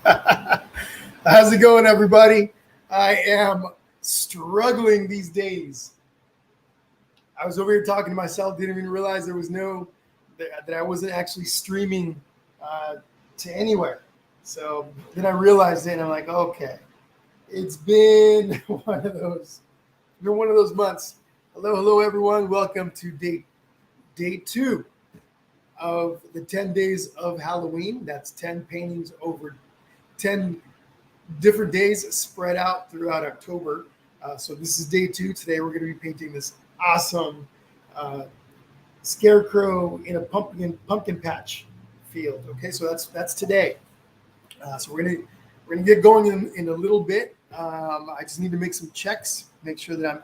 How's it going, everybody? I am struggling these days. I was over here talking to myself, didn't even realize there was that I wasn't actually streaming uh, to anywhere. So then I realized it, and I'm like, okay, it's been one of those months. Hello, everyone. Welcome to day two of the 10 days of Halloween. That's 10 paintings over 10 different days spread out throughout October. So this is day two. Today we're going to be painting this awesome uh, scarecrow in a pumpkin patch field. Okay, so that's today. So we're gonna get going in a little bit. I just need to make some checks, make sure that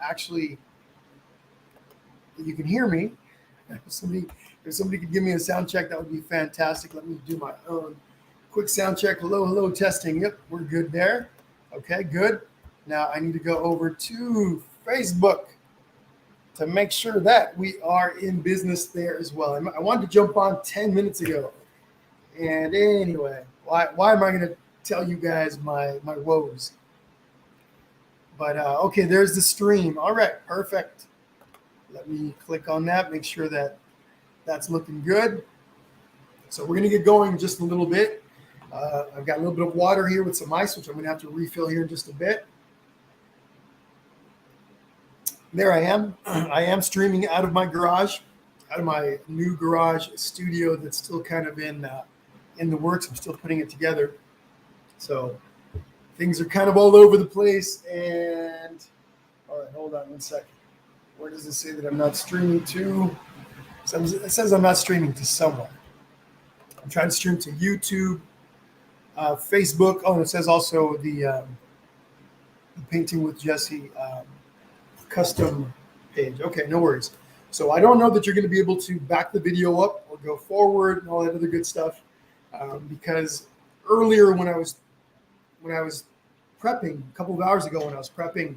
you can hear me. If somebody could give me a sound check, that would be fantastic. Let me do my own quick sound check. Hello, testing. Yep, we're good there. Okay, good. Now I need to go over to Facebook to make sure that we are in business there as well. I wanted to jump on 10 minutes ago. And anyway, why am I going to tell you guys my woes? But okay, there's the stream. All right, perfect. Let me click on that, make sure that that's looking good. So we're going to get going in just a little bit. I've got a little bit of water here with some ice, which I'm going to have to refill here in just a bit. There I am. I am streaming out of my garage, out of my new garage studio that's still kind of in the works. I'm still putting it together. So things are kind of all over the place. And all right, hold on one second. Where does it say that I'm not streaming to? It says I'm not streaming to somewhere. I'm trying to stream to YouTube, Facebook. Oh, and it says also the Painting with Jesse custom page. Okay, no worries. So I don't know that you're going to be able to back the video up or go forward and all that other good stuff because earlier when I was prepping a couple of hours ago when I was prepping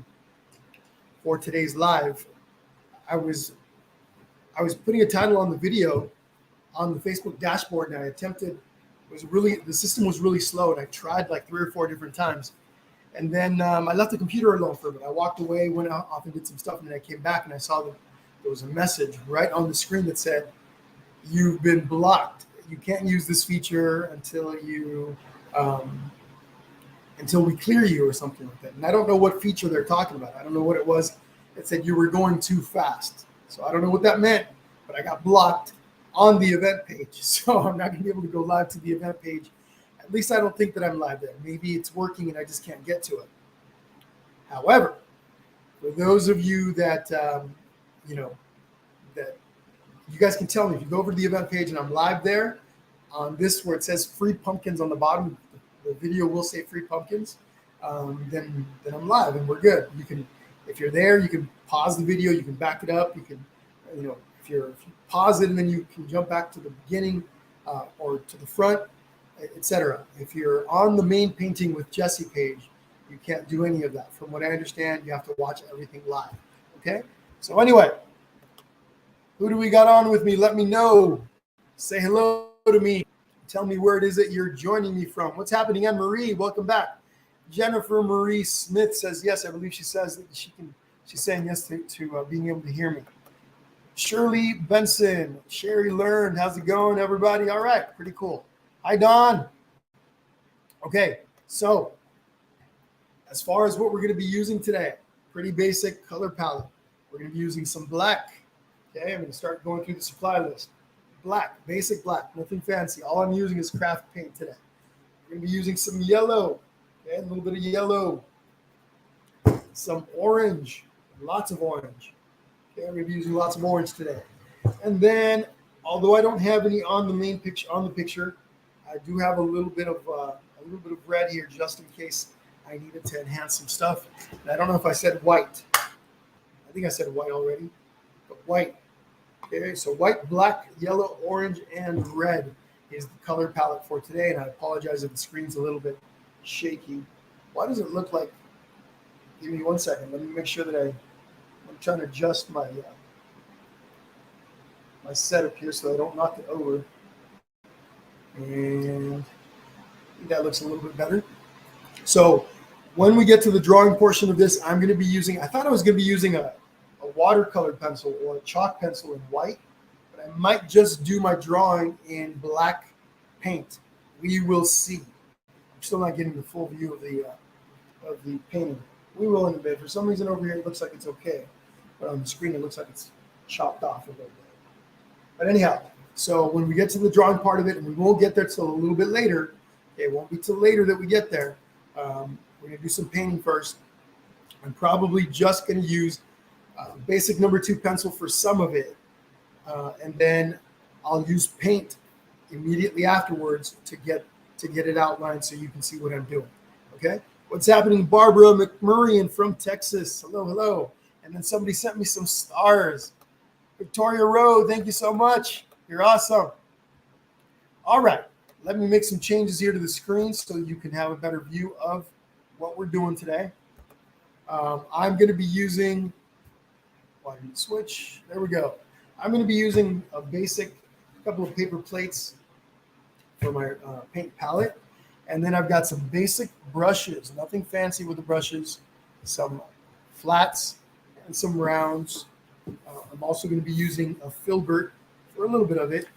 for today's live, I was putting a title on the video on the Facebook dashboard, and I attempted. The system was really slow, and I tried like 3 or 4 different times. And then I left the computer alone for a minute. I walked away, went off and did some stuff, and then I came back and I saw that there was a message right on the screen that said, "You've been blocked. You can't use this feature until we clear you," or something like that. And I don't know what feature they're talking about. I don't know what it was. It said you were going too fast. So I don't know what that meant, but I got blocked on the event page. So I'm not going to be able to go live to the event page. At least I don't think that I'm live there. Maybe it's working and I just can't get to it. However, for those of you that, that you guys can tell me, if you go over to the event page and I'm live there, on this where it says free pumpkins on the bottom, the video will say free pumpkins, then I'm live and we're good. You can, if you're there, you can pause the video, you can back it up, you can, if you pause it and then you can jump back to the beginning or to the front, etc. If you're on the main Painting with Jesse page, you can't do any of that. From what I understand, you have to watch everything live. Okay? So anyway, who do we got on with me? Let me know. Say hello to me. Tell me where it is that you're joining me from. What's happening? Anne Marie, welcome back. Jennifer Marie Smith says yes. I believe she says that she's saying yes to being able to hear me. Shirley Benson, Sherry Learned. How's it going, everybody? All right, pretty cool. Hi, Don. Okay, so as far as what we're going to be using today, pretty basic color palette. We're going to be using some black. Okay, I'm going to start going through the supply list. Black, basic black, nothing fancy. All I'm using is craft paint today. We're going to be using some yellow, okay, a little bit of yellow, some orange, lots of orange. Okay, I'm going to be using lots of orange today. And then, although I don't have any on the picture, I do have a little bit of red here just in case I needed to enhance some stuff. And I don't know if I said white. I think I said white already, but white. Okay, so white, black, yellow, orange, and red is the color palette for today. And I apologize if the screen's a little bit shaky. Why does it look like? Give me 1 second. Let me make sure that I'm trying to adjust my setup here so I don't knock it over. And think that looks a little bit better. So when we get to the drawing portion of this, I'm going to be using, I thought I was going to be using a watercolor pencil or a chalk pencil in white, but I might just do my drawing in black paint. We will see. I'm still not getting the full view of the painting. We will in a bit. For some reason over here it looks like it's okay, but on the screen it looks like it's chopped off a little bit. But anyhow, so when we get to the drawing part of it, and we won't get there till a little bit later. Okay, it won't be till later that we get there. We're going to do some painting first. I'm probably just going to use basic number 2 pencil for some of it, and then I'll use paint immediately afterwards to get it outlined so you can see what I'm doing. Okay, what's happening? Barbara McMurray from Texas. Hello, hello. And then somebody sent me some stars. Victoria Rowe, thank you so much. You're awesome. All right, let me make some changes here to the screen so you can have a better view of what we're doing today. I'm going to be using, why didn't it switch? There we go. I'm going to be using a basic couple of paper plates for my paint palette. And then I've got some basic brushes, nothing fancy with the brushes, some flats and some rounds. I'm also going to be using a Filbert for a little bit of it,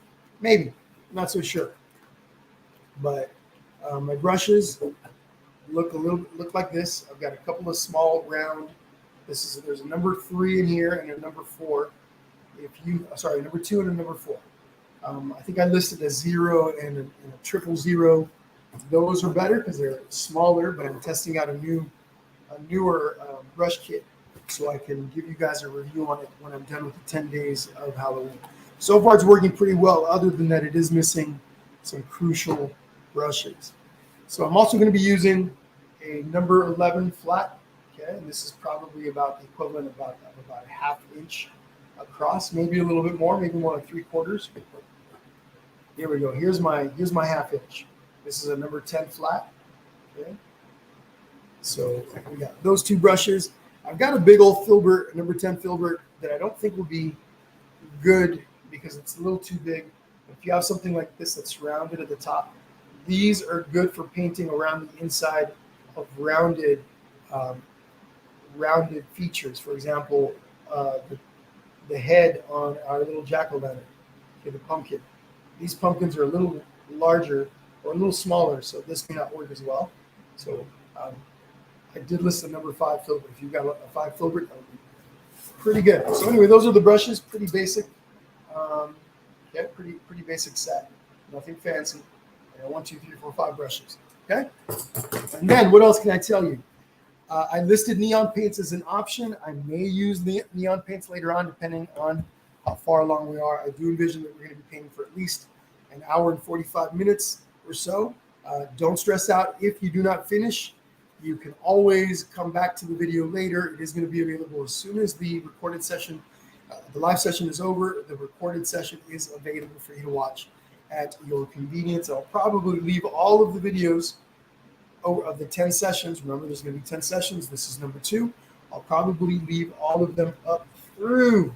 maybe, not so sure. But my brushes look like this. I've got a couple of small round. There's a number 3 in here and a number 4. Number 2 and a number 4. I think I listed a 0 and a 000. Those are better because they're smaller, but I'm testing out a newer brush kit so I can give you guys a review on it when I'm done with the 10 days of Halloween. So far, it's working pretty well, other than that it is missing some crucial brushes. So I'm also going to be using a number 11 flat. Okay, and this is probably about the equivalent of about a ½ inch across, maybe a little bit more, maybe more like 3/4. Here we go. Here's my ½ inch. This is a number 10 flat. Okay. So we got those 2 brushes. I've got a big old Filbert, number 10 Filbert, that I don't think will be good because it's a little too big. If you have something like this that's rounded at the top, these are good for painting around the inside of rounded features. For example, the head on our little jack-o'-lantern, okay, the pumpkin. These pumpkins are a little larger or a little smaller, so this may not work as well. So I did list the number 5 Filbert. If you've got a 5 Filbert, that would be pretty good. So anyway, those are the brushes, pretty basic. Yeah, pretty basic set. Nothing fancy. 1, 2, 3, 4, 5 brushes. Okay. And then what else can I tell you? I listed neon paints as an option. I may use the neon paints later on, depending on how far along we are. I do envision that we're going to be painting for at least an hour and 45 minutes or so. Don't stress out if you do not finish. You can always come back to the video later. It is going to be available as soon as the recorded session, the live session is over. The recorded session is available for you to watch at your convenience. I'll probably leave all of the videos of the 10 sessions. Remember, there's going to be 10 sessions. This is number 2. I'll probably leave all of them up through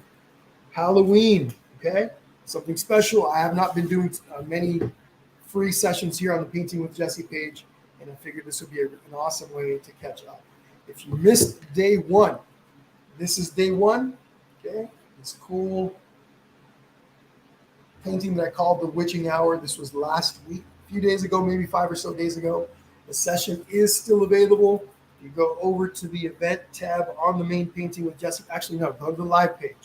Halloween. Okay, something special. I have not been doing many free sessions here on the Painting with Jesse page, and I figured this would be an awesome way to catch up. If you missed day 1, this is day 1. Okay, this cool painting that I called the Witching Hour. This was last week, a few days ago, maybe 5 or so days ago. The session is still available. You go over to the event tab on the main Painting with Jesse. Actually, no, go to the live page.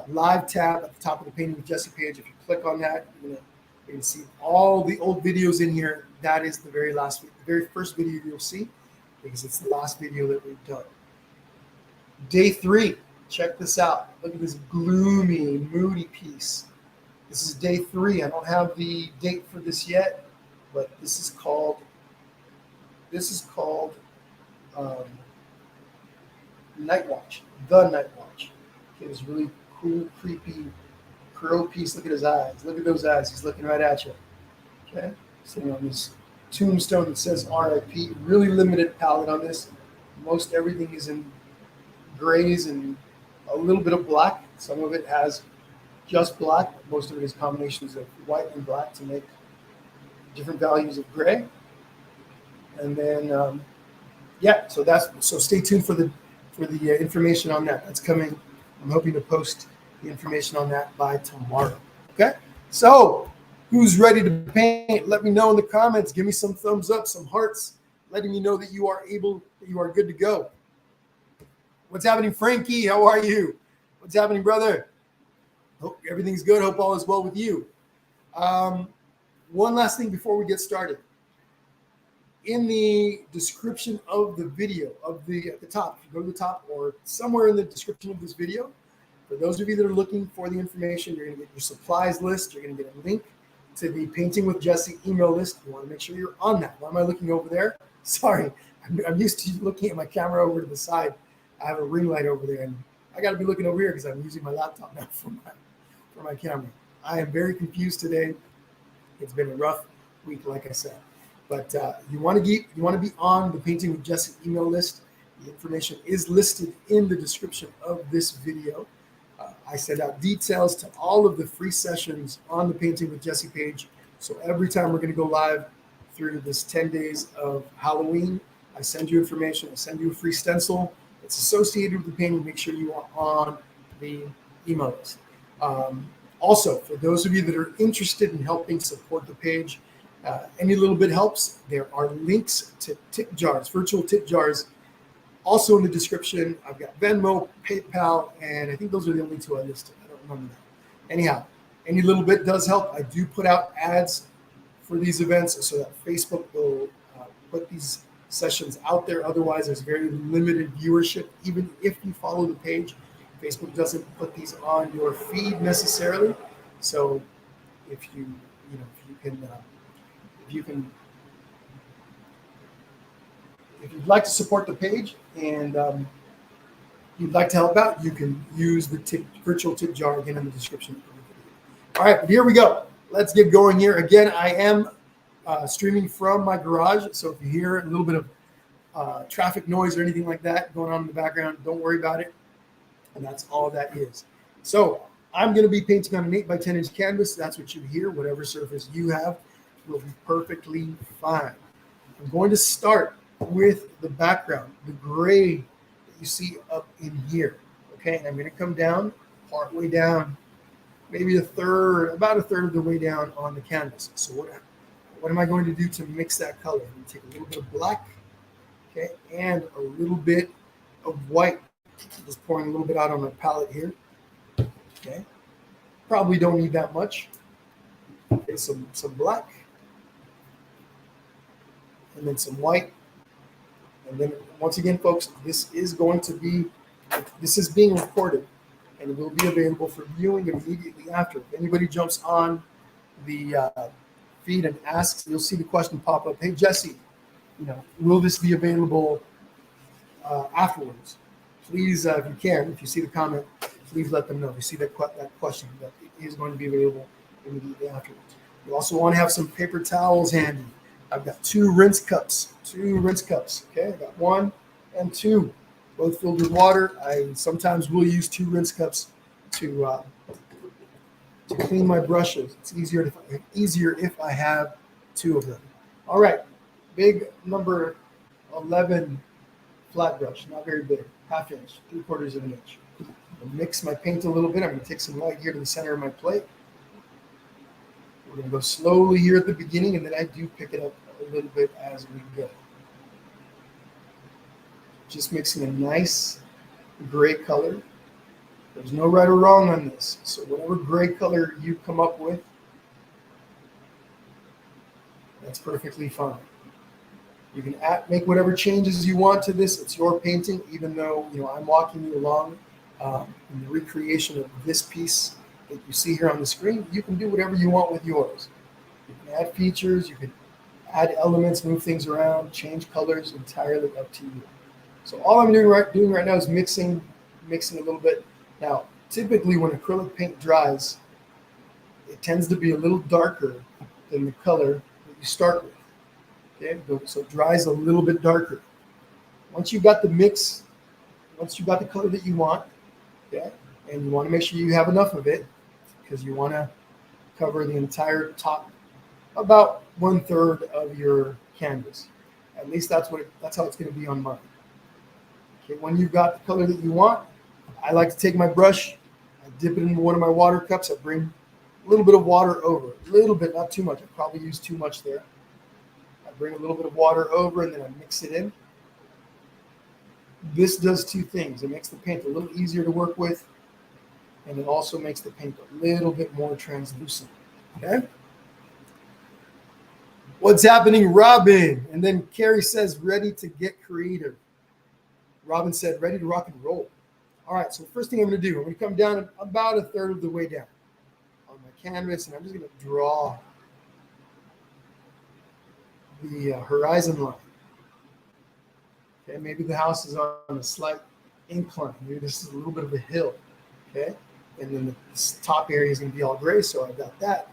Live tab at the top of the Painting with Jesse page. If you click on that, you're going to see all the old videos in here. That is the very first video you'll see, because it's the last video that we've done. Day 3. Check this out. Look at this gloomy, moody piece. This is day 3. I don't have the date for this yet, but this is called Night Watch. The Night Watch. Okay, this really cool, creepy crow piece. Look at his eyes. Look at those eyes. He's looking right at you. Okay, sitting on this tombstone that says RIP. Really limited palette on this. Most everything is in grays and a little bit of black. Some of it has just black. Most of it is combinations of white and black to make different values of gray. And then yeah, so stay tuned for the information on that. That's coming. I'm hoping to post the information on that by tomorrow. Okay. So who's ready to paint? Let me know in the comments. Give me some thumbs up, some hearts, letting me know that you are good to go. What's happening, Frankie? How are you? What's happening, brother? Hope everything's good. Hope all is well with you. One last thing before we get started. In the description of the video, at the top, if you go to the top or somewhere in the description of this video, for those of you that are looking for the information, you're going to get your supplies list. You're going to get a link to the Painting with Jesse email list. You want to make sure you're on that. Why am I looking over there? Sorry, I'm used to looking at my camera over to the side. I have a ring light over there, and I got to be looking over here because I'm using my laptop now for my camera. I am very confused today. It's been a rough week, like I said. But you want to be on the Painting with Jesse email list. The information is listed in the description of this video. I send out details to all of the free sessions on the Painting with Jesse page. So every time we're going to go live through this 10 days of Halloween, I send you information. I send you a free stencil. It's associated with the painting. Make sure you are on the email list. Also, for those of you that are interested in helping support the page, any little bit helps. There are links to tip jars, virtual tip jars, also in the description. I've got Venmo, PayPal, and I think those are the only two I listed. I don't remember that. Anyhow, any little bit does help. I do put out ads for these events so that Facebook will put these sessions out there. Otherwise, there's very limited viewership. Even if you follow the page, Facebook doesn't put these on your feed necessarily. So if you if you'd like to support the page and you'd like to help out, you can use the virtual tip jar again in the description of the video. All right, here we go. Let's get going here. Again, I am streaming from my garage, so if you hear a little bit of traffic noise or anything like that going on in the background, don't worry about it. And that's all that is. So I'm going to be painting on an 8 by 10 inch canvas. That's what you hear. Whatever surface you have will be perfectly fine. I'm going to start with the background, the gray that you see up in here. Okay, and I'm going to come down, part way down, maybe about a third of the way down on the canvas. So what am I going to do to mix that color? I'm going to take a little bit of black, okay, and a little bit of white. Just pouring a little bit out on my palette here. Okay, probably don't need that much. Okay, some black, and then some white, and then once again, folks, this is being recorded, and it will be available for viewing immediately after. If anybody jumps on the feed and asks, you'll see the question pop up. Hey Jesse, will this be available afterwards? Please, if you can, if you see the comment, please let them know. If you see that question, that it is going to be available immediately afterwards. You also want to have some paper towels handy. I've got two rinse cups. Okay, I got 1 and 2, both filled with water. I sometimes will use 2 rinse cups to clean my brushes. It's easier if I have 2 of them. All right, big number 11 flat brush, not very big, 1/2 inch, 3/4 of an inch. I'll mix my paint a little bit. I'm going to take some light here to the center of my plate. We're going to go slowly here at the beginning, and then I do pick it up a little bit as we go. Just mixing a nice gray color. There's no right or wrong on this. So whatever gray color you come up with, that's perfectly fine. You can make whatever changes you want to this. It's your painting, even though I'm walking you along in the recreation of this piece that you see here on the screen. You can do whatever you want with yours. You can add features, you can add elements, move things around, change colors, entirely up to you. So all I'm doing right now is mixing a little bit. Now, typically when acrylic paint dries, it tends to be a little darker than the color that you start with. Okay, so it dries a little bit darker. Once you've got the mix, once you've got the color that you want, okay, and you want to make sure you have enough of it because you want to cover the entire top, about 1/3 of your canvas. At least that's how it's going to be on mine. Okay, when you've got the color that you want, I like to take my brush, I dip it into one of my water cups, I bring a little bit of water over, a little bit, not too much. I probably used too much there. I bring a little bit of water over and then I mix it in. This does two things. It makes the paint a little easier to work with, and it also makes the paint a little bit more translucent. Okay? What's happening, Robin? And then Carrie says, ready to get creative. Robin said, ready to rock and roll. All right, so first thing I'm going to do, I'm going to come down about a third of the way down on my canvas, and I'm just going to draw the horizon line. Okay, maybe the house is on a slight incline. Maybe this is a little bit of a hill. Okay, and then this top area is going to be all gray, so I've got that.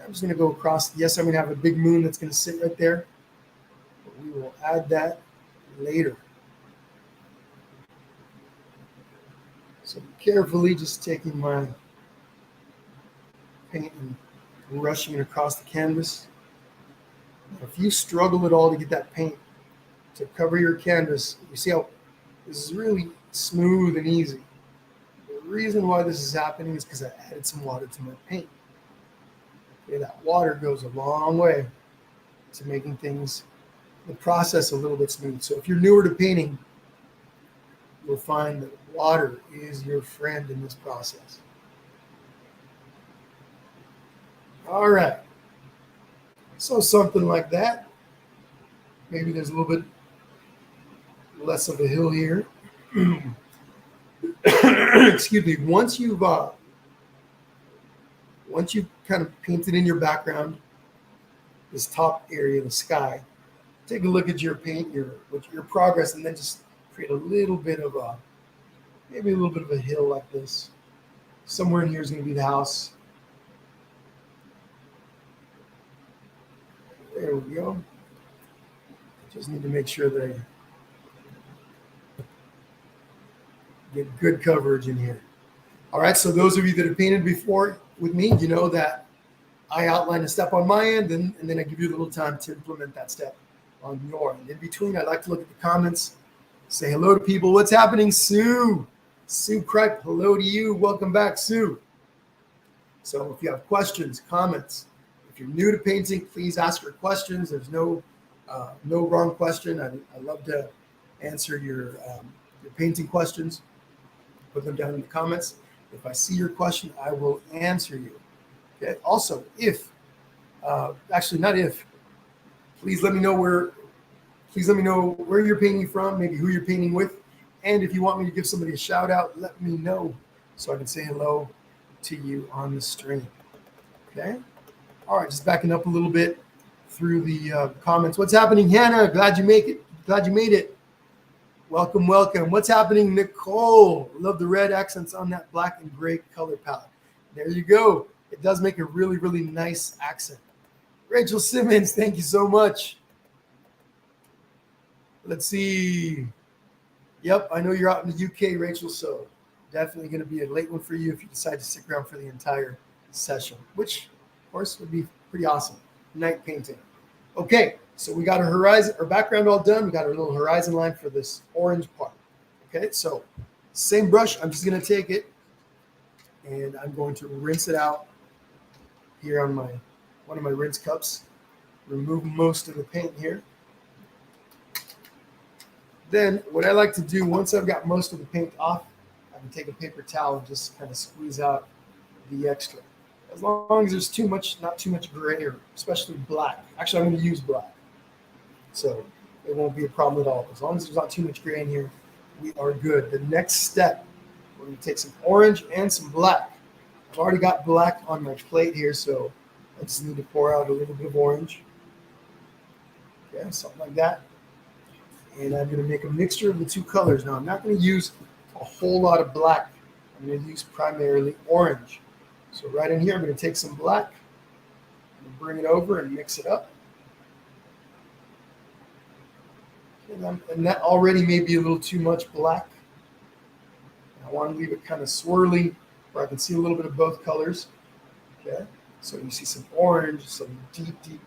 I'm just going to go across. Yes, I'm going to have a big moon that's going to sit right there, but we will add that later. So carefully just taking my paint and rushing it across the canvas. Now, if you struggle at all to get that paint to cover your canvas, you see how this is really smooth and easy. The reason why this is happening is because I added some water to my paint. Okay, that water goes a long way to making the process a little bit smooth. So if you're newer to painting, you'll find that water is your friend in this process. All right. So something like that. Maybe there's a little bit less of a hill here. Excuse me. Once you've kind of painted in your background, this top area, the sky, take a look at your paint, your progress, and then just create a little bit of maybe a little bit of a hill like this. Somewhere in here is going to be the house. There we go. Just need to make sure that I get good coverage in here. All right, so those of you that have painted before with me, you know that I outline a step on my end, and then I give you a little time to implement that step on your end. In between, I like to look at the comments, say hello to people. What's happening, Sue? Sue Cripe, hello to you. Welcome back, Sue. So if you have questions, comments, if you're new to painting, please ask your questions. There's no wrong question. I love to answer your painting questions. Put them down in the comments. If I see your question, I will answer you. Okay. Also, please let me know where you're painting from, maybe who you're painting with, and if you want me to give somebody a shout out, let me know so I can say hello to you on the stream. Okay. All right, just backing up a little bit through the comments. What's happening, Hannah? Glad you made it. Welcome, welcome. What's happening, Nicole? Love the red accents on that black and gray color palette. There you go. It does make a really, really nice accent. Rachel Simmons, thank you so much. Let's see. Yep, I know you're out in the UK, Rachel, so definitely going to be a late one for you if you decide to stick around for the entire session, which, of course, would be pretty awesome. Night painting. Okay, so we got our background all done. We got our little horizon line for this orange part. Okay, so same brush. I'm just going to take it, and I'm going to rinse it out here on one of my rinse cups. Remove most of the paint here. Then what I like to do, once I've got most of the paint off, I can take a paper towel and just kind of squeeze out the extra. As long as there's not too much gray, or especially black. Actually, I'm going to use black. So it won't be a problem at all. As long as there's not too much gray in here, we are good. The next step, we're going to take some orange and some black. I've already got black on my plate here, so I just need to pour out a little bit of orange. Okay, something like that. And I'm going to make a mixture of the two colors. Now, I'm not going to use a whole lot of black. I'm going to use primarily orange. So right in here, I'm going to take some black and bring it over and mix it up. And that already may be a little too much black. I want to leave it kind of swirly where I can see a little bit of both colors. Okay, so you see some orange, some deep, deep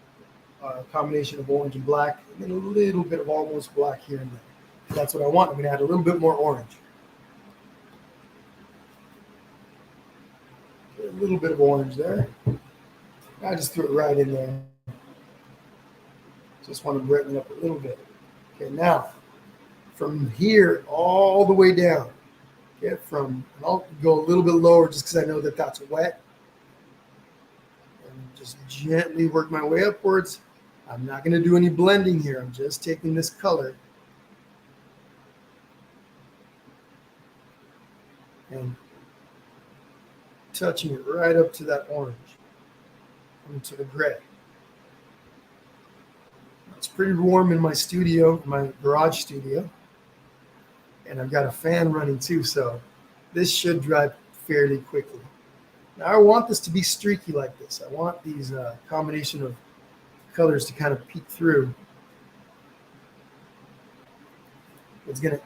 combination of orange and black, and then a little bit of almost black here and there. That's what I want. I'm going to add a little bit more orange. A little bit of orange there. I just threw it right in there. Just want to brighten it up a little bit. Okay, now from here all the way down. Okay, and I'll go a little bit lower just because I know that that's wet. And just gently work my way upwards. I'm not going to do any blending here. I'm just taking this color and touching it right up to that orange, into the gray. It's pretty warm in my studio, my garage studio, and I've got a fan running too, so this should dry fairly quickly. Now I want this to be streaky like this. I want these combination of colors to kind of peek through. It's going to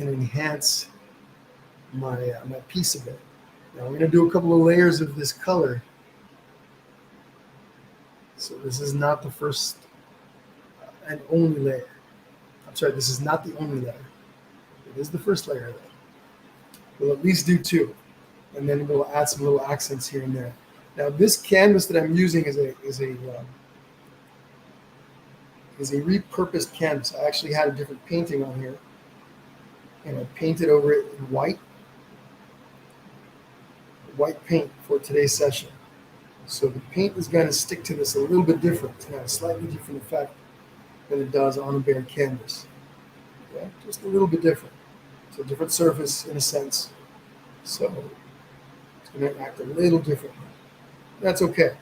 enhance my piece of it. Now I'm going to do a couple of layers of this color. So this is not the first and only layer. I'm sorry, this is not the only layer. It is the first layer though. We'll at least do two, and then we'll add some little accents here and there. Now this canvas that I'm using is a repurposed canvas. I actually had a different painting on here, and I painted over it in white paint for today's session. So the paint is going to stick to this a little bit different. It's going to have a slightly different effect than it does on a bare canvas. Okay? Just a little bit different. It's a different surface in a sense. So it's going to act a little differently. That's okay.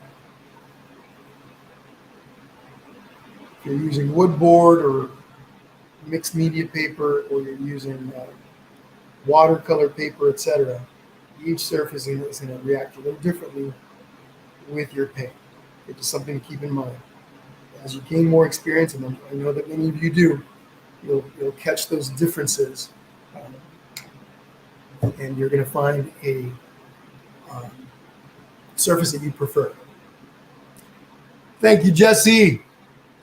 If you're using wood board or mixed media paper, or you're using watercolor paper, etc., each surface is going to react a little differently with your paint. It's just something to keep in mind. As you gain more experience, and I know that many of you do, you'll catch those differences, and you're going to find a surface that you prefer. Thank you, Jesse.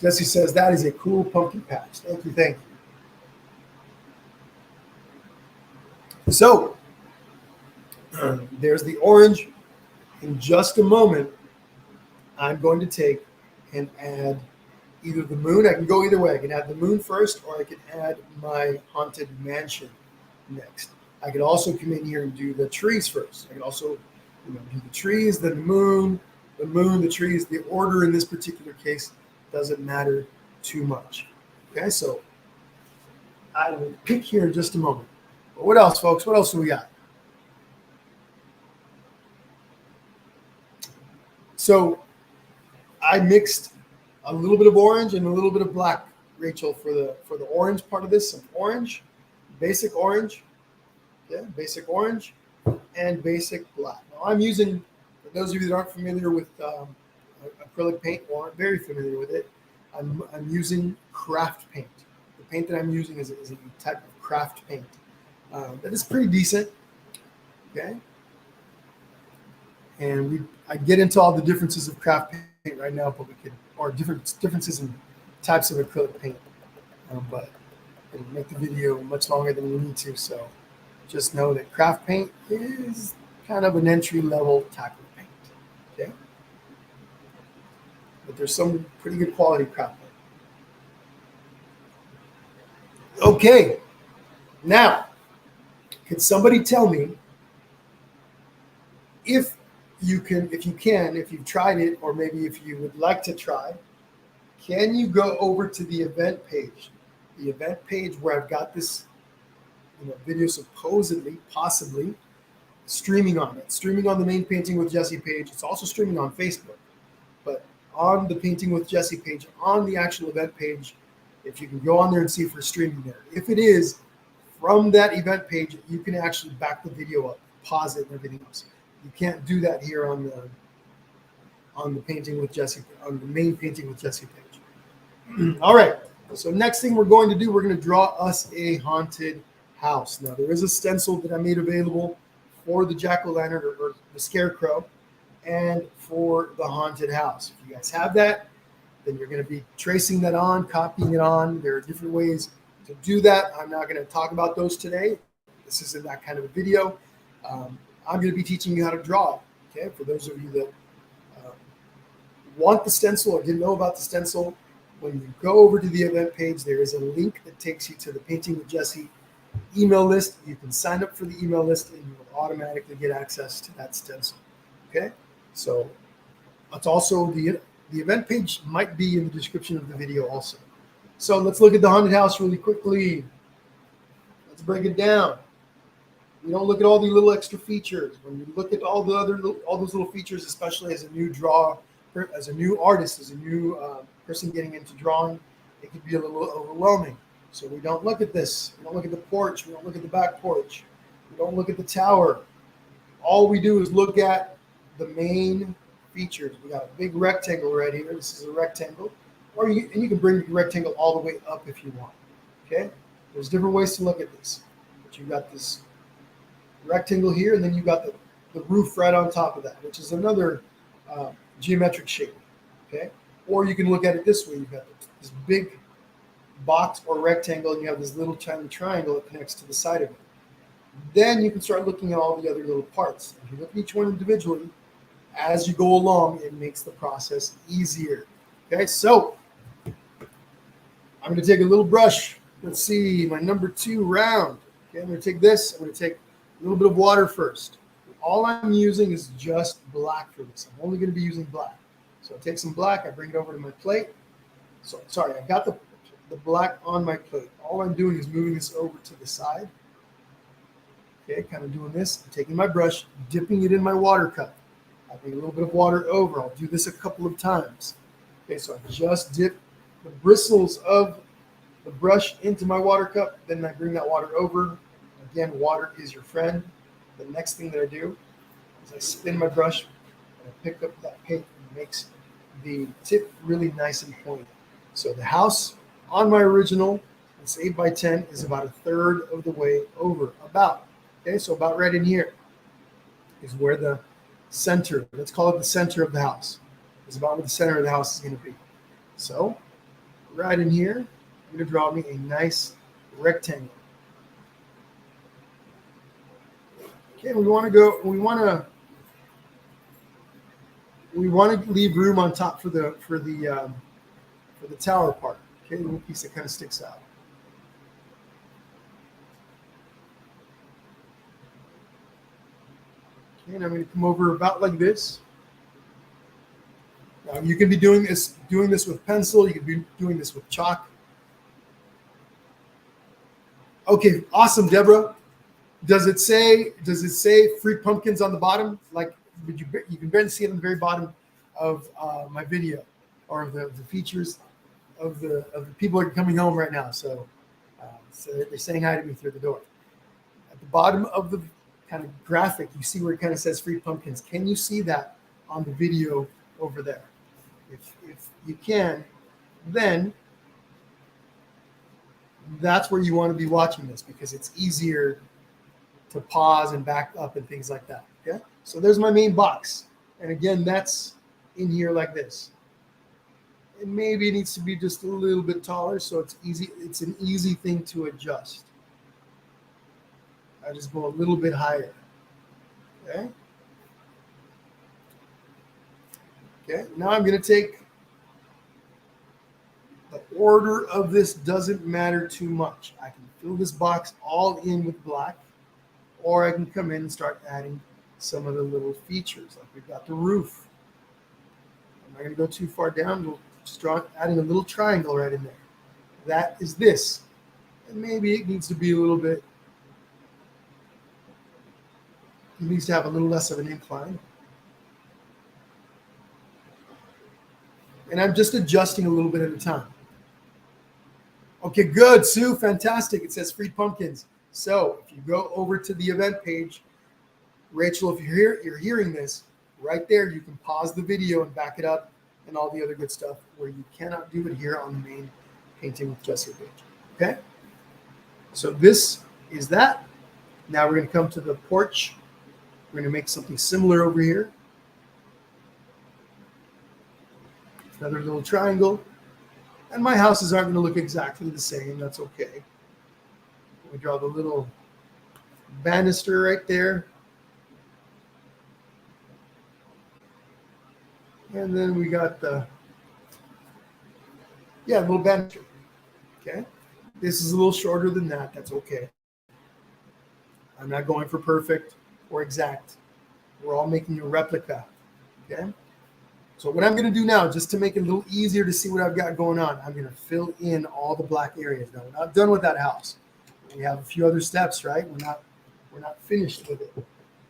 Jesse says that is a cool pumpkin patch. Thank you, thank you. So there's the orange. In just a moment, I'm going to take and add either the moon. I can go either way. I can add the moon first, or I can add my haunted mansion next. I could also come in here and do the trees first. I can also do the trees, then the moon, the trees. The order in this particular case doesn't matter too much. Okay, so I will pick here in just a moment. But what else, folks? What else do we got? So I mixed a little bit of orange and a little bit of black, Rachel, for the orange part of this. Some orange, basic orange, basic orange, and basic black. Now I'm using, for those of you that aren't familiar with acrylic paint or aren't very familiar with it, I'm using craft paint. The paint that I'm using is a type of craft paint that is pretty decent. Okay. And I get into all the differences of craft paint right now, but or differences in types of acrylic paint. But it'll make the video much longer than we need to. So just know that craft paint is kind of an entry-level type of paint. Okay. But there's some pretty good quality craft paint. Okay. Now, can somebody tell me if you've tried it, or maybe if you would like to try, can you go over to the event page? The event page where I've got this video supposedly, possibly, streaming on it. Streaming on the main Painting with Jesse page. It's also streaming on Facebook. But on the Painting with Jesse page, on the actual event page, if you can go on there and see if we're streaming there. If it is, from that event page, you can actually back the video up, pause it, and everything else. You can't do that here on the Painting with Jesse, on the main Painting with Jesse page. All right. So next thing we're going to do, we're going to draw us a haunted house. Now there is a stencil that I made available for the jack-o'-lantern or the Scarecrow, and for the haunted house. If you guys have that, then you're going to be tracing that on, copying it on. There are different ways to do that. I'm not going to talk about those today. This isn't that kind of a video. I'm going to be teaching you how to draw. Okay, for those of you that want the stencil or didn't know about the stencil, when you go over to the event page, there is a link that takes you to the Painting with Jesse email list. You can sign up for the email list and you will automatically get access to that stencil. Okay, so it's also the event page might be in the description of the video also. So let's look at the haunted house really quickly. Let's break it down. We don't look at all the little extra features. When you look at all those little features, especially as a new as a new artist, as a new person getting into drawing, it could be a little overwhelming. So we don't look at this. We don't look at the porch. We don't look at the back porch. We don't look at the tower. All we do is look at the main features. We got a big rectangle right here. This is a rectangle. And you can bring the rectangle all the way up if you want. Okay? There's different ways to look at this. But you've got this rectangle here, and then you've got the roof right on top of that, which is another geometric shape. Okay? Or you can look at it this way. You've got this big box or rectangle, and you have this little tiny triangle that connects to the side of it. Then you can start looking at all the other little parts. If you look at each one individually, as you go along, it makes the process easier. Okay, so I'm going to take a little brush. Let's see, my number 2 round. Okay, I'm going to take this. I'm going to take a little bit of water first. All I'm using is just black for this. I'm only going to be using black. So I take some black. I bring it over to my plate. So sorry, I've got the black on my plate. All I'm doing is moving this over to the side. Okay, kind of doing this. I'm taking my brush, dipping it in my water cup. I bring a little bit of water over. I'll do this a couple of times. Okay, so I just dip the bristles of the brush into my water cup. Then I bring that water over. Again, water is your friend. The next thing that I do is I spin my brush and I pick up that paint and it makes the tip really nice and pointy. So the house on my original, it's 8x10, is about 1/3 of the way over. Okay, so about right in here is where the center, let's call it the center of the house, is about where the center of the house is going to be. So right in here, I'm going to draw me a nice rectangle. Okay, we want to leave room on top for the tower part. Okay, the little piece that kind of sticks out. Okay, and I'm going to come over about like this. Now you can be doing this with pencil. You can be doing this with chalk. Okay, awesome, Deborah. Does it say free pumpkins on the bottom? Like, you can barely see it on the very bottom of my video, or the features of the people that are coming home right now. So they're saying hi to me through the door. At the bottom of the kind of graphic, you see where it kind of says free pumpkins. Can you see that on the video over there? If you can, then that's where you want to be watching this, because it's easier to pause and back up and things like that. Okay, so there's my main box, and again, that's in here like this. And maybe it needs to be just a little bit taller, so it's easy. It's an easy thing to adjust. I just go a little bit higher. Okay. Okay. Now I'm going to take, the order of this doesn't matter too much. I can fill this box all in with black, or I can come in and start adding some of the little features. Like we've got the roof. I'm not going to go too far down. We'll start adding a little triangle right in there. That is this. And maybe it needs to be a little bit, it needs to have a little less of an incline. And I'm just adjusting a little bit at a time. Okay, good, Sue, fantastic. It says free pumpkins. So if you go over to the event page, Rachel, if you're hearing this, right there, you can pause the video and back it up and all the other good stuff, where you cannot do it here on the main Painting with Jesse page. Okay? So this is that. Now we're going to come to the porch. We're going to make something similar over here. Another little triangle. And my houses aren't going to look exactly the same. That's okay. We draw the little banister right there. And then we got the, little banister. Okay. This is a little shorter than that. That's okay. I'm not going for perfect or exact. We're all making a replica. Okay. So what I'm going to do now, just to make it a little easier to see what I've got going on, I'm going to fill in all the black areas. Now, we're not done with that house. We have a few other steps, right? We're not finished with it.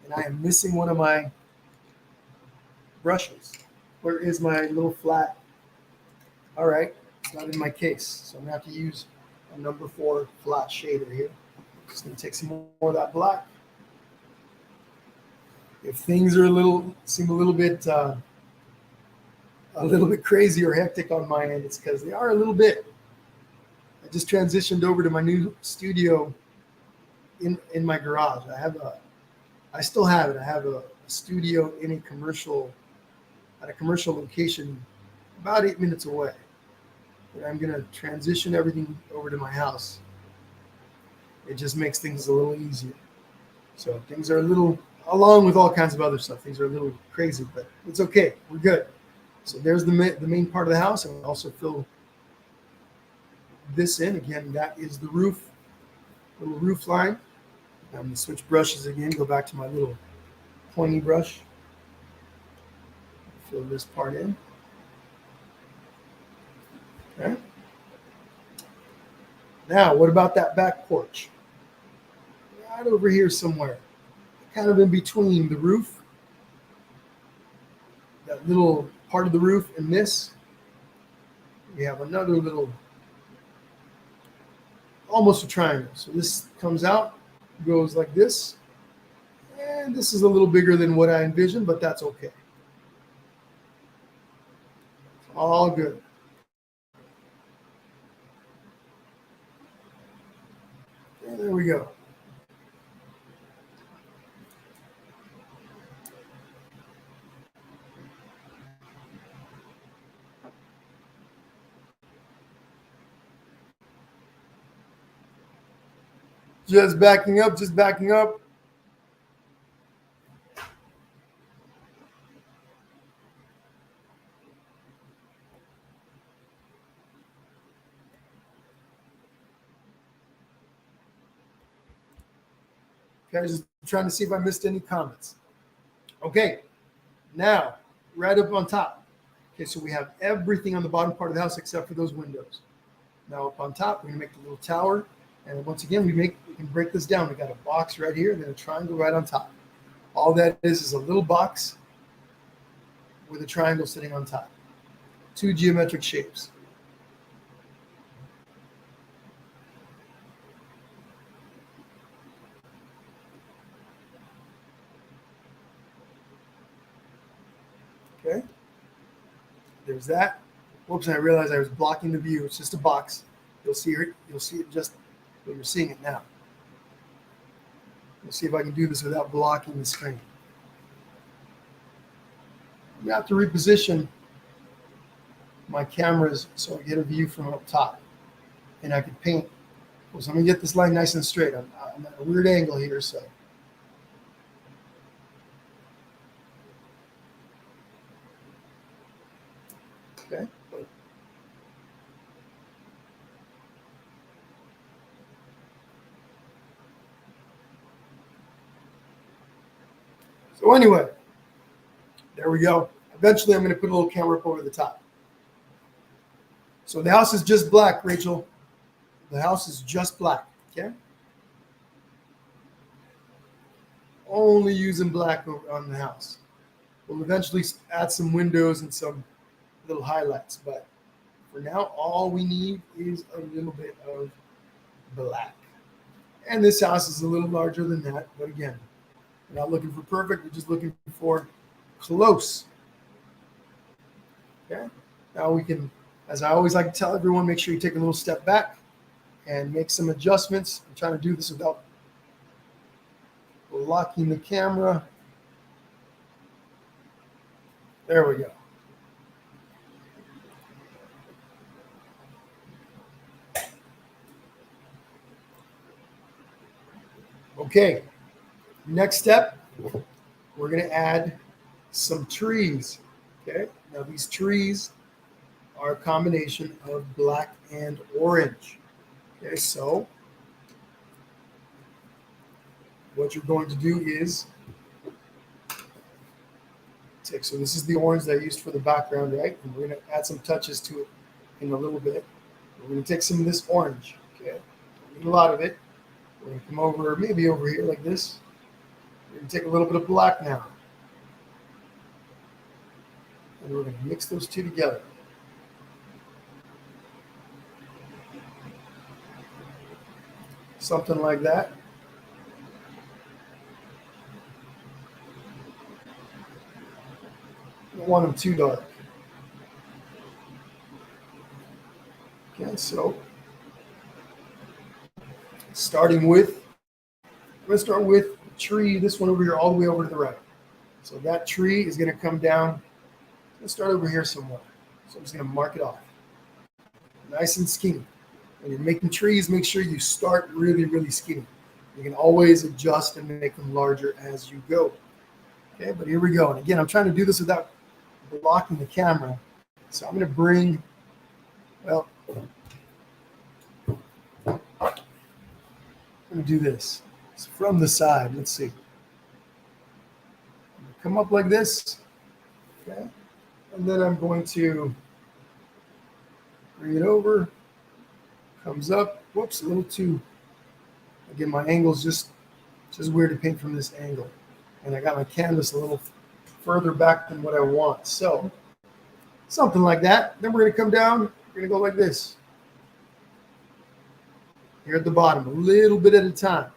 And I am missing one of my brushes. Where is my little flat? All right, it's not in my case. So I'm going to have to use a number 4 flat shader here. Just going to take some more of that black. If things are seem a little bit crazy or hectic on my end, it's because they are a little bit. I just transitioned over to my new studio in my garage. I still have it. I have a studio in at a commercial location about 8 minutes away. But I'm gonna transition everything over to my house. It just makes things a little easier. So things are a little, along with all kinds of other stuff, things are a little crazy, but it's okay. We're good. So there's the main part of the house. And we also fill this in. Again, that is the roof, little roof line. I'm going to switch brushes again, go back to my little pointy brush. Fill this part in. Okay. Now, what about that back porch? Right over here somewhere, kind of in between the roof, that little part of the roof and this, we have another little, almost a triangle. So this comes out, goes like this, and this is a little bigger than what I envisioned, but that's okay. All good. And there we go. Just backing up, just backing up. Okay, just trying to see if I missed any comments. Okay, now, right up on top. Okay, so we have everything on the bottom part of the house except for those windows. Now up on top, we're gonna make the little tower. And once again, we can break this down. We got a box right here and then a triangle right on top. All that is a little box with a triangle sitting on top. 2 geometric shapes. Okay. There's that. Whoops, and I realized I was blocking the view. It's just a box. You'll see it just when you're seeing it now. Let's see if I can do this without blocking the screen. You have to reposition my cameras so I get a view from up top. And I can paint. So I'm gonna get this line nice and straight. I'm at a weird angle here, so. Okay. So anyway, there we go. Eventually, I'm going to put a little camera up over the top. So the house is just black, Rachel. The house is just black, okay? Only using black on the house. We'll eventually add some windows and some little highlights, but for now, all we need is a little bit of black. And this house is a little larger than that, but again, we're not looking for perfect, we're just looking for close. Okay? Now we can, as I always like to tell everyone, make sure you take a little step back and make some adjustments. I'm trying to do this without locking the camera. There we go. Okay, next step, we're going to add some trees. Okay, now these trees are a combination of black and orange. Okay, so what you're going to do is take, so this is the orange that I used for the background, right? And we're going to add some touches to it in a little bit. We're going to take some of this orange, okay? Don't need a lot of it. We're going to come over, maybe over here like this. We're going to take a little bit of black now. And we're going to mix those two together. Something like that. Don't want them too dark. Okay, so starting with, I'm going to start with the tree, this one over here, all the way over to the right. So that tree is going to come down. Let's start over here somewhere. So I'm just going to mark it off. Nice and skinny. When you're making trees, make sure you start really, really skinny. You can always adjust and make them larger as you go. Okay, but here we go. And again, I'm trying to do this without blocking the camera. So I'm going to bring, well, I'm going to do this. It's from the side. Let's see. Come up like this. Okay. And then I'm going to bring it over. Comes up. Whoops, a little too. Again, my angle's just weird to paint from this angle. And I got my canvas a little further back than what I want. So something like that. Then we're going to come down. We're going to go like this. Here at the bottom, a little bit at a time.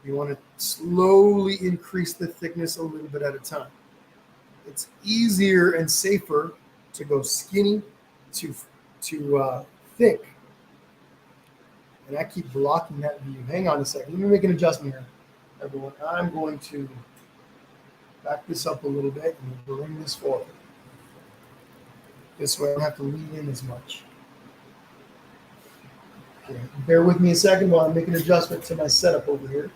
You want to slowly increase the thickness a little bit at a time. It's easier and safer to go skinny to thick. And I keep blocking that view. Hang on a second. Let me make an adjustment here, everyone. I'm going to back this up a little bit and bring this forward. This way I don't have to lean in as much. Okay. Bear with me a second while I make an adjustment to my setup over here.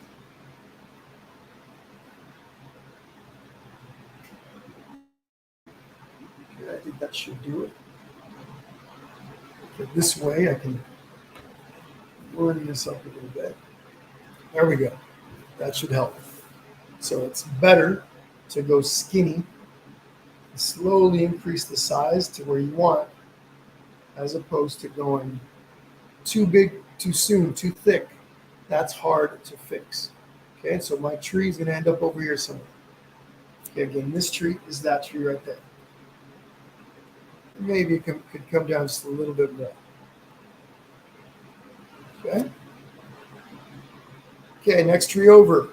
Okay, I think that should do it. Okay, this way I can burn this up a little bit. There we go. That should help. So it's better to go skinny, slowly increase the size to where you want, as opposed to going too big, too soon, too thick. That's hard to fix. Okay, so my tree is going to end up over here somewhere. Okay, again, this tree is that tree right there. Maybe it could come down just a little bit more. Okay. Okay, next tree over.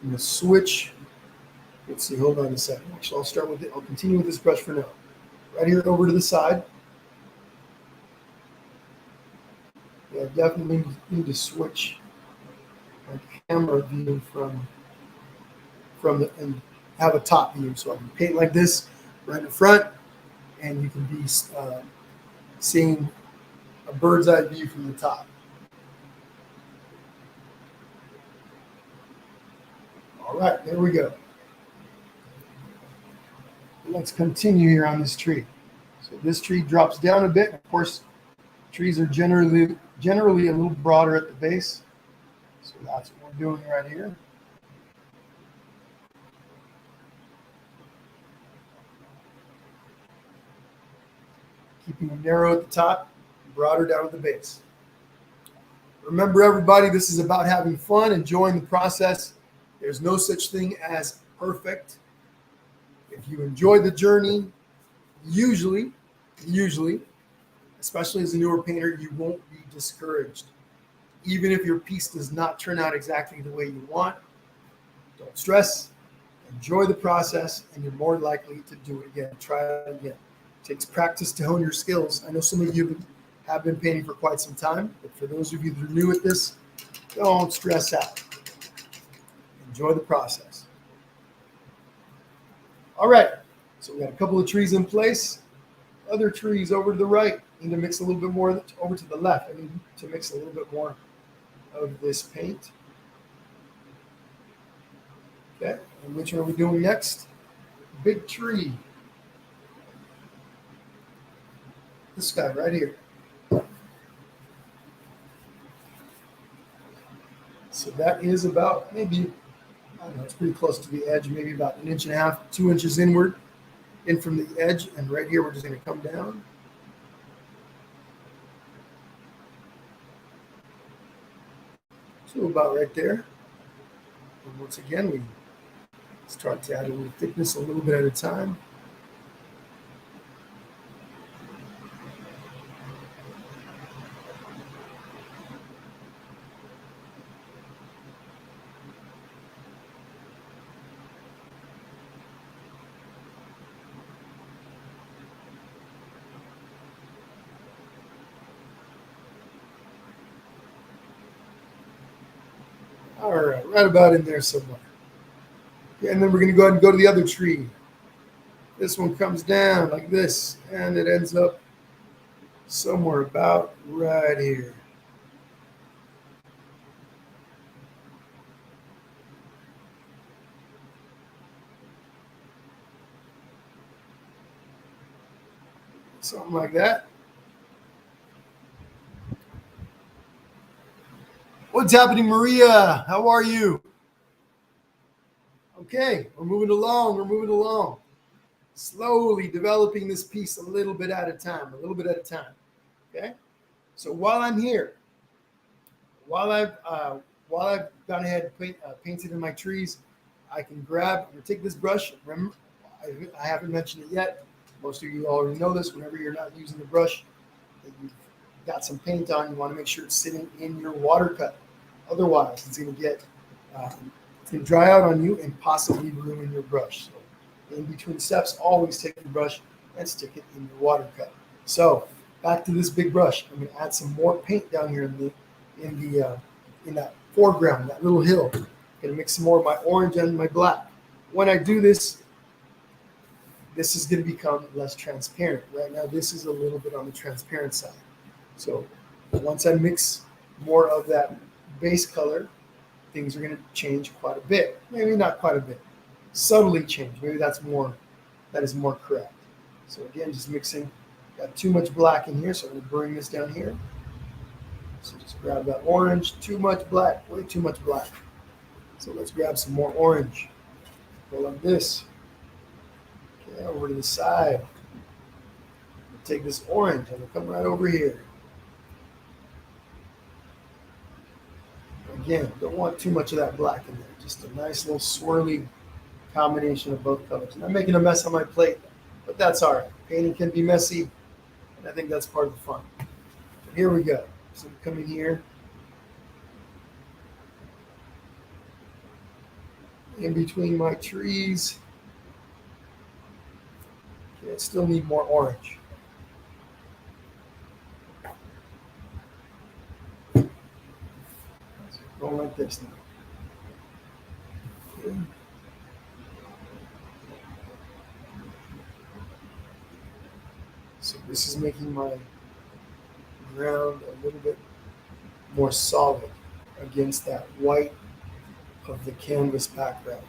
I'm going to switch. Let's see, hold on a second. Actually, I'll start with it. I'll continue with this brush for now. Right here over to the side. Yeah, definitely need to switch my camera view from the, and have a top view. So I can paint like this right in front, and you can be seeing a bird's eye view from the top. All right, there we go. Let's continue here on this tree. So this tree drops down a bit. Of course, trees are generally a little broader at the base. So that's what we're doing right here. Keeping them narrow at the top, broader down at the base. Remember, everybody, this is about having fun, enjoying the process. There's no such thing as perfect. If you enjoy the journey, usually, especially as a newer painter, you won't be discouraged. Even if your piece does not turn out exactly the way you want, don't stress, enjoy the process, and you're more likely to do it again. Try it again. It takes practice to hone your skills. I know some of you have been painting for quite some time, but for those of you that are new at this, don't stress out. Enjoy the process. All right, so we got a couple of trees in place. Other trees over to the right. Need to mix a little bit more over to the left. I need to mix a little bit more of this paint. Okay, and which one are we doing next? Big tree. This guy right here. So that is about maybe, I don't know, it's pretty close to the edge, maybe about 1.5 inches, 2 inches inward in from the edge. And right here, we're just going to come down. So about right there. And once again, we start to add a little thickness a little bit at a time. All right about in there somewhere. Okay, and then we're going to go ahead and go to the other tree. This one comes down like this, and it ends up somewhere about right here. Something like that. What's happening, Maria? How are you? Okay, we're moving along. We're moving along. Slowly developing this piece a little bit at a time, a little bit at a time. Okay. So while I'm here, while I've gone ahead and painted in my trees, I can grab or take this brush. Remember, I haven't mentioned it yet. Most of you already know this. Whenever you're not using the brush that you've got some paint on, you want to make sure it's sitting in your water cut. Otherwise, it's going to get it's going to dry out on you and possibly ruin your brush. So in between steps, always take the brush and stick it in your water cut. So back to this big brush. I'm going to add some more paint down here in that foreground, that little hill. I'm going to mix some more of my orange and my black. When I do this, this is going to become less transparent. Right now, this is a little bit on the transparent side. So once I mix more of that base color, things are going to change quite a bit. Maybe not quite a bit. Subtly change. Maybe that is more correct. So again, just mixing. Got too much black in here, so I'm going to bring this down here. So just grab that orange. Too much black. Way too much black. So let's grab some more orange. Go like this. Okay, over to the side. Take this orange and we'll come right over here. Again, don't want too much of that black in there. Just a nice little swirly combination of both colors. And I'm making a mess on my plate, but that's all right. Painting can be messy, and I think that's part of the fun. But here we go. So I'm coming here. In between my trees. Okay, I still need more orange. Going like this now. Okay. So this is making my ground a little bit more solid against that white of the canvas background.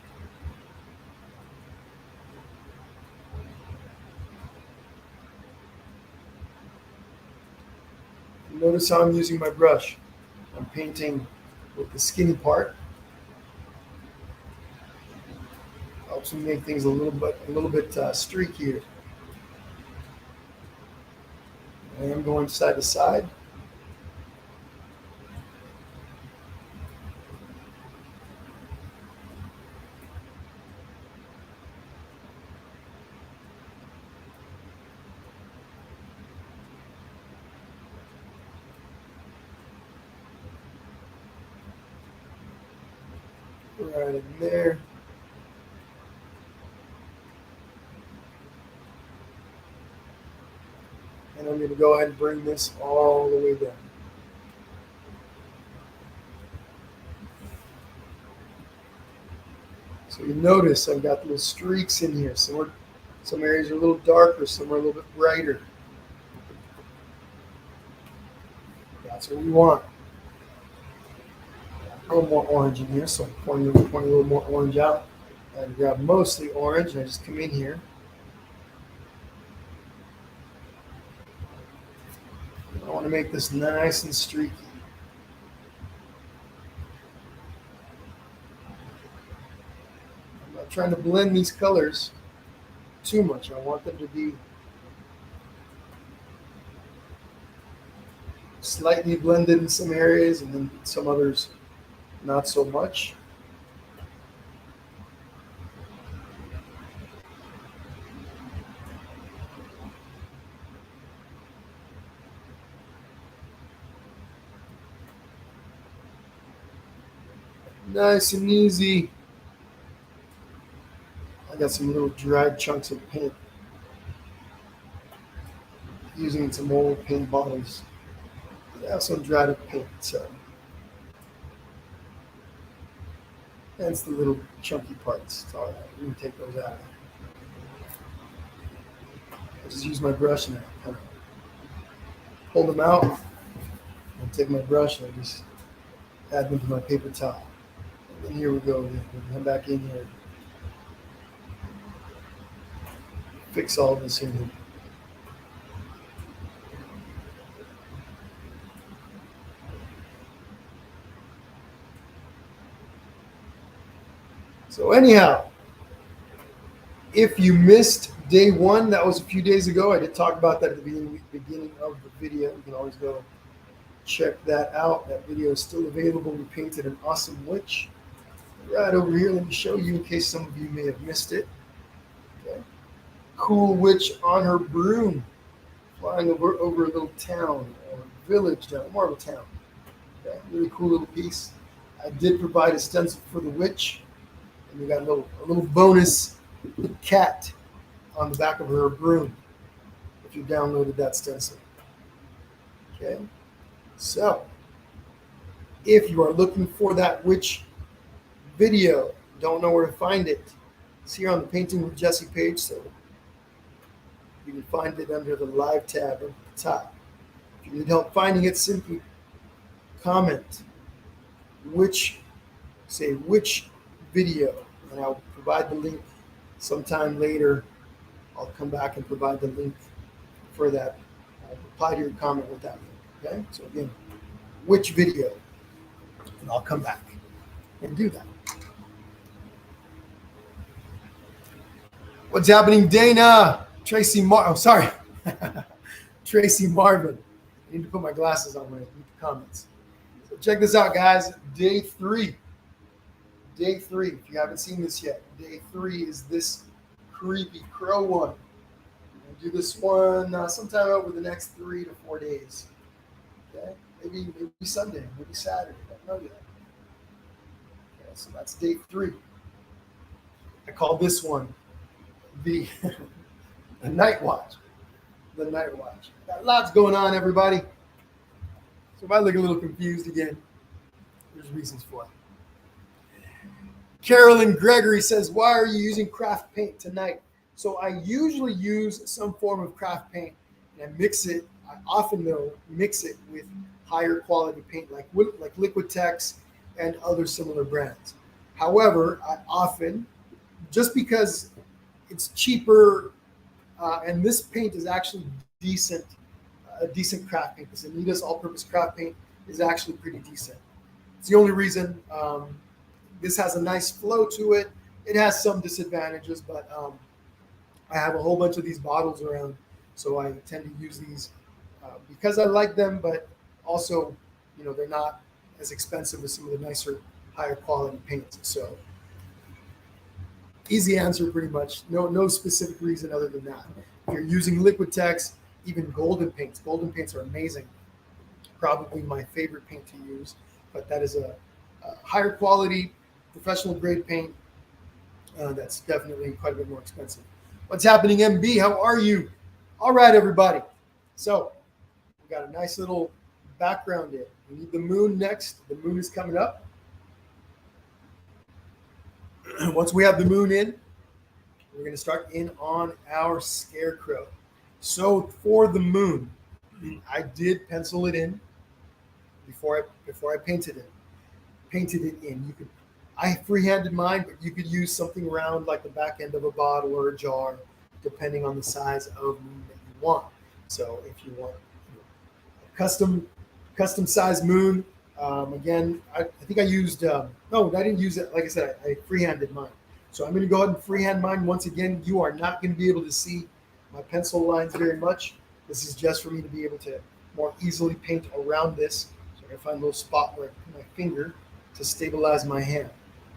Notice how I'm using my brush. I'm painting with the skinny part. Helps me make things a little bit streakier. I am going side to side. Right in there. And I'm going to go ahead and bring this all the way down. So you notice I've got little streaks in here. Some areas are a little darker, some are a little bit brighter. That's what we want. A little more orange in here, so I'm pouring a little more orange out. I grab mostly orange, and I just come in here. I want to make this nice and streaky. I'm not trying to blend these colors too much. I want them to be slightly blended in some areas and then some others not so much. Nice and easy. I got some little dried chunks of paint using some old paint bottles. I have some dried up paint, so that's the little chunky parts. It's all right. We can take those out. I just use my brush and I kind of pull them out and take my brush and I just add them to my paper towel. And here we go. We'll come back in here. Fix all this in. So anyhow, if you missed day one, that was a few days ago. I did talk about that at the beginning of the video. You can always go check that out. That video is still available. We painted an awesome witch right over here. Let me show you in case some of you may have missed it. Okay. Cool witch on her broom, flying over a little town or village, more of a town. Okay. Really cool little piece. I did provide a stencil for the witch, and we got a little bonus cat on the back of her broom if you downloaded that stencil. Okay. So, if you are looking for that witch video, don't know where to find it, it's here on the Painting with Jesse page, so you can find it under the live tab at the top. If you need help finding it, simply comment which video, and I'll provide the link sometime later. I'll come back and provide the link for that. I'll reply to your comment with that link. Okay, so again, which video, and I'll come back and do that. What's happening, Dana? Tracy Tracy Marvin. I need to put my glasses on when I read the comments. So check this out, guys. Day three. If you haven't seen this yet, day 3 is this creepy crow one. We'll do this one sometime over the next 3 to 4 days. Okay, maybe Sunday, maybe Saturday. I don't know yet. Okay, so that's day 3. I call this one the night watch. The night watch. Got lots going on, everybody. So if I look a little confused again, there's reasons for it. Carolyn Gregory says, why are you using craft paint tonight? So I usually use some form of craft paint, and I mix it. I often, though, mix it with higher quality paint like Liquitex and other similar brands. However, I often, just because it's cheaper, and this paint is actually decent, a decent craft paint. This Anita's all-purpose craft paint is actually pretty decent. It's the only reason. This has a nice flow to it. It has some disadvantages, but I have a whole bunch of these bottles around, so I tend to use these because I like them, but also, they're not as expensive as some of the nicer, higher quality paints. So, easy answer, pretty much. No specific reason other than that. If you're using Liquitex, even golden paints. Golden paints are amazing. Probably my favorite paint to use, but that is a higher quality, professional grade paint that's definitely quite a bit more expensive. What's happening, MB? How are you? All right, everybody. So we got a nice little background in. We need the moon next. The moon is coming up. Once we have the moon in, we're going to start in on our Scarecrow. So for the moon, I did pencil it in before I painted it. You could, I freehanded mine, but you could use something round like the back end of a bottle or a jar, depending on the size of moon that you want. So if you want a custom size moon, again, I think I used no, I didn't use it. Like I said, I freehanded mine. So I'm going to go ahead and freehand mine once again. You are not going to be able to see my pencil lines very much. This is just for me to be able to more easily paint around this. So I'm going to find a little spot where I put my finger to stabilize my hand.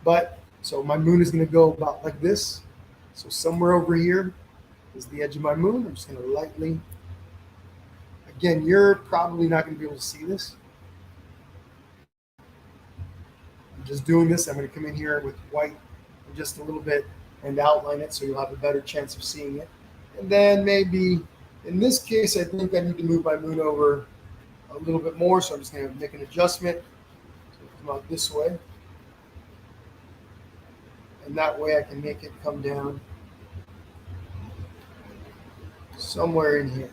But so my moon is going to go about like this. So somewhere over here is the edge of my moon. I'm just going to lightly, again, you're probably not going to be able to see this. I'm just doing this. I'm going to come in here with white just a little bit and outline it so you'll have a better chance of seeing it. And then maybe in this case, I think I need to move my moon over a little bit more. So I'm just going to make an adjustment. So come out this way. And that way I can make it come down somewhere in here.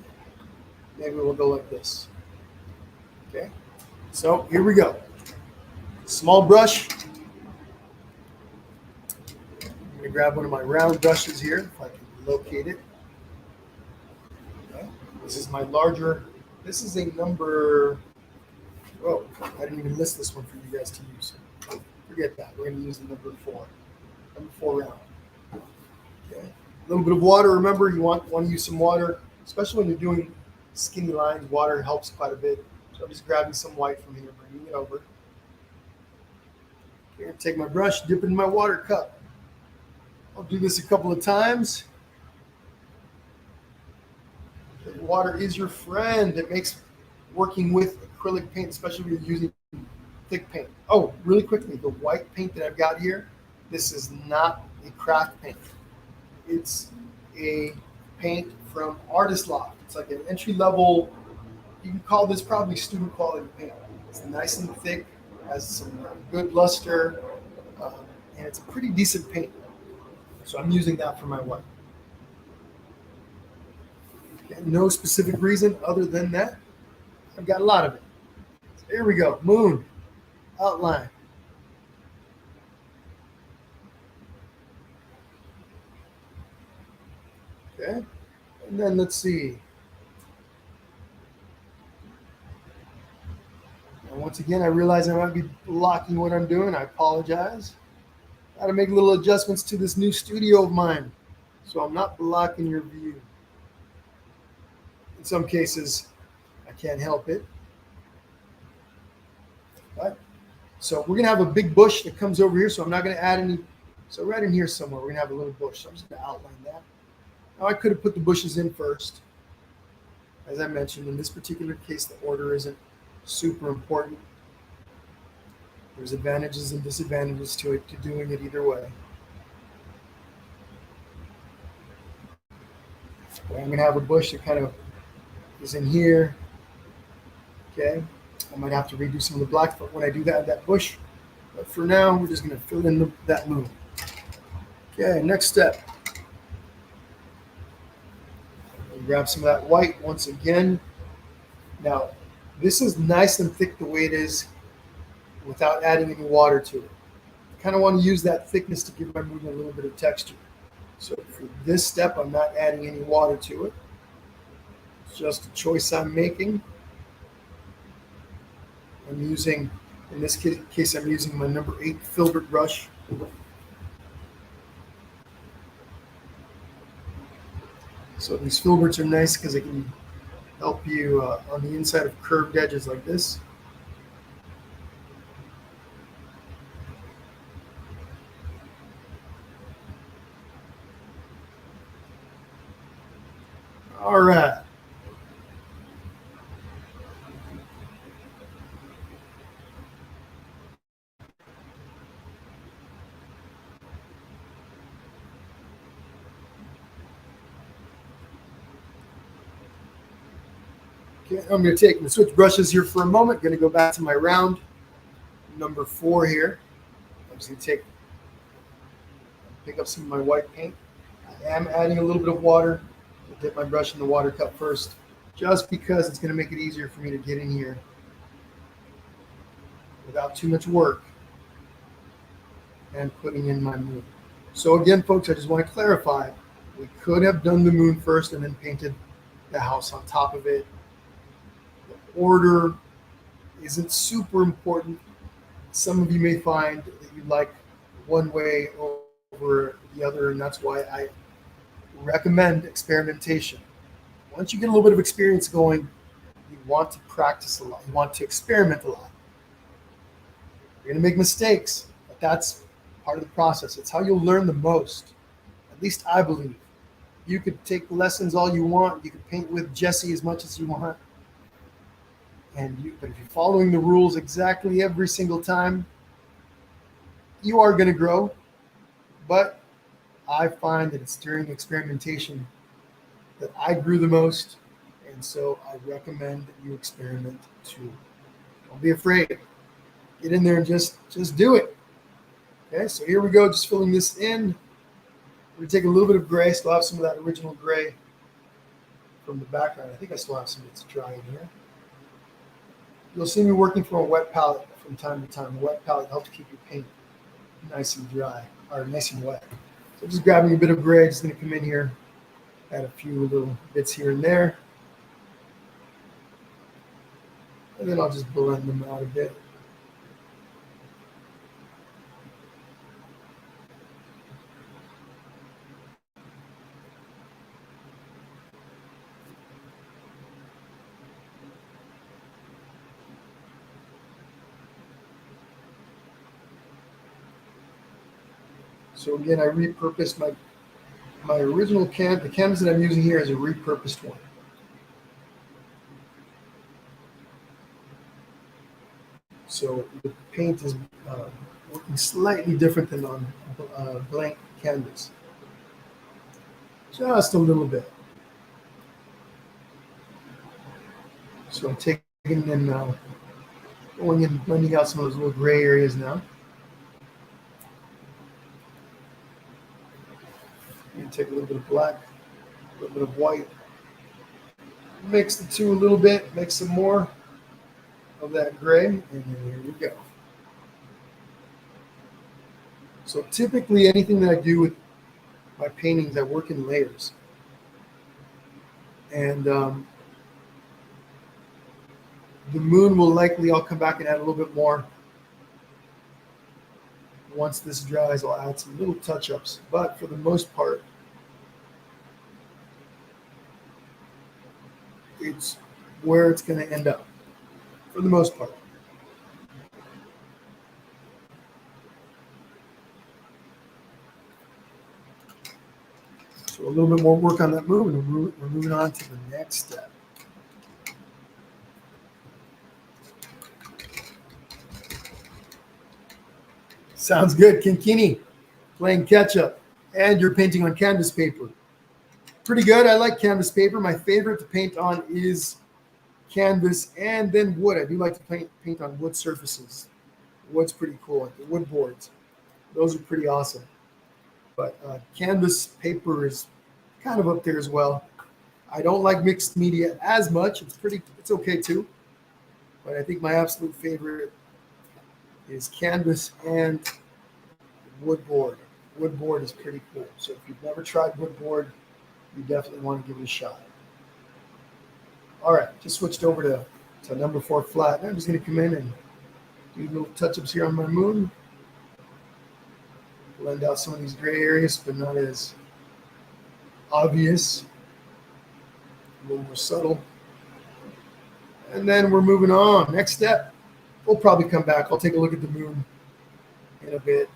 Maybe we'll go like this. Okay. So here we go. Small brush. I'm going to grab one of my round brushes here, if I can locate it. Okay. This is my larger, this is a number, oh, I didn't even list this one for you guys to use. Forget that, we're going to use the number 4 round. Okay. A little bit of water, remember you want to use some water, especially when you're doing skinny lines, water helps quite a bit. So I'm just grabbing some white from here, bringing it over. Here, take my brush, dip it in my water cup. I'll do this a couple of times. Water is your friend. It makes working with acrylic paint, especially when you're using thick paint. Oh, really quickly, the white paint that I've got here, this is not a craft paint. It's a paint from Artist Loft. It's like an entry level, you can call this probably student quality paint. It's nice and thick, has some good luster, and it's a pretty decent paint. So I'm using that for my white. Okay, no specific reason other than that. I've got a lot of it. So here we go. Moon. Outline. Okay. And then let's see. And once again, I realize I might be blocking what I'm doing. I apologize. Got to make little adjustments to this new studio of mine, so I'm not blocking your view. In some cases, I can't help it. But, so we're gonna have a big bush that comes over here, so I'm not gonna add any. So right in here somewhere, we're gonna have a little bush. So I'm just gonna outline that. Now I could have put the bushes in first. As I mentioned, in this particular case, the order isn't super important. There's advantages and disadvantages to it, to doing it either way. But I'm going to have a bush that kind of is in here. Okay. I might have to redo some of the black when I do that bush. But for now, we're just going to fill in that moon. Okay, next step. Grab some of that white once again. Now, this is nice and thick the way it is, without adding any water to it. I kind of want to use that thickness to give my moon a little bit of texture. So for this step, I'm not adding any water to it. It's just a choice I'm making. I'm using, in this case, I'm using my number 8 Filbert brush. So these Filberts are nice because they can help you on the inside of curved edges like this. All right. Okay, I'm going to switch brushes here for a moment. Going to go back to my round number 4 here. I'm just going to pick up some of my white paint. I am adding a little bit of water. I'll dip my brush in the water cup first, just because it's going to make it easier for me to get in here without too much work. and putting in my moon. So again, folks, I just want to clarify, we could have done the moon first and then painted the house on top of it. The order isn't super important. Some of you may find that you like one way over the other, and that's why I recommend experimentation. Once you get a little bit of experience going, you want to practice a lot. You want to experiment a lot. You're going to make mistakes, but that's part of the process. It's how you'll learn the most. At least I believe. You could take lessons all you want. You could paint with Jesse as much as you want. But if you're following the rules exactly every single time, you are going to grow. But I find that it's during experimentation that I grew the most. And so I recommend that you experiment too. Don't be afraid. Get in there and just do it. Okay, so here we go, just filling this in. We're going to take a little bit of gray, still have some of that original gray from the background. I think I still have some that's dry in here. You'll see me working from a wet palette from time to time. A wet palette helps keep your paint nice and dry, or nice and wet. So just grabbing a bit of gray, just going to come in here, add a few little bits here and there. And then I'll just blend them out a bit. So again, I repurposed my original the canvas that I'm using here is a repurposed one. So the paint is working slightly different than on blank canvas. Just a little bit. So I'm taking and going and blending out some of those little gray areas now. And take a little bit of black, a little bit of white. Mix the two a little bit, make some more of that gray, and then here we go. So typically anything that I do with my paintings, I work in layers. And the moon will likely, I'll come back and add a little bit more. Once this dries, I'll add some little touch-ups, but for the most part, it's where it's going to end up, for the most part. So a little bit more work on that moon, and we're moving on to the next step. Sounds good, Kinkini. Playing catch-up, and you're painting on canvas paper. Pretty good. I like canvas paper. My favorite to paint on is canvas and then wood. I do like to paint on wood surfaces. Wood's pretty cool, like the wood boards. Those are pretty awesome. But canvas paper is kind of up there as well. I don't like mixed media as much. It's okay too. But I think my absolute favorite is canvas and wood board. Wood board is pretty cool. So if you've never tried wood board, you definitely want to give it a shot. All right, just switched over to number 4 flat. I'm just going to come in and do little touch-ups here on my moon. Blend out some of these gray areas, but not as obvious. A little more subtle. And then we're moving on. Next step, we'll probably come back. I'll take a look at the moon in a bit.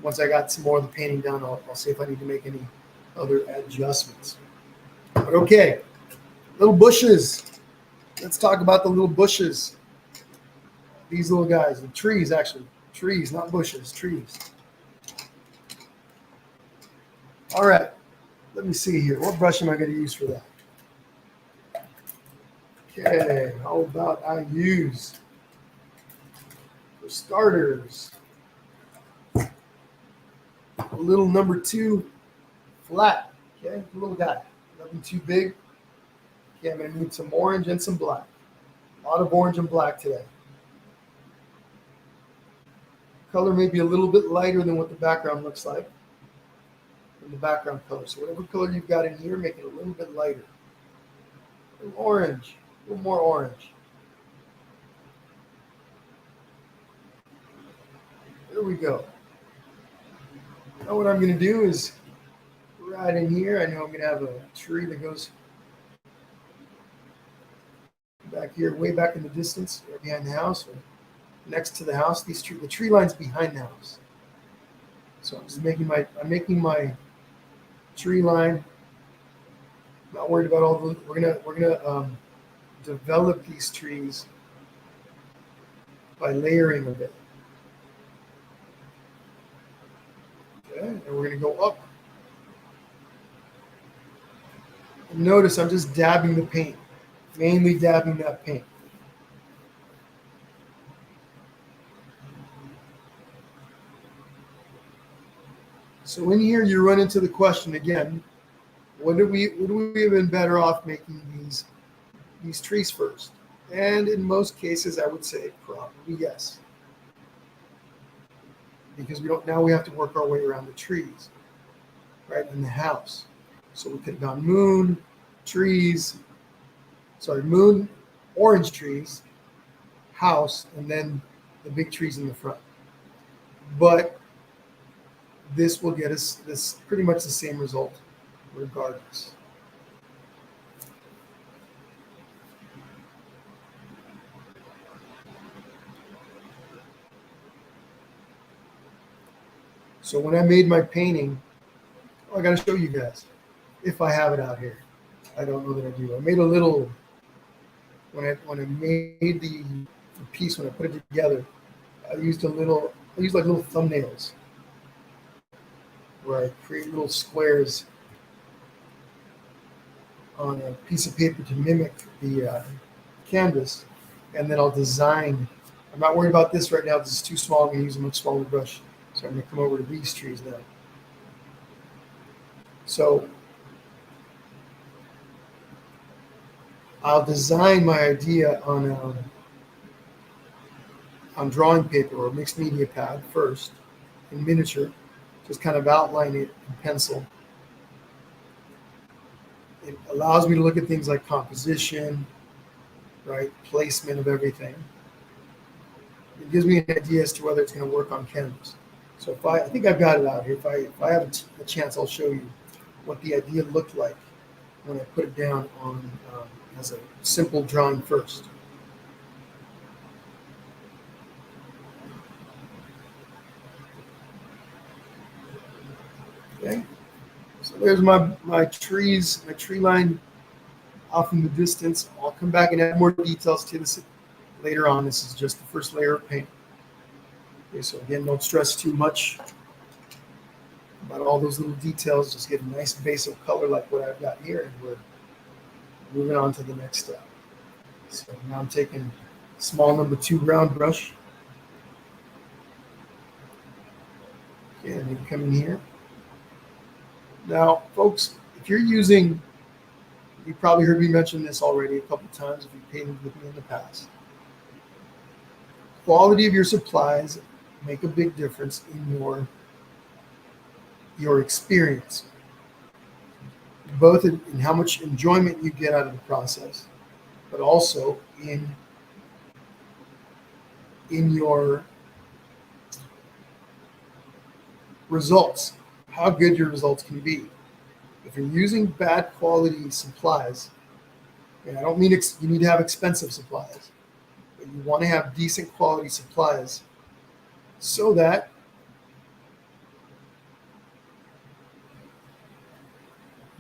Once I got some more of the painting done, I'll see if I need to make any other adjustments. But okay, little bushes. Let's talk about the little bushes. These little guys, the trees actually. Trees, not bushes, trees. All right, let me see here. What brush am I going to use for that? Okay, how about I use, for starters, a little number 2 flat. Okay, little guy, nothing too big. Okay, I'm going to need some orange and some black. A lot of orange and black today. Color may be a little bit lighter than what the background looks like in the background color. So whatever color you've got in here, make it a little bit lighter. A little orange, a little more orange. There we go. Now what I'm going to do is right in here, I know I'm going to have a tree that goes back here, way back in the distance, right behind the house, or next to the house. The tree line's behind the house. So I'm just making my tree line. Not worried about all the. We're gonna develop these trees by layering a bit. Okay, and we're gonna go up. And notice I'm just dabbing the paint, mainly dabbing that paint. So in here, you run into the question again: would we have been better off making these trees first? And in most cases, I would say probably yes, because we have to work our way around the trees, right, in the house. So we could have gone moon, orange trees, house, and then the big trees in the front. But this will get us this pretty much the same result regardless. So when I made my painting, I got to show you guys if I have it out here. I don't know that I do. I made a little when I made the piece, when I put it together. I used like little thumbnails where I create little squares on a piece of paper to mimic the canvas, and then I'll design. I'm not worried about this right now. This is too small. I'm going to use a much smaller brush. So I'm going to come over to these trees now. So I'll design my idea on drawing paper or mixed media pad first in miniature, just kind of outline it in pencil. It allows me to look at things like composition, right, placement of everything. It gives me an idea as to whether it's going to work on canvas. So I think I've got it out here. If I have a chance, I'll show you what the idea looked like when I put it down on as a simple drawing first. Okay, so there's my trees, my tree line off in the distance. I'll come back and add more details to this later on. This is just the first layer of paint. Okay, so again, don't stress too much about all those little details. Just get a nice base of color like what I've got here, and we're moving on to the next step. So now I'm taking small number 2 round brush. Okay, and then come in here. Now, folks, if you're using, you probably heard me mention this already a couple times if you've painted with me in the past. Quality of your supplies make a big difference in your experience, both in how much enjoyment you get out of the process, but also in your results, how good your results can be. If you're using bad quality supplies, and I don't mean you need to have expensive supplies, but you want to have decent quality supplies so that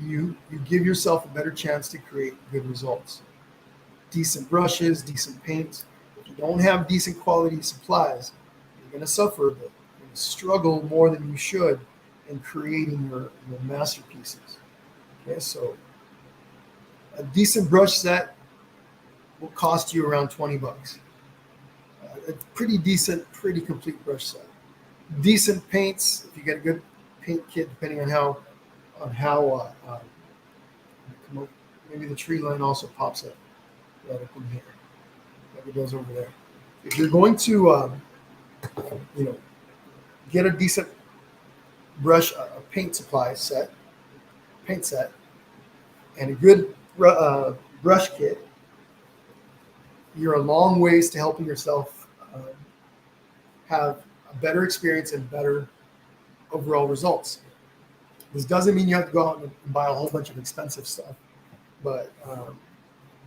you give yourself a better chance to create good results. Decent brushes, decent paints. If you don't have decent quality supplies, you're going to suffer a bit. You're going to struggle more than you should in creating your masterpieces. Okay, so a decent brush set will cost you around $20. A pretty decent, pretty complete brush set. Decent paints, if you get a good paint kit, depending on how maybe the tree line also pops up right up in here, like it does over there. If you're going to, get a decent brush, a paint supply set, paint set, and a good brush kit, you're a long ways to helping yourself have a better experience and better overall results. This doesn't mean you have to go out and buy a whole bunch of expensive stuff, but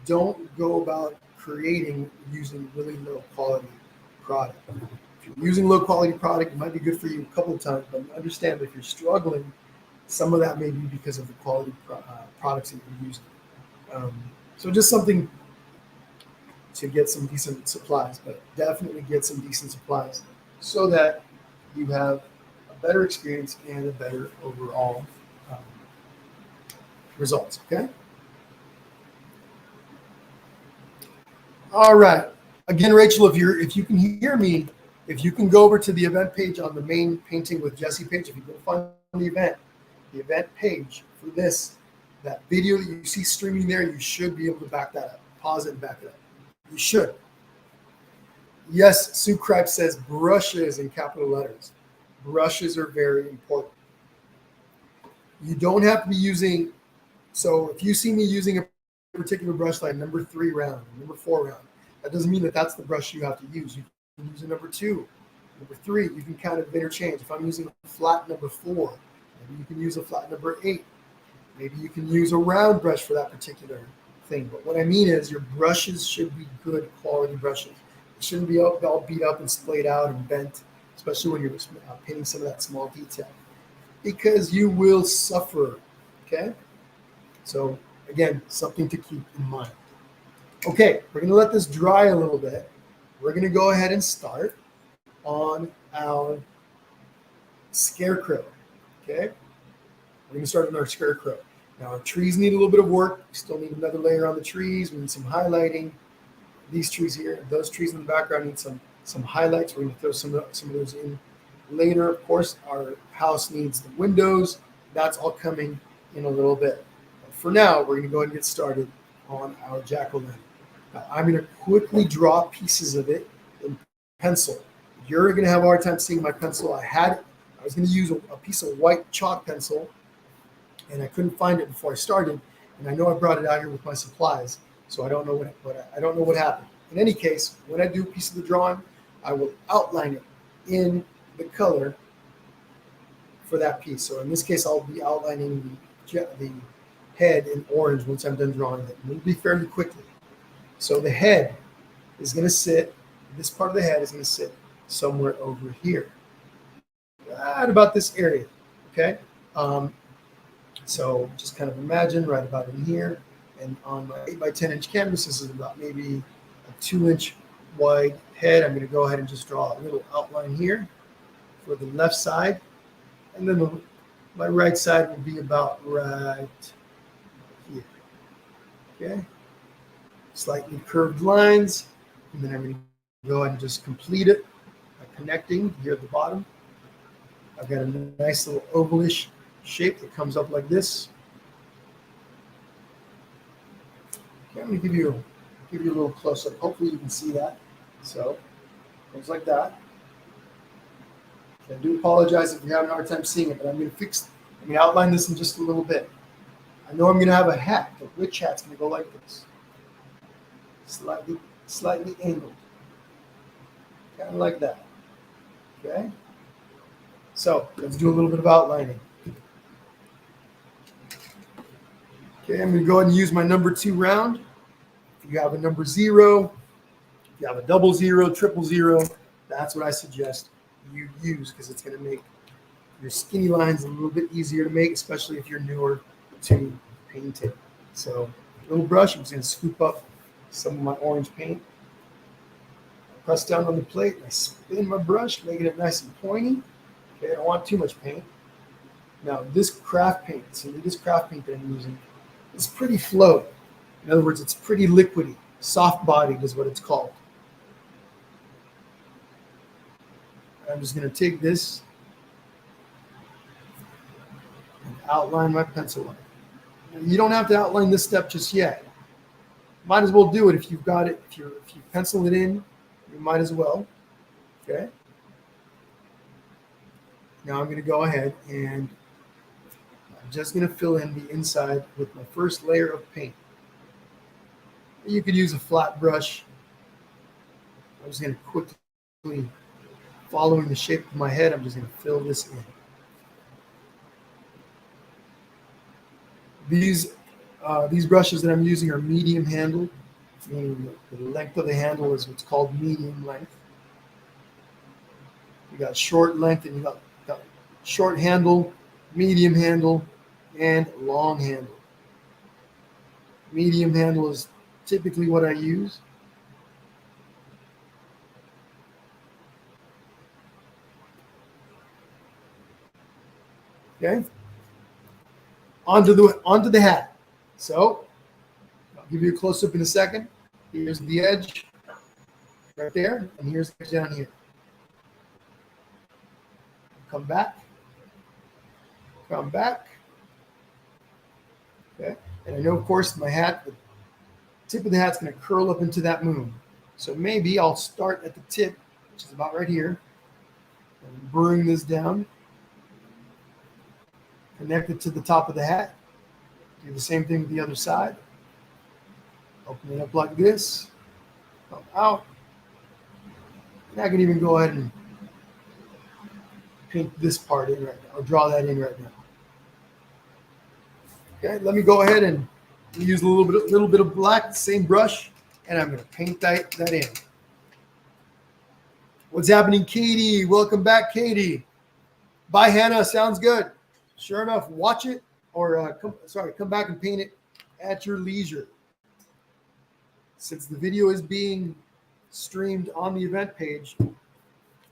don't go about creating using really low quality product. If you're using low quality product, it might be good for you a couple of times, but understand that if you're struggling, some of that may be because of the quality products that you're using. So just something to get some decent supplies, but definitely get some decent supplies so that you have a better experience and a better overall results. Okay. All right. Again, Rachel, if you can hear me, if you can go over to the event page on the main Painting with Jesse page, if you go find the event page for that video that you see streaming there, you should be able to back that up. Pause it and back it up. You should. Yes, Sue Kripe says brushes in capital letters. Brushes are very important. You don't have to be using, so if you see me using a particular brush line, number 3 round, number 4 round, that doesn't mean that that's the brush you have to use. You can use a number 2, number 3. You can kind of interchange. If I'm using a flat number 4, maybe you can use a flat number 8. Maybe you can use a round brush for that particular thing. But what I mean is your brushes should be good quality brushes. It shouldn't be all beat up and splayed out and bent, especially when you're painting some of that small detail, because you will suffer. Okay? So again, something to keep in mind. Okay, we're going to let this dry a little bit. We're going to go ahead and start on our Scarecrow. Okay? We're going to start on our Scarecrow. Now, our trees need a little bit of work. We still need another layer on the trees. We need some highlighting. These trees here, those trees in the background need some highlights. We're going to throw some of those in later. Of course, our house needs the windows. That's all coming in a little bit. But for now, we're going to go ahead and get started on our jack-o'-lantern. Now, I'm going to quickly draw pieces of it in pencil. You're going to have a hard time seeing my pencil. I was going to use a piece of white chalk pencil, and I couldn't find it before I started. And I know I brought it out here with my supplies, so I don't know what happened. In any case, when I do a piece of the drawing, I will outline it in the color for that piece. So in this case, I'll be outlining the head in orange once I'm done drawing it. And it'll be fairly quickly. So the head is going to sit, this part of the head is going to sit somewhere over here, right about this area. Okay. So just kind of imagine right about in here, and on my 8 by 10 inch canvas, this is about maybe a 2-inch wide head. I'm going to go ahead and just draw a little outline here for the left side, and then my right side will be about right here. Okay, slightly curved lines, and then I'm going to go ahead and just complete it by connecting here at the bottom. I've got a nice little ovalish shape that comes up like this. Okay, I'm going to give you a little close up. Hopefully you can see that. So it goes like that. Okay, I do apologize if you're having a hard time seeing it, but I'm going to outline this in just a little bit. I know I'm going to have a hat. The witch hat's going to go like this, slightly angled, kind of like that. Okay. So let's do a little bit of outlining. Okay, I'm going to go ahead and use my number 2 round. If you have a number 0, if you have a 00, 000, that's what I suggest you use, because it's going to make your skinny lines a little bit easier to make, especially if you're newer to painting. So little brush, I'm just going to scoop up some of my orange paint. Press down on the plate, and I spin my brush, making it nice and pointy. Okay, I don't want too much paint. Now this craft paint, this craft paint that I'm using, it's pretty flowy. In other words, it's pretty liquidy. Soft-bodied is what it's called. I'm just going to take this and outline my pencil line. Now, you don't have to outline this step just yet. Might as well do it if you've got it. If you pencil it in, you might as well. Okay. Now I'm going to go ahead and I'm just going to fill in the inside with my first layer of paint. You could use a flat brush. I'm just going to quickly, following the shape of my head, I'm just going to fill this in. These brushes that I'm using are medium handle, meaning the length of the handle is what's called medium length. You got short length and you got short handle, medium handle, and long handle. Medium handle is typically what I use. Okay. Onto the hat. So I'll give you a close up in a second. Here's the edge right there, and here's the edge down here. Come back. Come back. Okay. And I know, of course, my hat, the tip of the hat's going to curl up into that moon. So maybe I'll start at the tip, which is about right here, and bring this down, connect it to the top of the hat. Do the same thing with the other side. Open it up like this, come out. And I can even go ahead and paint this part in right now, or draw that in right now. Okay, let me go ahead and use a little bit of black, same brush, and I'm going to paint that in. What's happening, Katie? Welcome back, Katie. Bye, Hannah. Sounds good. Sure enough, watch it, or come back and paint it at your leisure. Since the video is being streamed on the event page,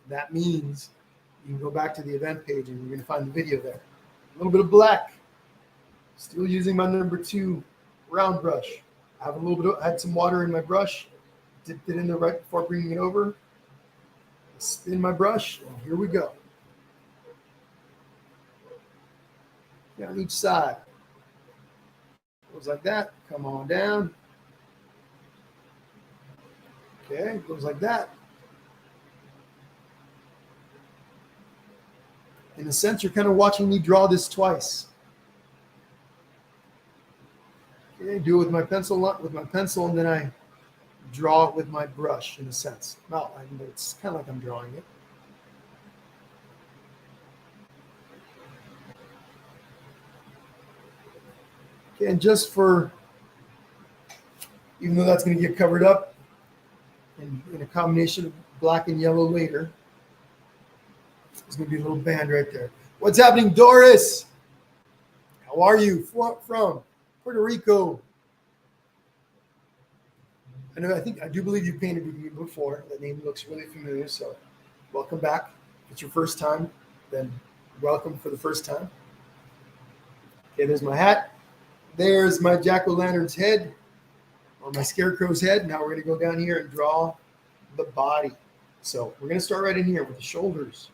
that means you can go back to the event page and you're going to find the video there. A little bit of black. Still using my number 2 round brush. I have had some water in my brush. Dipped it in there right before bringing it over. Spin my brush, and here we go. Down each side. Goes like that. Come on down. Okay, goes like that. In a sense, you're kind of watching me draw this twice. Okay, do it with my pencil, and then I draw it with my brush, in a sense. Well, it's kind of like I'm drawing it. Okay, and just for, even though that's going to get covered up in a combination of black and yellow later, there's going to be a little band right there. What's happening, Doris? How are you? From Puerto Rico. I do believe you painted with me before. That name looks really familiar, so welcome back. If it's your first time, then welcome for the first time. Okay, there's my hat. There's my jack-o'-lantern's head, or my scarecrow's head. Now we're going to go down here and draw the body. So we're going to start right in here with the shoulders.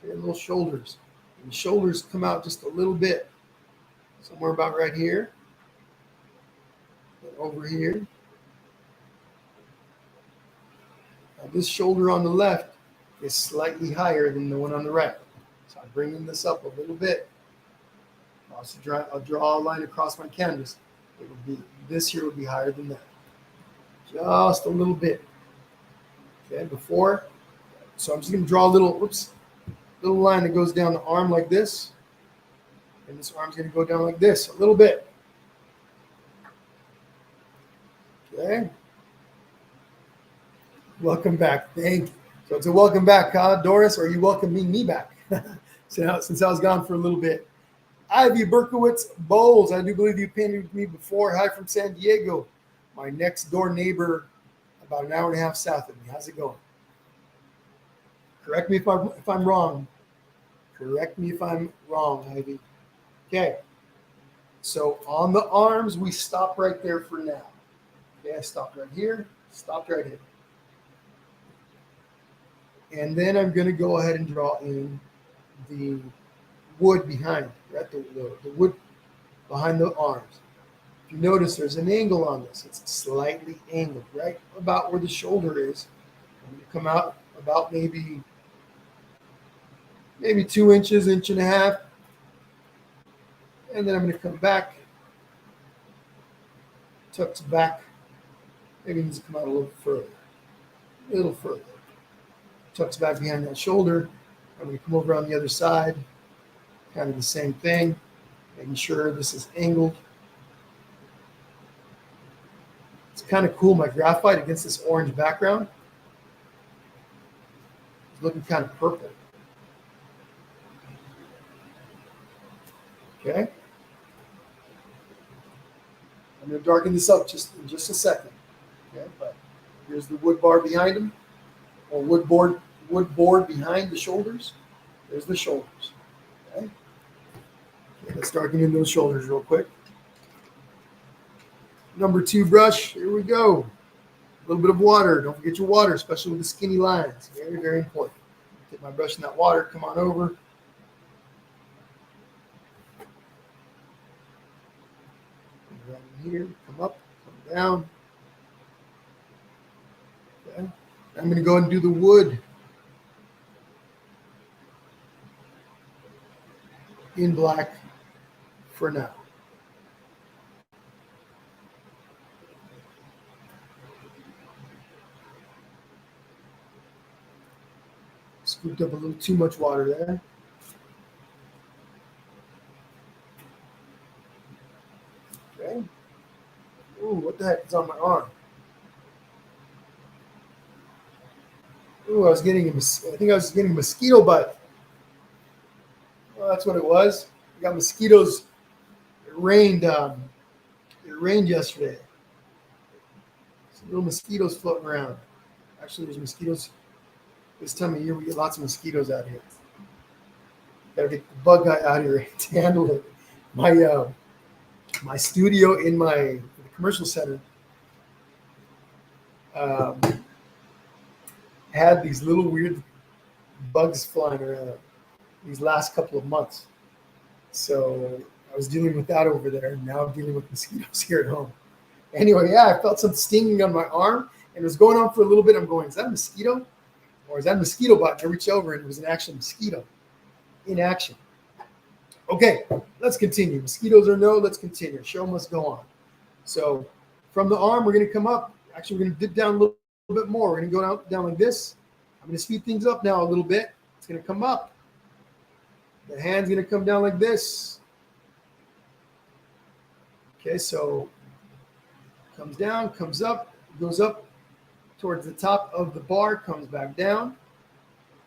Okay, little shoulders. And the shoulders come out just a little bit, somewhere about right here, and over here. Now this shoulder on the left is slightly higher than the one on the right. So I'm bringing this up a little bit. I'll draw a line across my canvas. This here would be higher than that. Just a little bit. Okay, so I'm just going to draw a little line that goes down the arm like this. And this arm's going to go down like this, a little bit. Okay. Welcome back. Thank you. So it's a welcome back, huh, Doris? Or are you welcoming me back? Since I was gone for a little bit. Ivy Berkowitz Bowles, I do believe you painted with me before. Hi from San Diego. My next door neighbor, about an hour and a half south of me. How's it going? Correct me if I'm wrong. Correct me if I'm wrong, Ivy. Okay. So on the arms, we stop right there for now. Okay, I stopped right here, stopped right here. And then I'm going to go ahead and draw in the wood behind, right? The wood behind the arms. If you notice, there's an angle on this. It's slightly angled, right about where the shoulder is. I'm going to come out about maybe maybe 2 inches, inch and a half. And then I'm going to come back, tucks back. Maybe it needs to come out a little further. Tucks back behind that shoulder. I'm going to come over on the other side, kind of the same thing, making sure this is angled. It's kind of cool, my graphite against this orange background. It's looking kind of purple. Okay. I'm going to darken this up in just a second. Okay, but here's the wood bar behind him, or wood board behind the shoulders. There's the shoulders. Okay. Let's darken in those shoulders real quick. Number 2 brush. Here we go. A little bit of water. Don't forget your water, especially with the skinny lines. Very, very important. Get my brush in that water. Come on over. Right in here. Come up. Come down. Okay. I'm going to go ahead and do the wood in black for now. Scooped up a little too much water there. Okay. Ooh, what the heck is on my arm? Ooh, I think I was getting a mosquito bite. Well, that's what it was. I got mosquitoes. It rained yesterday. Some little mosquitoes floating around. Actually, there's mosquitoes. This time of year, we get lots of mosquitoes out here. Gotta get the bug guy out here to handle it. My studio in the commercial center had these little weird bugs flying around these last couple of months. So I was dealing with that over there, and now I'm dealing with mosquitoes here at home. Anyway, yeah, I felt some stinging on my arm, and it was going on for a little bit. I'm going, is that a mosquito? Or is that a mosquito bite? And I reached over, and it was an actual mosquito in action. Okay, let's continue. Mosquitoes or no, let's continue. Show must go on. So from the arm, we're going to come up. Actually, we're going to dip down a little bit more. We're going to go down like this. I'm going to speed things up now a little bit. It's going to come up. The hand's going to come down like this. Okay, so comes down, comes up, goes up towards the top of the bar, comes back down.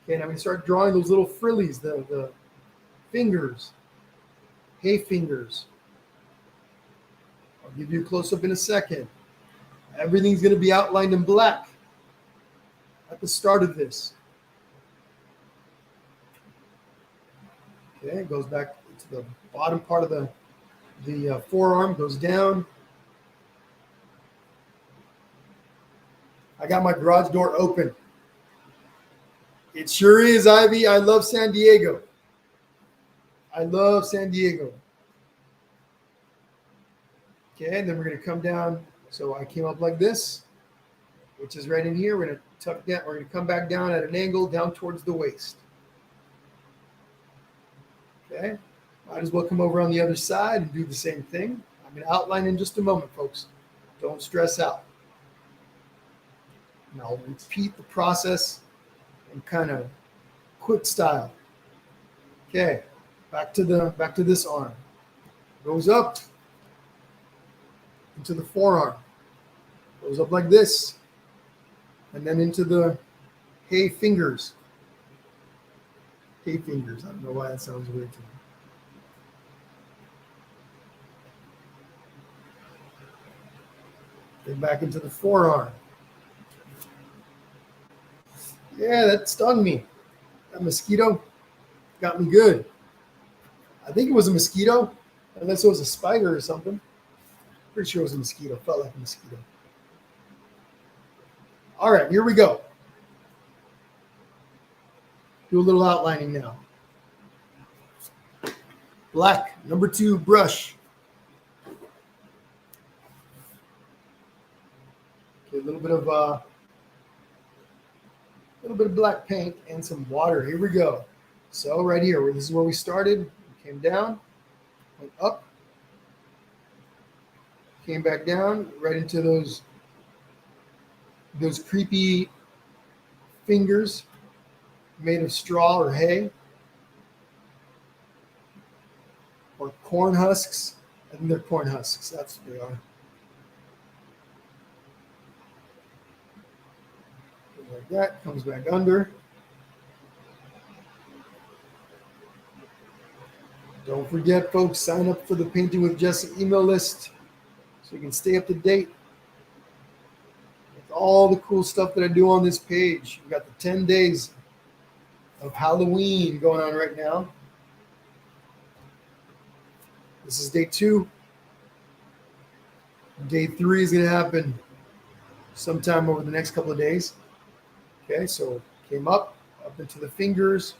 Okay, and I'm going to start drawing those little frillies, the fingers, hay fingers. I'll give you a close-up in a second. Everything's going to be outlined in black at the start of this. Okay, it goes back to the bottom part of the forearm, goes down. I got my garage door open. It sure is, Ivy. I love San Diego. I love San Diego. Okay, and then we're going to come down. So I came up like this, which is right in here. We're going to tuck down. We're going to come back down at an angle down towards the waist. Okay, might as well come over on the other side and do the same thing. I'm going to outline in just a moment, folks. Don't stress out. And I'll repeat the process in kind of quick style. Okay, back to this arm. Goes up into the forearm. Goes up like this, and then into the hay fingers. Hay fingers. I don't know why that sounds weird to me. Then back into the forearm. Yeah, that stung me. That mosquito got me good. I think it was a mosquito, unless it was a spider or something. Pretty sure it was a mosquito. Felt like a mosquito. All right, here we go. Do a little outlining now. Black, number 2 brush. Okay, a little bit of black paint and some water. Here we go. So right here, this is where we started. We came down, went up, came back down, right into those creepy fingers made of straw or hay or corn husks. I think they're corn husks. That's what they are. Like that, comes back under. Don't forget, folks, sign up for the Painting with Jesse email list so you can stay up to date with all the cool stuff that I do on this page. We've got the 10 days of Halloween going on right now. This is day 2. Day 3 is going to happen sometime over the next couple of days. Okay, so came up into the fingers,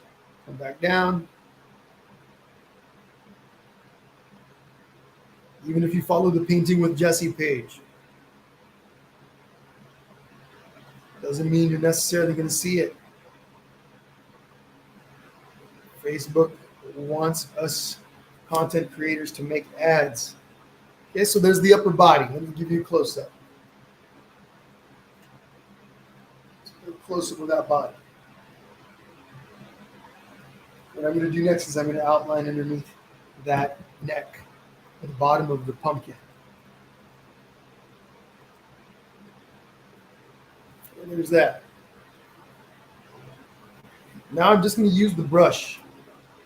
come back down. Even if you follow the Painting with Jesse page, doesn't mean you're necessarily going to see it. Facebook wants us content creators to make ads. Okay, so there's the upper body. Let me give you a close-up. A close-up of that body. What I'm going to do next is I'm going to outline underneath that neck at the bottom of the pumpkin. And there's that. Now I'm just going to use the brush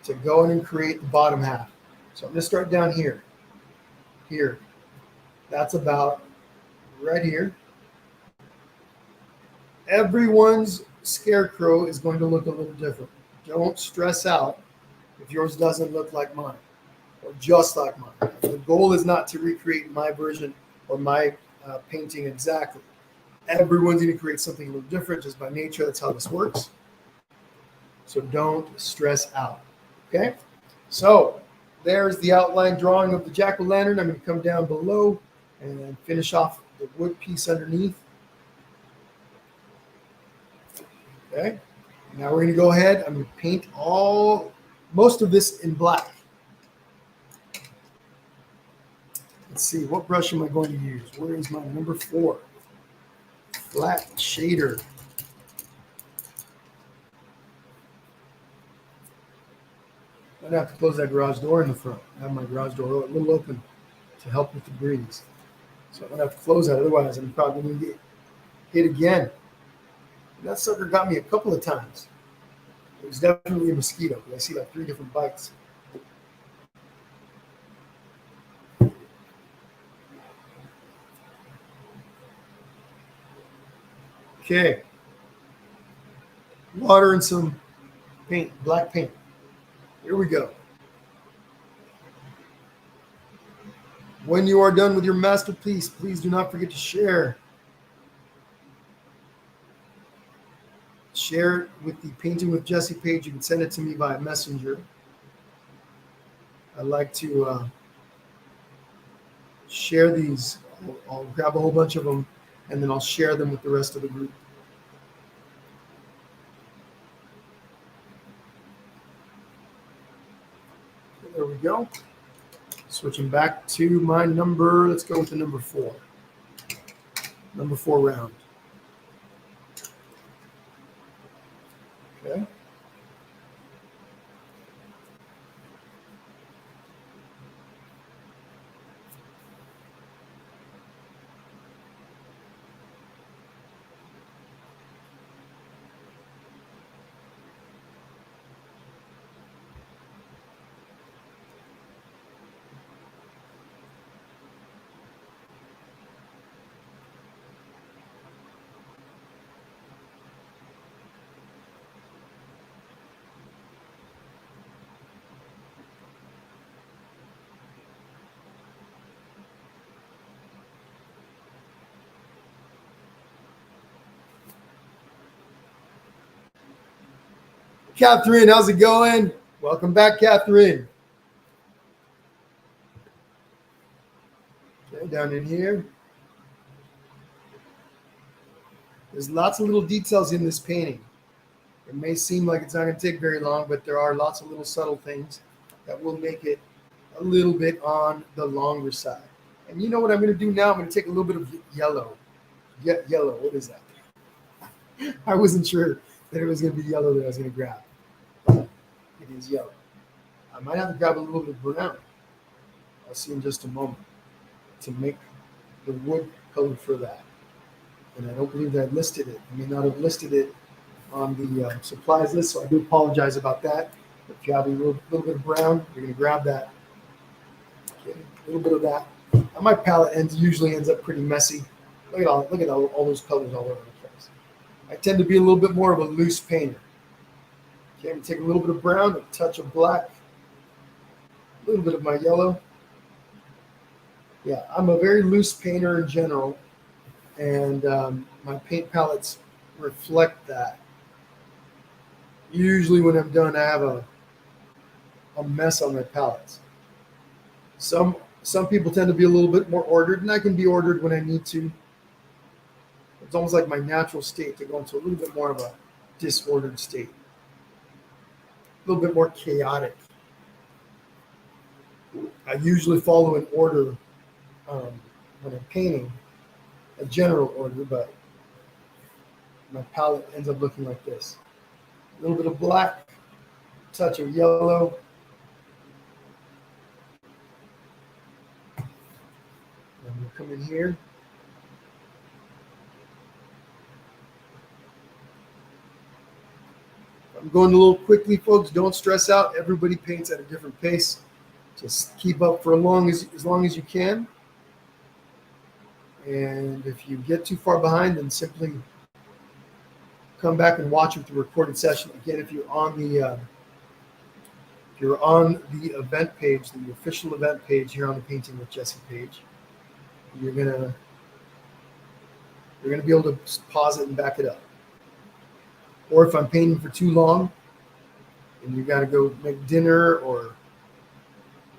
to go in and create the bottom half. So I'm going to start down here. Here. That's about right here. Everyone's scarecrow is going to look a little different. Don't stress out if yours doesn't look like mine or just like mine. The goal is not to recreate my version or my painting exactly. Everyone's going to create something a little different just by nature. That's how this works. So don't stress out. Okay? So there's the outline drawing of the jack-o'-lantern. I'm going to come down below and finish off the wood piece underneath. Okay? Now we're going to go ahead. I'm going to paint most of this in black. Let's see, what brush am I going to use? Where is my number 4? Flat shader. I'm going to have to close that garage door in the front. I have my garage door a little open to help with the breeze. So I'm going to have to close that, otherwise I'm probably going to get hit again. And that sucker got me a couple of times. It was definitely a mosquito, because I see like 3 different bites. Okay. Water and some paint, black paint. Here we go. When you are done with your masterpiece, please do not forget to share. Share it with the Painting with Jesse page. You can send it to me via Messenger. I like to share these. I'll grab a whole bunch of them, and then I'll share them with the rest of the group. There we go. Switching back to my number. Let's go with the number 4. Number 4 round. Okay. Catherine, how's it going? Welcome back, Catherine. Okay, down in here. There's lots of little details in this painting. It may seem like it's not going to take very long, but there are lots of little subtle things that will make it a little bit on the longer side. And you know what I'm going to do now? I'm going to take a little bit of yellow. Yellow, what is that? I wasn't sure that it was going to be yellow that I was going to grab. But it is yellow. I might have to grab a little bit of brown. I'll see in just a moment to make the wood color for that. And I don't believe that I listed it. I may not have listed it on the supplies list, so I do apologize about that. If you have a little bit of brown, you're going to grab that. Okay, a little bit of that. Now my palette usually ends up pretty messy. Look at all those colors all over the place. I tend to be a little bit more of a loose painter. Okay, I'm going to take a little bit of brown, a touch of black, a little bit of my yellow. Yeah, I'm a very loose painter in general, and my paint palettes reflect that. Usually when I'm done, I have a mess on my palettes. Some people tend to be a little bit more ordered, and I can be ordered when I need to. It's almost like my natural state to go into a little bit more of a disordered state, a little bit more chaotic. I usually follow an order when I'm painting, a general order, but my palette ends up looking like this. A little bit of black, touch of yellow. And we'll come in here. I'm going a little quickly, folks. Don't stress out. Everybody paints at a different pace. Just keep up for as long as you can. And if you get too far behind, then simply come back and watch with the recorded session. Again, if you're on the event page, the official event page here on the Painting with Jesse page, you're gonna be able to pause it and back it up. Or if I'm painting for too long and you got to go make dinner or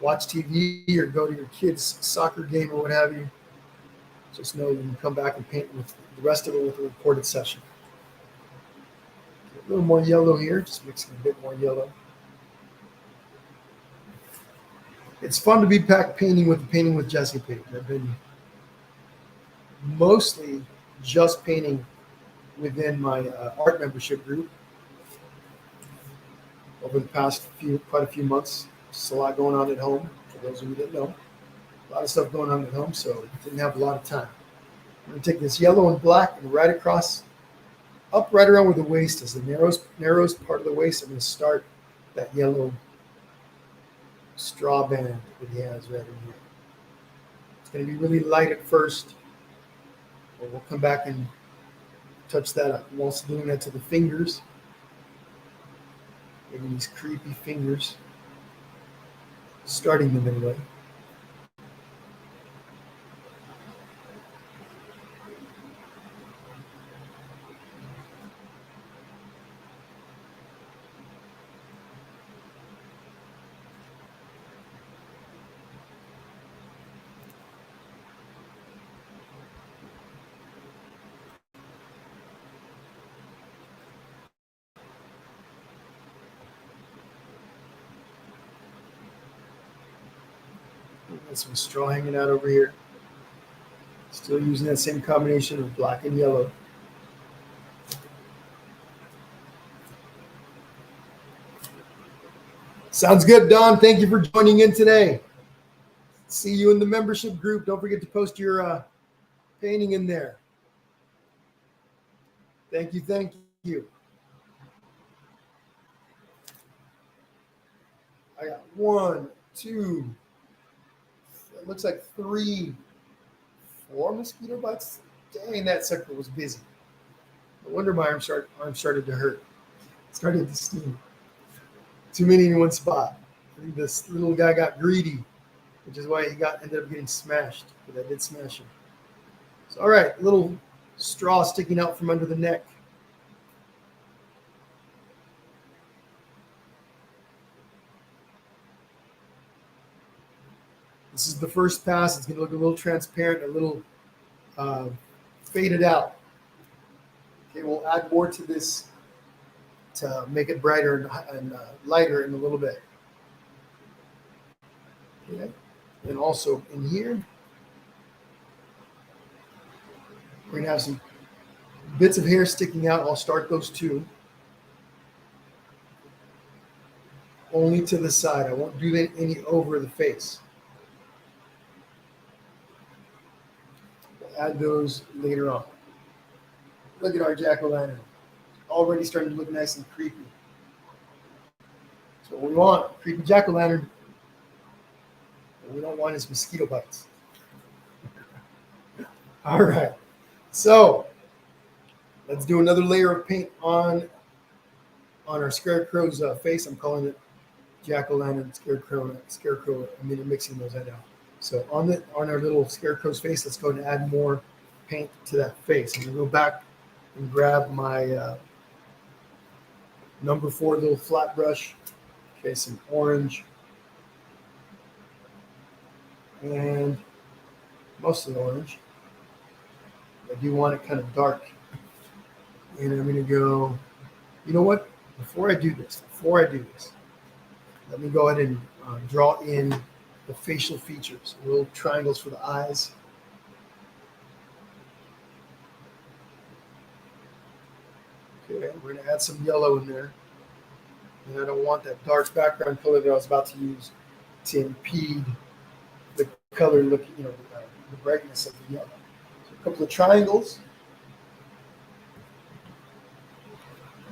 watch TV or go to your kid's soccer game or what have you, just know you can come back and paint with the rest of it with a recorded session. A little more yellow here, just mixing a bit more yellow. It's fun to be back painting with Jesse page. I've been mostly just painting within my art membership group over the past quite a few months. Just a lot going on at home, for those of you that know. A lot of stuff going on at home, so didn't have a lot of time. I'm going to take this yellow and black and right across, up right around where the waist is, the narrowest part of the waist. I'm going to start that yellow straw band that he has right in here. It's going to be really light at first, but we'll come back and touch that up. I'm also doing that to the fingers. Maybe these creepy fingers. Starting them anyway. Got some straw hanging out over here. Still using that same combination of black and yellow. Sounds good, Don. Thank you for joining in today. See you in the membership group. Don't forget to post your painting in there. Thank you. Thank you. I got 1, 2, it looks like 3, 4 mosquito bites. Dang, that sucker was busy. No wonder my arm started to hurt. It started to sting. Too many in one spot. I think this little guy got greedy, which is why he ended up getting smashed. But I did smash him. So, all right, little straw sticking out from under the neck. This is the first pass. It's going to look a little transparent, a little faded out. Okay, we'll add more to this make it brighter and lighter in a little bit. Okay. And also in here, we're gonna have some bits of hair sticking out. I'll start those too. Only to the side. I won't do any over the face. We'll add those later on. Look at our jack-o'-lantern. Already starting to look nice and creepy. So what we want, creepy jack-o'-lantern. What we don't want is mosquito bites. All right. So let's do another layer of paint on our Scarecrow's face. I'm calling it jack-o'-lantern, Scarecrow. I'm mixing those right now. So on our little Scarecrow's face, let's go and add more paint to that face. I'm gonna go back and grab my number 4 little flat brush. Okay, some orange and mostly orange. I do want it kind of dark. And I'm gonna go, you know what? Before I do this, let me go ahead and draw in the facial features, little triangles for the eyes. Okay, we're gonna add some yellow in there. And I don't want that dark background color that I was about to use to impede the color look, the brightness of the yellow. So a couple of triangles.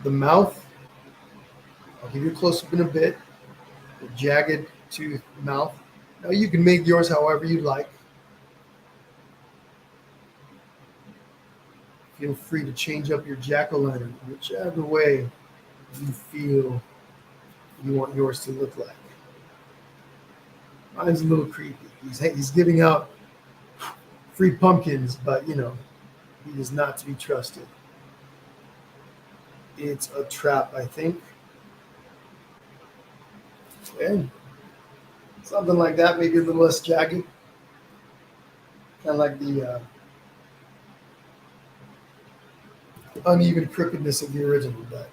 The mouth, I'll give you a close-up in a bit. The jagged tooth mouth. Now you can make yours however you like. Feel free to change up your jack-o'-lantern whichever way you feel you want yours to look like. Mine's a little creepy. He's giving out free pumpkins, but he is not to be trusted. It's a trap, I think. Okay. Something like that, maybe a little less jagged. Kind of like the uneven crookedness of the original, but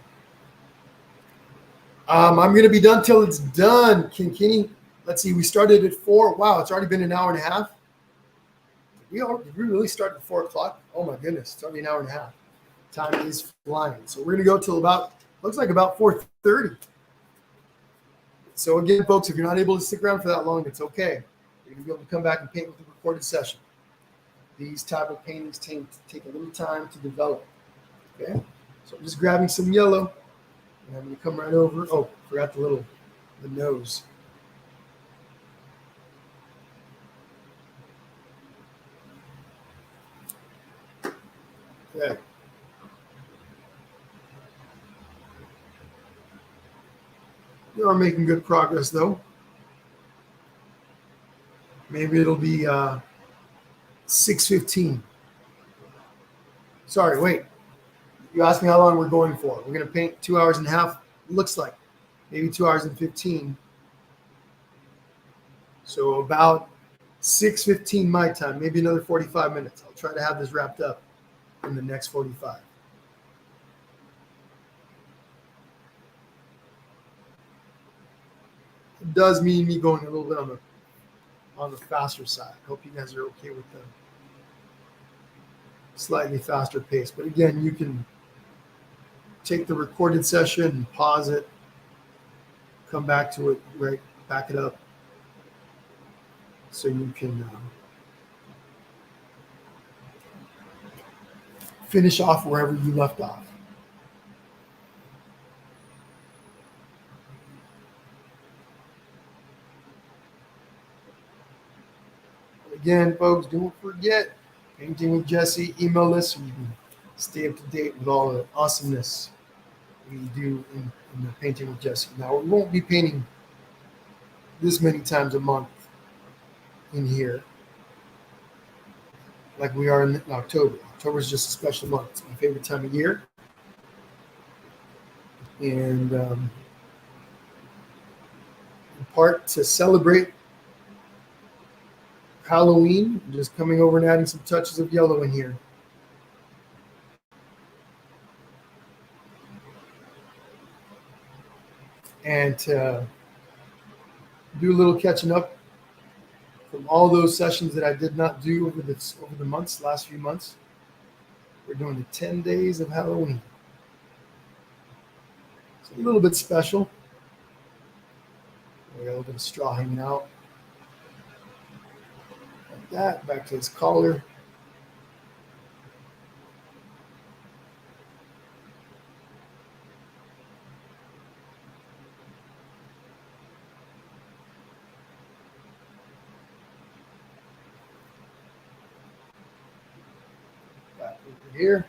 I'm going to be done till it's done, Kinkini. Let's see, we started at 4. Wow, it's already been an hour and a half. Did we really start at 4 o'clock? Oh my goodness, it's already an hour and a half. Time is flying. So we're going to go till looks like about 4:30. So again, folks, if you're not able to stick around for that long, it's okay. You're going to be able to come back and paint with the recorded session. These type of paintings take a little time to develop. Okay, so I'm just grabbing some yellow, and I'm going to come right over. Oh, forgot the nose. Okay. You are making good progress, though. Maybe it'll be 6:15. Sorry, wait. You asked me how long we're going for. We're going to paint 2 hours and a half. Looks like maybe 2 hours and 15. So about 6:15 my time, maybe another 45 minutes. I'll try to have this wrapped up in the next 45. It does mean me going a little bit on the faster side. Hope you guys are okay with the slightly faster pace. But again, you can take the recorded session and pause it, come back to it, right, back it up, so you can finish off wherever you left off. Again, folks, don't forget, Painting with Jesse email list so you can stay up to date with all the awesomeness we do in the Painting with Jesse. Now, we won't be painting this many times a month in here like we are in October. October is just a special month. It's my favorite time of year. And in part to celebrate Halloween, I'm just coming over and adding some touches of yellow in here. and to do a little catching up from all those sessions that I did not do over the last few months. We're doing the 10 days of Halloween. It's a little bit special. We got a little bit of straw hanging out. Like that. Back to his collar. Back over here.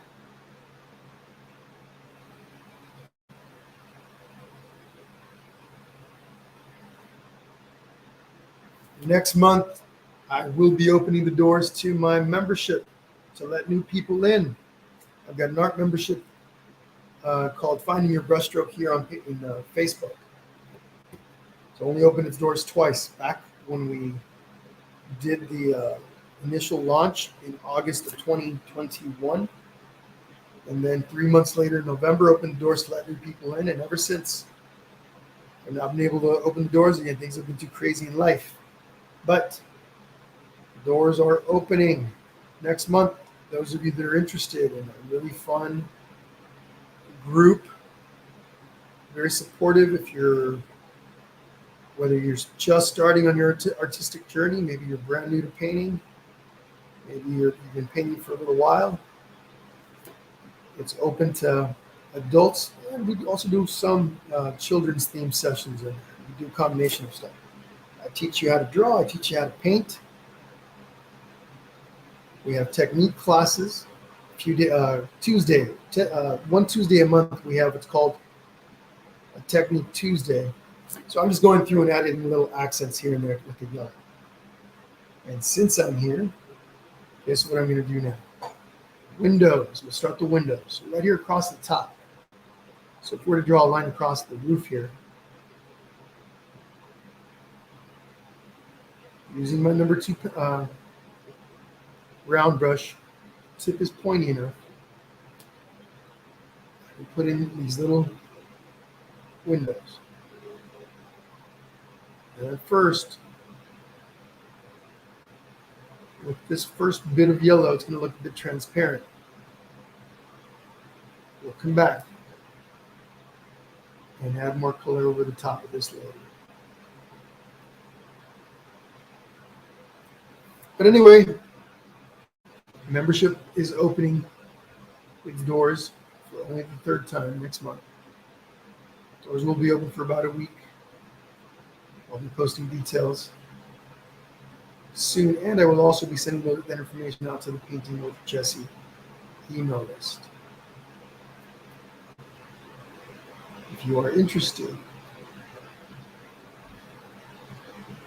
Next month, I will be opening the doors to my membership to let new people in. I've got an art membership called Finding Your Brushstroke here on Facebook. It's only opened its doors twice. Back when we did the initial launch in August of 2021. And then 3 months later, in November, opened the doors to let new people in. And ever since, I've not been able to open the doors again. Things have been too crazy in life. But the doors are opening next month. Those of you that are interested in a really fun group, very supportive whether you're just starting on your artistic journey, maybe you're brand new to painting, maybe you've been painting for a little while. It's open to adults, and we also do some children's themed sessions, and we do a combination of stuff. I teach you how to draw. I teach you how to paint. We have technique classes. One Tuesday a month, we have what's called a Technique Tuesday. So I'm just going through and adding little accents here and there with the yellow. And since I'm here, guess what I'm going to do now? Windows. We'll start the windows. So right here across the top. So if we were to draw a line across the roof here, using my number 2 round brush, tip is pointy enough. We put in these little windows. And at first, with this first bit of yellow, it's going to look a bit transparent. We'll come back and add more color over the top of this layer. But anyway, membership is opening its doors for only the 3rd time next month. Doors will be open for about a week. I'll be posting details soon, and I will also be sending that information out to the Painting with Jesse email list. If you are interested,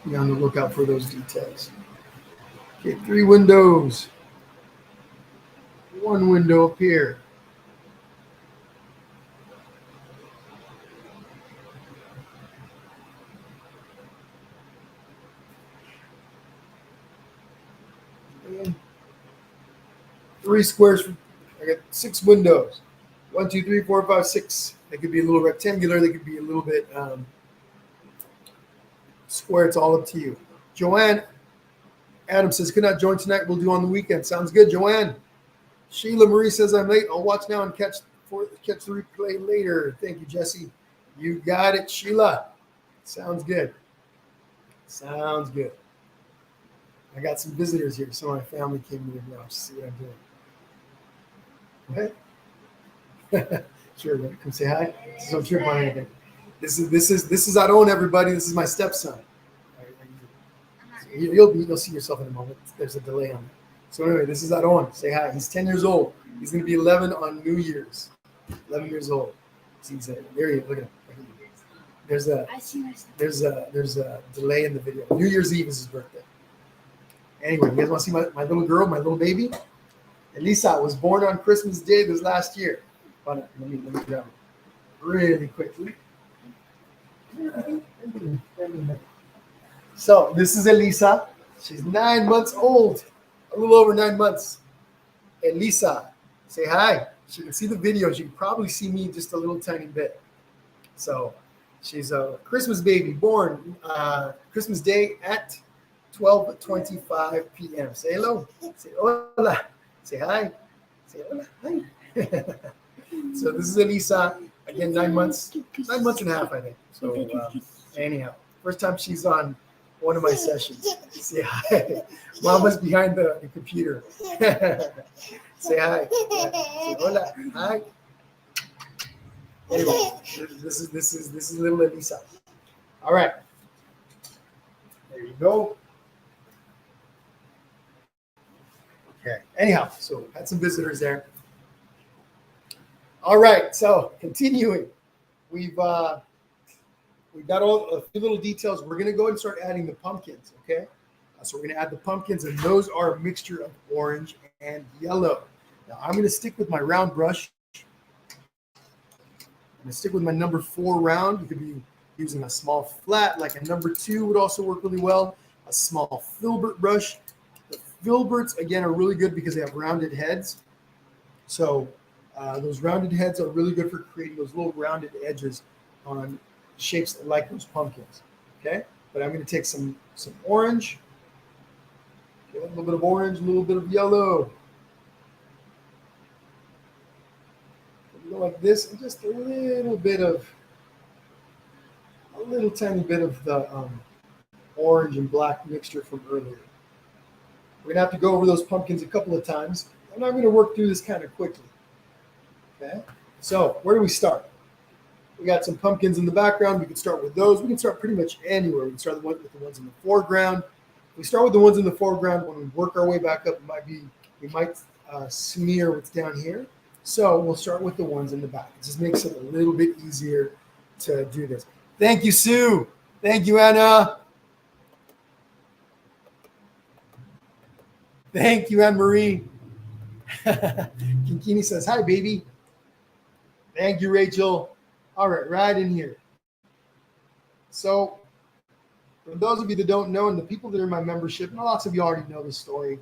be on the lookout for those details. Okay, 3 windows. 1 window up here. And 3 squares. I got 6 windows. 1, 2, 3, 4, 5, 6. They could be a little rectangular. They could be a little bit square. It's all up to you. Joanne Adam says, could not join tonight. We'll do on the weekend. Sounds good, Joanne. Sheila Marie says, I'm late. I'll watch now and catch the replay later. Thank you, Jesse. You got it, Sheila. Sounds good. Sounds good. I got some visitors here. Some of my family came to the garage to see what I'm doing. Okay. Sure, come say hi. So trip on anything. This is Aaron, everybody. This is my stepson. You'll see yourself in a moment. There's a delay on it. So anyway, this is Aaron. Say hi. He's 10 years old. He's going to be 11 on New Year's. 11 years old. There he is. Look at him. There's a delay in the video. New Year's Eve is his birthday. Anyway, you guys want to see my little girl, my little baby? Elisa was born on Christmas Day this last year. Let me grab it really quickly. So this is Elisa. She's 9 months old, a little over 9 months. Elisa, say hi. She can see the video. She can probably see me just a little tiny bit. So She's a Christmas baby, born Christmas Day at 12:25 p.m. Say hello. Say hola. Say hi. Say hola. Hi. So this is Elisa. Again, 9 months, 9 months and a half, I think. So anyhow, first time she's on one of my sessions. Say hi. Mama's behind the computer. Say hi. Say hola. Hi. Anyway, this is little Elisa. All right. There you go. Okay. Anyhow, so had some visitors there. All right. So continuing, we've got a few little details. We're gonna go and start adding the pumpkins. Okay. So we're gonna add the pumpkins, and those are a mixture of orange and yellow. Now I'm gonna stick with my round brush. I'm gonna stick with my number 4 round. You could be using a small flat, like a number 2 would also work really well. A small Filbert brush. The Filberts, again, are really good because they have rounded heads. So those rounded heads are really good for creating those little rounded edges on shapes like those pumpkins. Okay, but I'm going to take some orange, okay, a little bit of orange, a little bit of yellow. Go like this, and just a little tiny bit of the orange and black mixture from earlier. We're gonna have to go over those pumpkins a couple of times, and I'm gonna work through this kind of quickly. Okay, so where do we start? We got some pumpkins in the background. We can start with those. We can start pretty much anywhere. We can start with the ones in the foreground. If we start with the ones in the foreground, when we work our way back up, we might smear what's down here. So we'll start with the ones in the back. It just makes it a little bit easier to do this. Thank you, Sue. Thank you, Anna. Thank you, Anne Marie. Kinkini says, hi, baby. Thank you, Rachel. All right in here. So for those of you that don't know, and the people that are in my membership, and lots of you already know this story.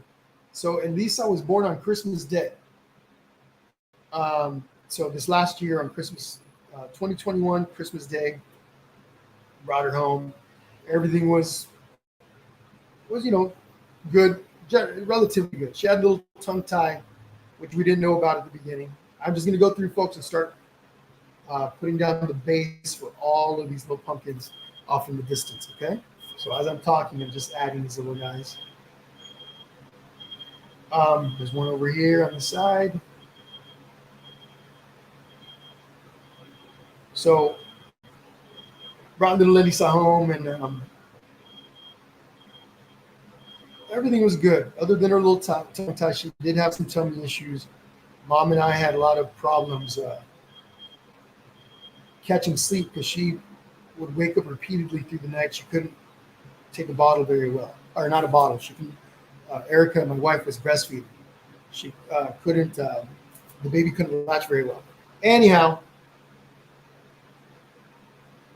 So Elisa was born on Christmas Day. So this last year on Christmas, 2021, Christmas Day, brought her home. Everything was good, relatively good. She had a little tongue tie, which we didn't know about at the beginning. I'm just going to go through, folks, and start putting down the base for all of these little pumpkins off in the distance, okay? So as I'm talking, I'm just adding these little guys. There's one over here on the side. So brought little Elisa home, and everything was good. Other than her little tongue tie, she did have some tummy issues. Mom and I had a lot of problems catching sleep because she would wake up repeatedly through the night. She couldn't take a bottle very well, or not a bottle. She couldn't. Erica, my wife, was breastfeeding. She couldn't. The baby couldn't latch very well. Anyhow,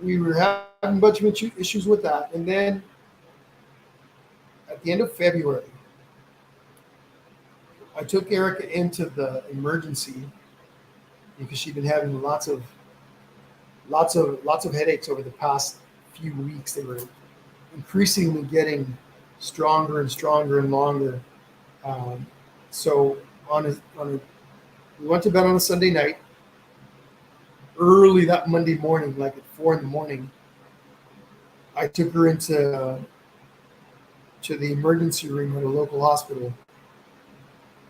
we were having a bunch of issues with that, and then at the end of February, I took Erica into the emergency because she'd been having lots of headaches over the past few weeks. They were increasingly getting stronger and stronger and longer. So we went to bed on a Sunday night. Early that Monday morning, like at 4 a.m, I took her to the emergency room at a local hospital.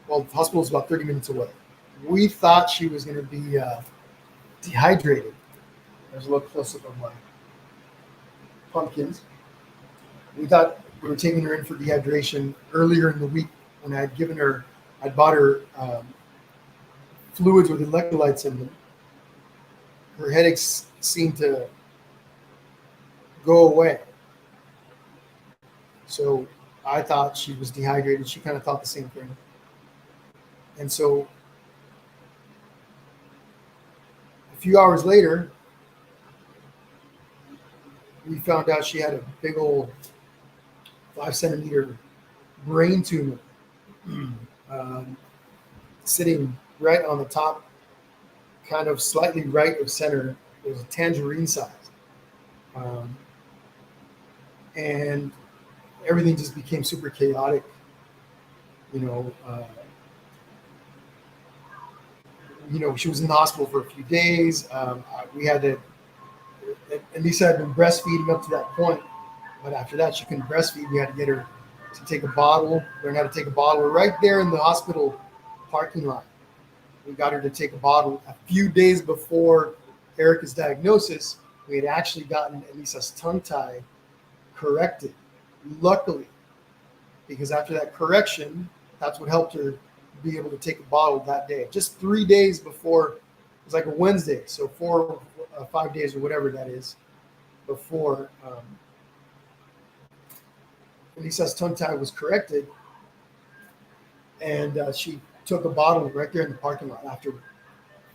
Well, the hospital is about 30 minutes away. We thought she was going to be dehydrated. There's a little close-up of my pumpkins. We thought we were taking her in for dehydration earlier in the week when I'd bought her fluids with electrolytes in them. Her headaches seemed to go away. So I thought she was dehydrated. She kind of thought the same thing. And so a few hours later, we found out she had a big old 5-centimeter brain tumor sitting right on the top, kind of slightly right of center. It was a tangerine size. um, and everything just became super chaotic. You know, uh, she was in the hospital for a few days. We had to, at least I had been breastfeeding up to that point, but after that she couldn't breastfeed. We had to get her to take a bottle, learn how to take a bottle right there in the hospital parking lot. We got her to take a bottle a few days before Erica's diagnosis. We had actually gotten Elisa's tongue tie corrected, luckily, because after that correction, that's what helped her be able to take a bottle that day. Just 3 days before, it was like a Wednesday, so 5 days or whatever that is before Elisa's tongue tie was corrected, and she took a bottle right there in the parking lot. After a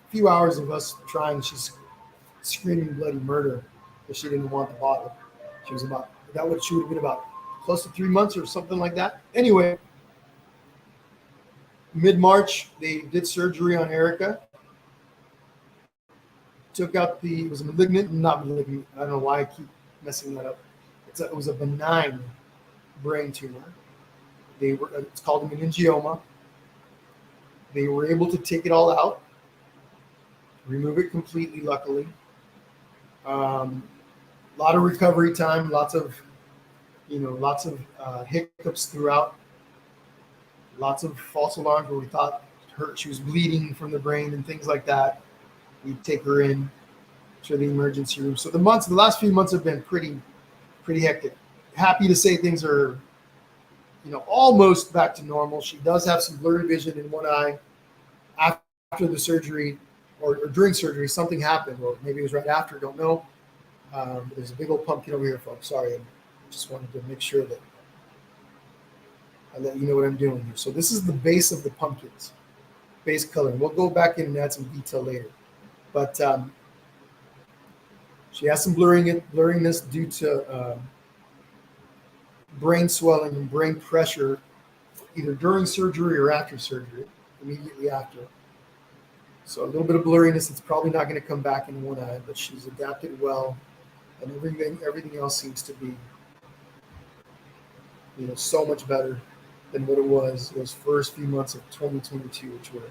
few hours of us trying, she's screaming bloody murder because she didn't want the bottle. She was about she would have been about close to 3 months or something like that. Anyway, mid-March, they did surgery on Erica. Took out it was a not malignant. I don't know why I keep messing that up. It was a benign brain tumor. It's called a meningioma. They were able to take it all out, remove it completely, luckily. A lot of recovery time, lots of hiccups throughout, lots of false alarms where we thought she was bleeding from the brain and things like that. We'd take her in to the emergency room. So the last few months have been pretty hectic. Happy to say things are, almost back to normal. She does have some blurry vision in one eye. After the surgery or during surgery, something happened, or maybe it was right after, don't know. There's a big old pumpkin over here, folks. Sorry, I just wanted to make sure that I let you know what I'm doing here. So this is the base of the pumpkins, base color. We'll go back in and add some detail later. But she has some blurriness due to brain swelling and brain pressure, either during surgery or after surgery, immediately after. So a little bit of blurriness. It's probably not going to come back in one eye, but she's adapted well, and everything else seems to be, so much better than what it was those first few months of 2022, which were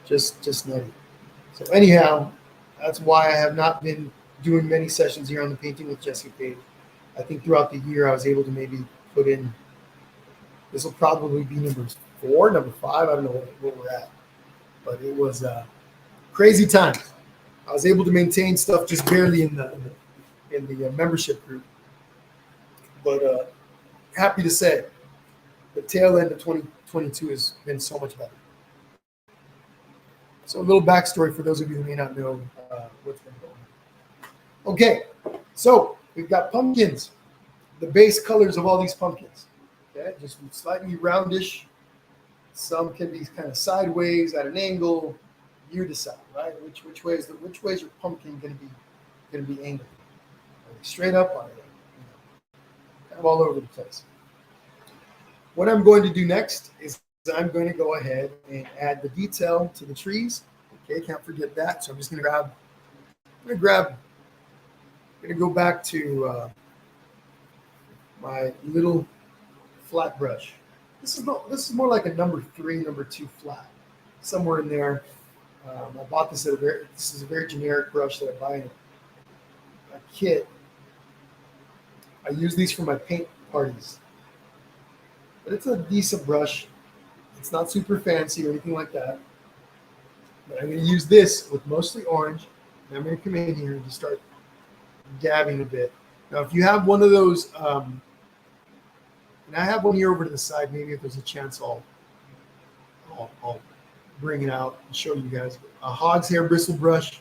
just nutty. So anyhow, that's why I have not been doing many sessions here on the Painting with Jesse page. I think throughout the year I was able to maybe put in. This will probably be number 4, number 5. I don't know what we're at, but it was crazy times. I was able to maintain stuff just barely in the membership group, but happy to say the tail end of 2022 has been so much better. So a little backstory for those of you who may not know what's been going on. Okay, so we've got pumpkins, the base colors of all these pumpkins. Okay, just slightly roundish. Some can be kind of sideways at an angle. You decide, right? Which way is your pumpkin going to be angled? Are they straight up? Are they kind of all over the place? What I'm going to do next is I'm going to go ahead and add the detail to the trees. Okay, can't forget that. So I'm just going to go back to my little flat brush. This is more like a number 3, number 2 flat, somewhere in there. I bought this this is a very generic brush that I buy in a kit. I use these for my paint parties, but it's a decent brush. It's not super fancy or anything like that. But I'm going to use this with mostly orange, and I'm going to come in here and just start dabbing a bit. Now, if you have one of those, and I have one here over to the side, maybe if there's a chance I'll bring it out and show you guys. A hog's hair bristle brush.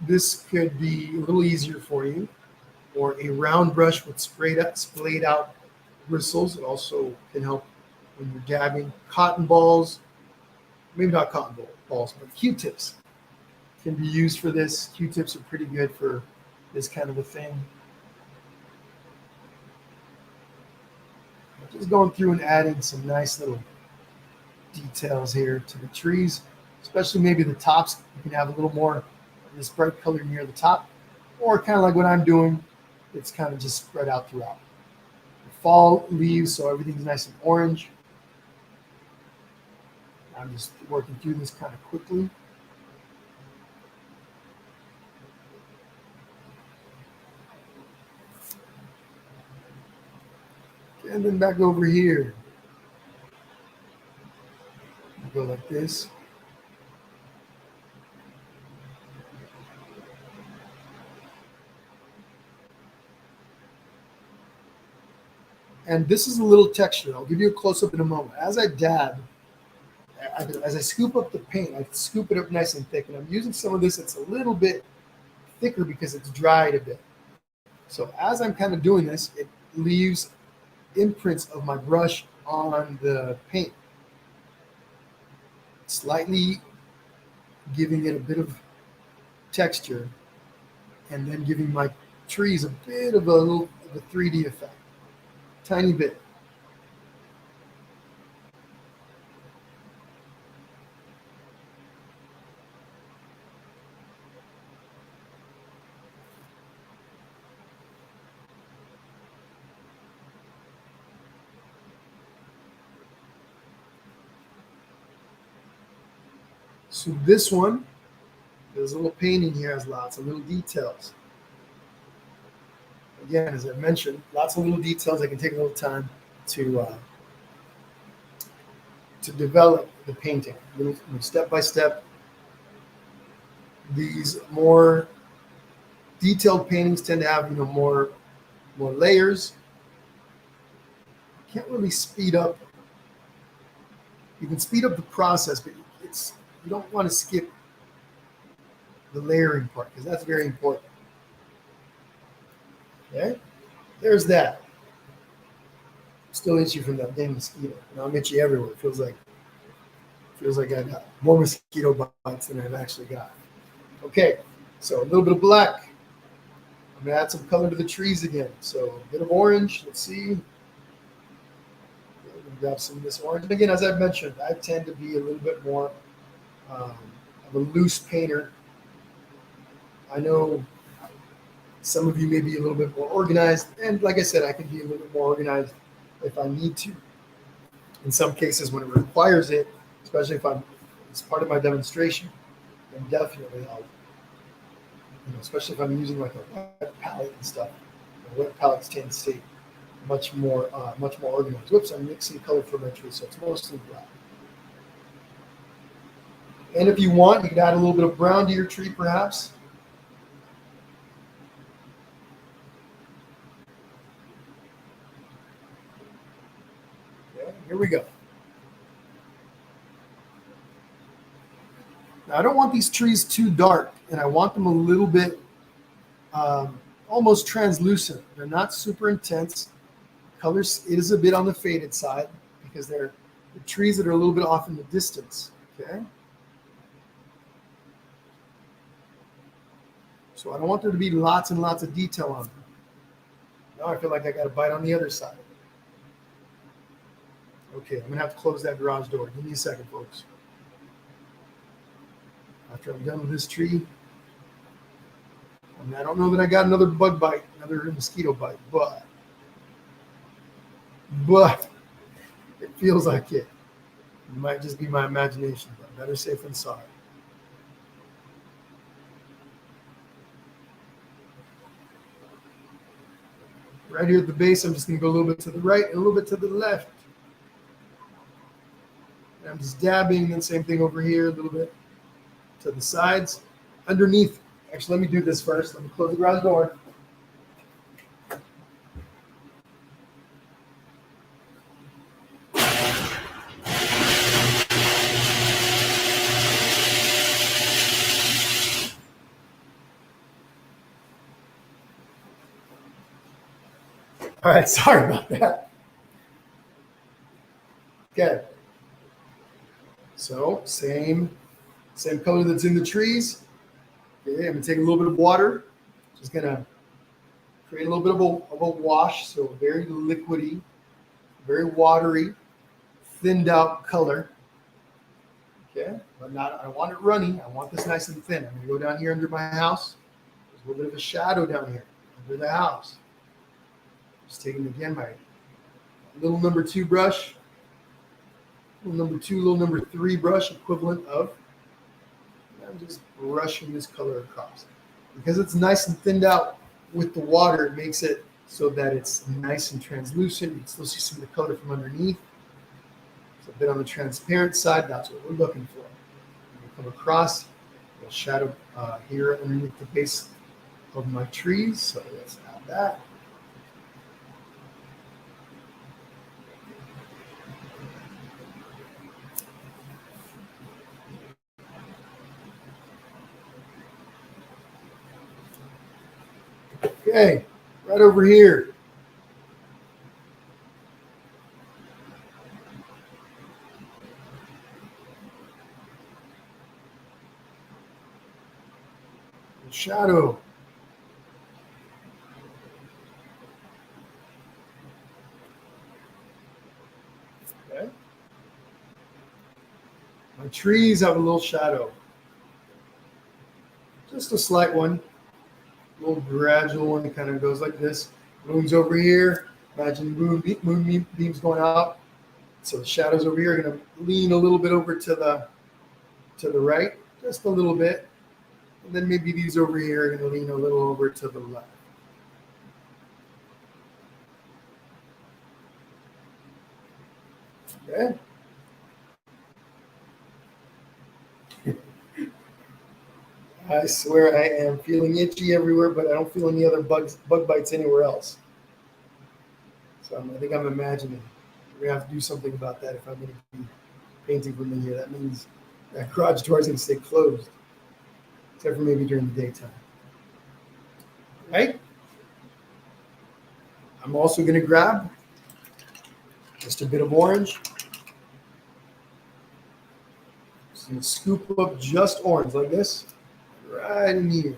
This could be a little easier for you, or a round brush with splayed out bristles. It also can help when you're dabbing. Cotton balls, maybe not cotton balls, but Q-tips can be used for this. Q-tips are pretty good for this kind of a thing. Just going through and adding some nice little details here to the trees, especially maybe the tops. You can have a little more this bright color near the top, or kind of like what I'm doing, it's kind of just spread out throughout. Fall leaves, so everything's nice and orange. I'm just working through this kind of quickly. And then back over here. Go like this. And this is a little texture. I'll give you a close-up in a moment. As I dab, as I scoop up the paint, I scoop it up nice and thick. And I'm using some of this that's a little bit thicker because it's dried a bit. So as I'm kind of doing this, it leaves imprints of my brush on the paint, slightly giving it a bit of texture, and then giving my trees a bit of a 3D effect, tiny bit. So this one, there's a little painting here, has lots of little details. Again, as I mentioned, lots of little details. I can take a little time to develop the painting, little step by step. These more detailed paintings tend to have more layers. You can't really speed up. You can speed up the process, but you don't want to skip the layering part because that's very important. Okay, there's that. Still itchy from that dang mosquito. And I'm itchy everywhere. It feels like I got more mosquito bites than I've actually got. Okay, so a little bit of black. I'm gonna add some color to the trees again. So a bit of orange. Let's see. I'm gonna grab some of this orange. And again, as I've mentioned, I tend to be a little bit more of a loose painter. I know some of you may be a little bit more organized, and like I said, I can be a little bit more organized if I need to. In some cases, when it requires it, especially if it's part of my demonstration, then definitely I'll, especially if I'm using like a wet palette and stuff. Wet palettes tend to stay much more organized. Whoops, I'm mixing color for my tree, so it's mostly black. And if you want, you can add a little bit of brown to your tree, perhaps. Here we go. Now, I don't want these trees too dark, and I want them a little bit almost translucent. They're not super intense. Colors is a bit on the faded side because they're the trees that are a little bit off in the distance. Okay. So I don't want there to be lots and lots of detail on them. Now I feel like I got a bite on the other side. Okay, I'm gonna have to close that garage door. Give me a second, folks. After I'm done with this tree, I don't know that I got another bug bite, another mosquito bite, but it feels like it. It might just be my imagination, but better safe than sorry. Right here at the base, I'm just gonna go a little bit to the right and a little bit to the left. And I'm just dabbing, and same thing over here, a little bit to the sides. Underneath, actually, let me do this first. Let me close the garage door. All right, sorry about that. Okay. So same color that's in the trees. Okay, I'm gonna take a little bit of water. Just gonna create a little bit of a wash, so very liquidy, very watery, thinned out color. Okay, but not, I don't want it runny. I want this nice and thin. I'm gonna go down here under my house. There's a little bit of a shadow down here under the house. Just taking again my little number 2 brush, little number 2, little number 3 brush equivalent of. I'm just brushing this color across. Because it's nice and thinned out with the water, it makes it so that it's nice and translucent. You can still see some of the color from underneath. It's a bit on the transparent side. That's what we're looking for. Come across, a shadow here underneath the base of my trees. So let's add that. Okay, right over here. Shadow. Okay. My trees have a little shadow. Just a slight one. A little gradual one that kind of goes like this. Moon's over here. Imagine moon beams going out. So the shadows over here are going to lean a little bit over to the right, just a little bit. And then maybe these over here are going to lean a little over to the left. Okay. I swear I am feeling itchy everywhere, but I don't feel any other bug bites anywhere else. So I think I'm imagining. We're going to have to do something about that if I'm going to be painting from in here. That means that garage door is going to stay closed, except for maybe during the daytime. Right? I'm also going to grab just a bit of orange. Just going to scoop up just orange like this, right in here.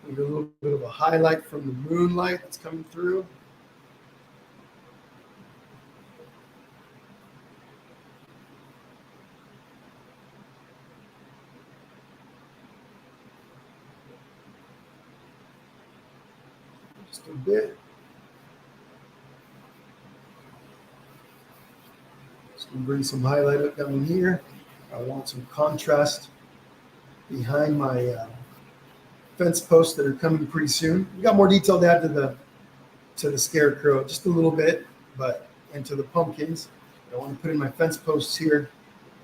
Maybe a little bit of a highlight from the moonlight that's coming through. Just a bit. Just gonna bring some highlight up down here. I want some contrast behind my fence posts that are coming pretty soon. We got more detail to add to the Scarecrow, just a little bit, but and to the pumpkins. I want to put in my fence posts here,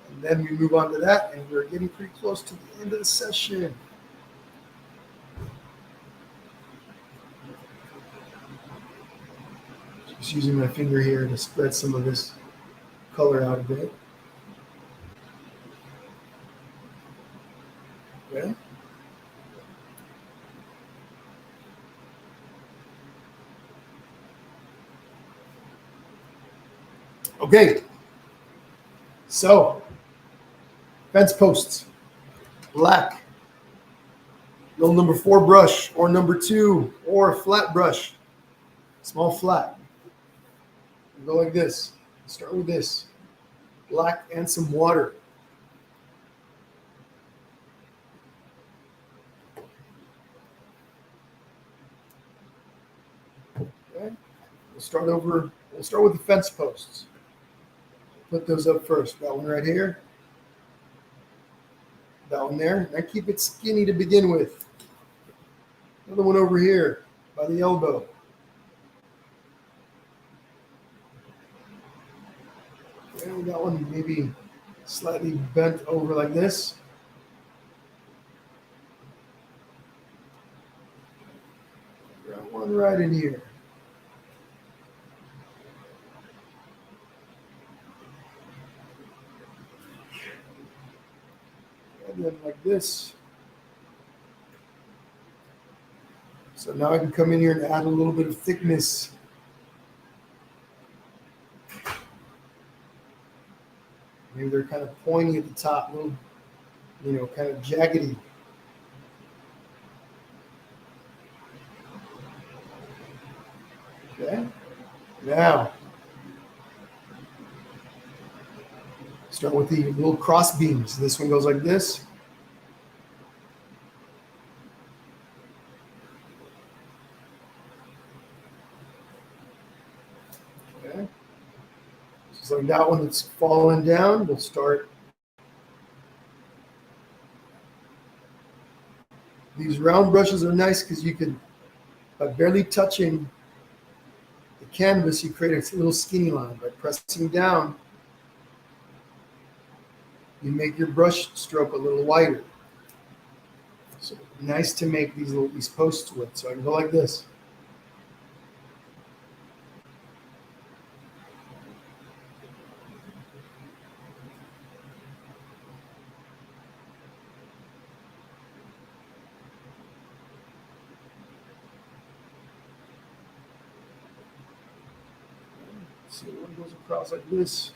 and then we move on to that, and we're getting pretty close to the end of the session. Just using my finger here to spread some of this color out a bit. Okay. Okay. So, fence posts, black, little number 4 brush, or number 2, or flat brush, small flat. Go like this. Start with this, black and some water. Okay. We'll start with the fence posts. Put those up first. That one right here. That one there. And I keep it skinny to begin with. Another one over here by the elbow. And that one maybe slightly bent over like this. Got one right in here. And then like this. So now I can come in here and add a little bit of thickness. Maybe they're kind of pointy at the top, little, kind of jaggedy. Okay. Now, start with the little cross beams. This one goes like this. Okay. Just like that one that's falling down, we'll start. These round brushes are nice because you can, by barely touching the canvas, you create a little skinny line. By pressing down, you make your brush stroke a little wider. So nice to make these posts with. So I can go like this. See, one goes across like this.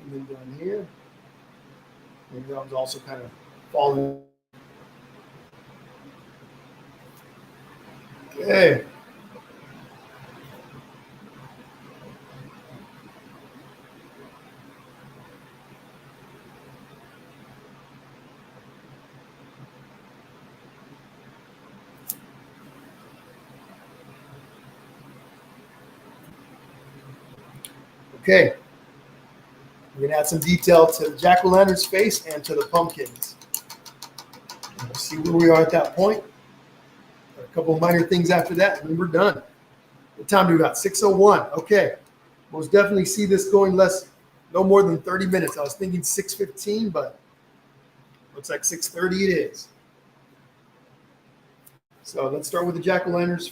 And then down here, maybe that one's also kind of falling. Okay. Okay. We're going to add some detail to the jack-o'-lantern's face and to the pumpkins. We'll see where we are at that point. A couple of minor things after that, and then we're done. What time do we got? 6:01. Okay. Most definitely see this going no more than 30 minutes. I was thinking 6:15, but looks like 6:30 it is. So let's start with the jack-o'-lantern's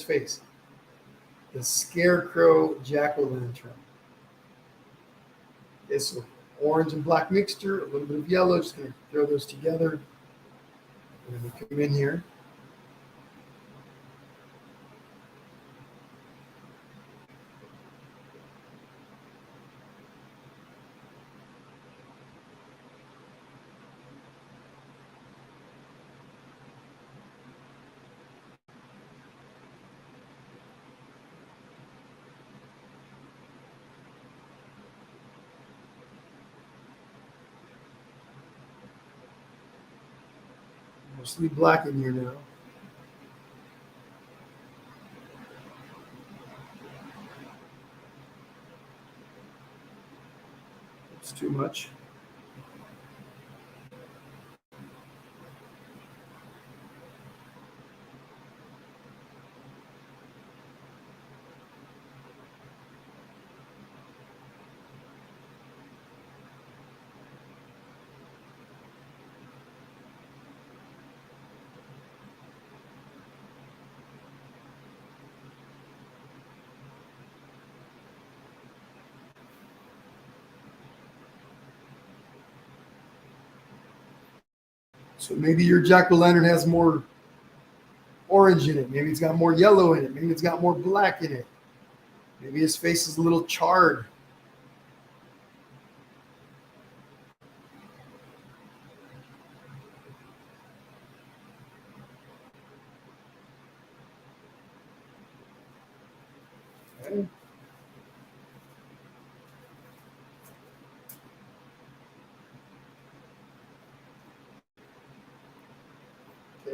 face. The Scarecrow jack-o'-lantern. Okay, so orange and black mixture, a little bit of yellow. Just going to throw those together. And then we come in here. Mostly black in here now. It's too much. So maybe your jack-o'-lantern has more orange in it. Maybe it's got more yellow in it. Maybe it's got more black in it. Maybe his face is a little charred. Okay.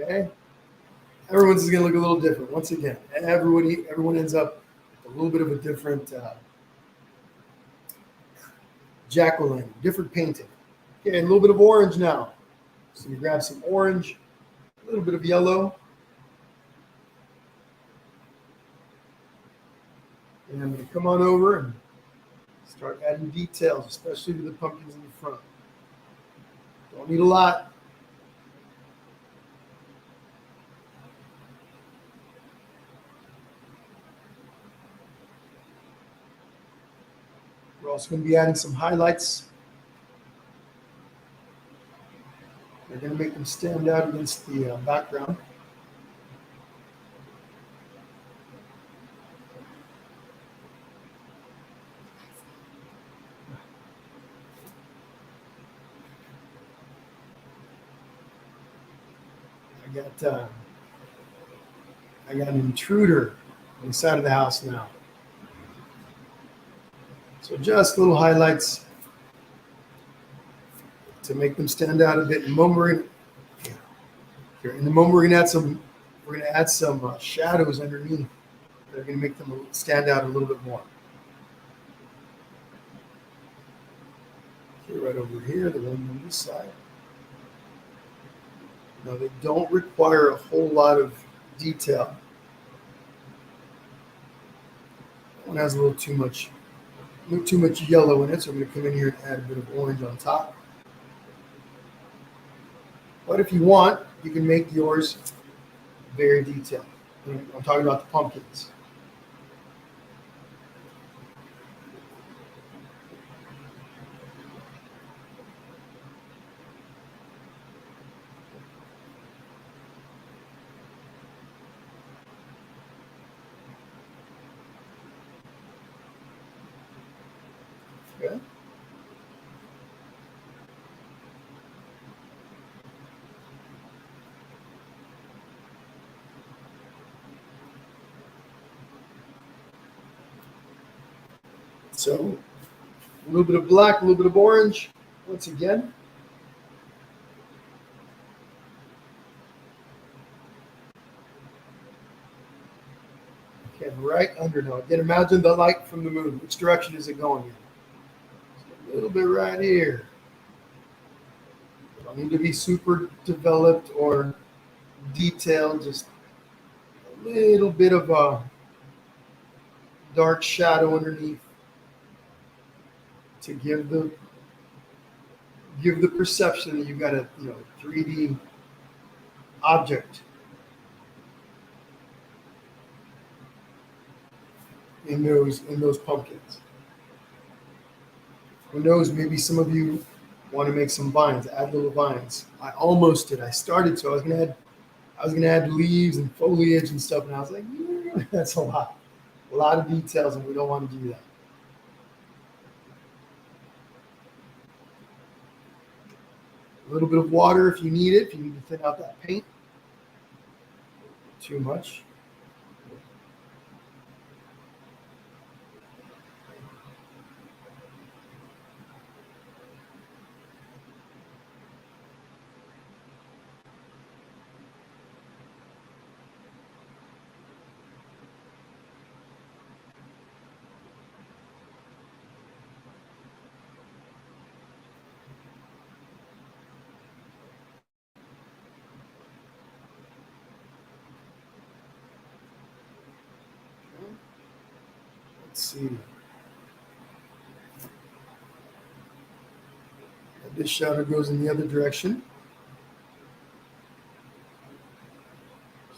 Okay. Everyone's is going to look a little different. Once again, everyone ends up with a little bit of a different jack-o'-lantern, different painting. Okay, a little bit of orange now. So you grab some orange, a little bit of yellow, and I'm going to come on over and start adding details, especially to the pumpkins in the front. Don't need a lot. We're also going to be adding some highlights and They're going to make them stand out against the background. I got an intruder on the side of the house now. So just little highlights to make them stand out a bit. In the moment we're going to add some shadows underneath. They're going to make them stand out a little bit more. Okay, right over here, the one on this side. Now they don't require a whole lot of detail. That one has a little too much yellow in it, so I'm going to come in here and add a bit of orange on top. But if you want, you can make yours very detailed. I'm talking about the pumpkins. Okay. So a little bit of black, a little bit of orange. Once again. Okay, right under now. Again, imagine the light from the moon. Which direction is it going in? So a little bit right here. Don't need to be super developed or detailed, just a little bit of a dark shadow underneath to give the perception that you've got a 3D object in those pumpkins. Who knows, maybe some of you want to make some vines, add little vines. I almost did. I started to. I was gonna add leaves and foliage and stuff, and I was like, that's a lot of details, and we don't want to do that. A little bit of water if you need it, if you need to thin out that paint. Too much. Let's see. This shadow goes in the other direction.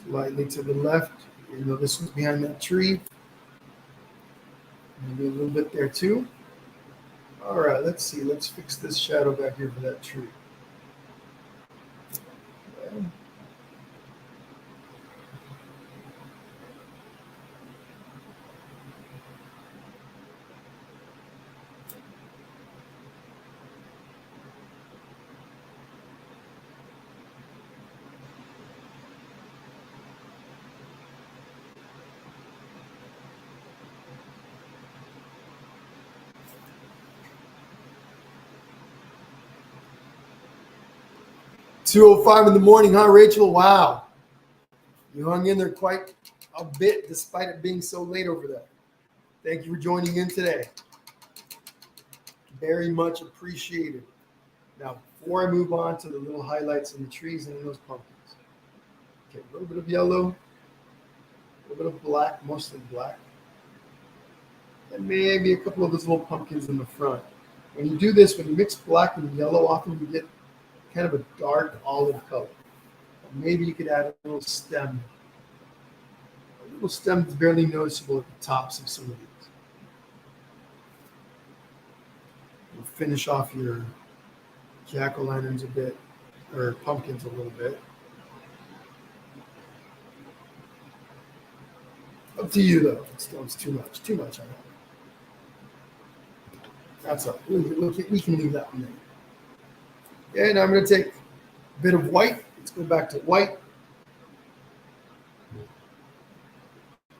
Slightly to the left. You know, this one's behind that tree. Maybe a little bit there too. All right, let's see. Let's fix this shadow back here for that tree. Okay. "2:05 in the morning, huh, Rachel? Wow. You hung in there quite a bit despite it being so late over there. Thank you for joining in today. Very much appreciated. Now, before I move on to the little highlights in the trees and in those pumpkins. Okay, a little bit of yellow, a little bit of black, mostly black, and maybe a couple of those little pumpkins in the front. When you do this, when you mix black and yellow, often you get kind of a dark olive color. Maybe you could add a little stem. A little stem that's barely noticeable at the tops of some of these. You'll finish off your jack-o'-lanterns a bit. or pumpkins a little bit. Up to you though. It's too much. Too much. I know. That's all. We can leave that one there. Okay, now I'm going to take a bit of white. Let's go back to white.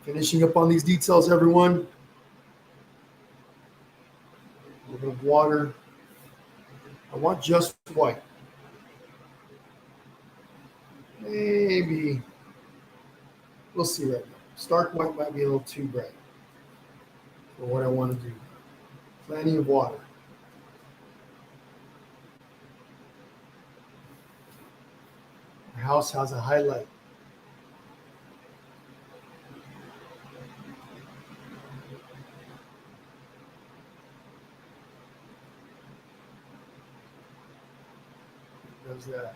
Finishing up on these details, everyone. A little bit of water. I want just white. Maybe. We'll see right now. Stark white might be a little too bright for what I want to do. Plenty of water. Our house has a highlight. Does that.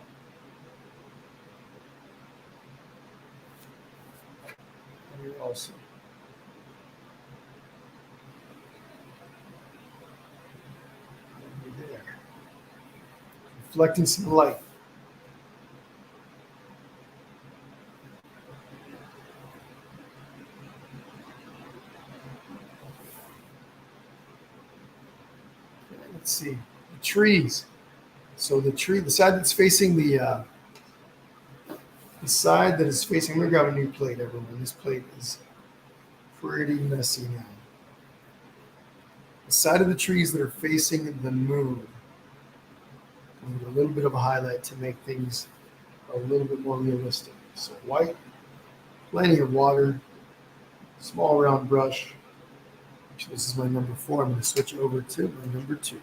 And here also. There. Reflecting some light. Let's see. The trees. So the side that's facing the side that is facing, I'm gonna grab a new plate, everyone. This plate is pretty messy now. The side of the trees that are facing the moon. I need a little bit of a highlight to make things a little bit more realistic. So white, plenty of water, small round brush. Actually, this is my number 4. I'm gonna switch over to my number 2.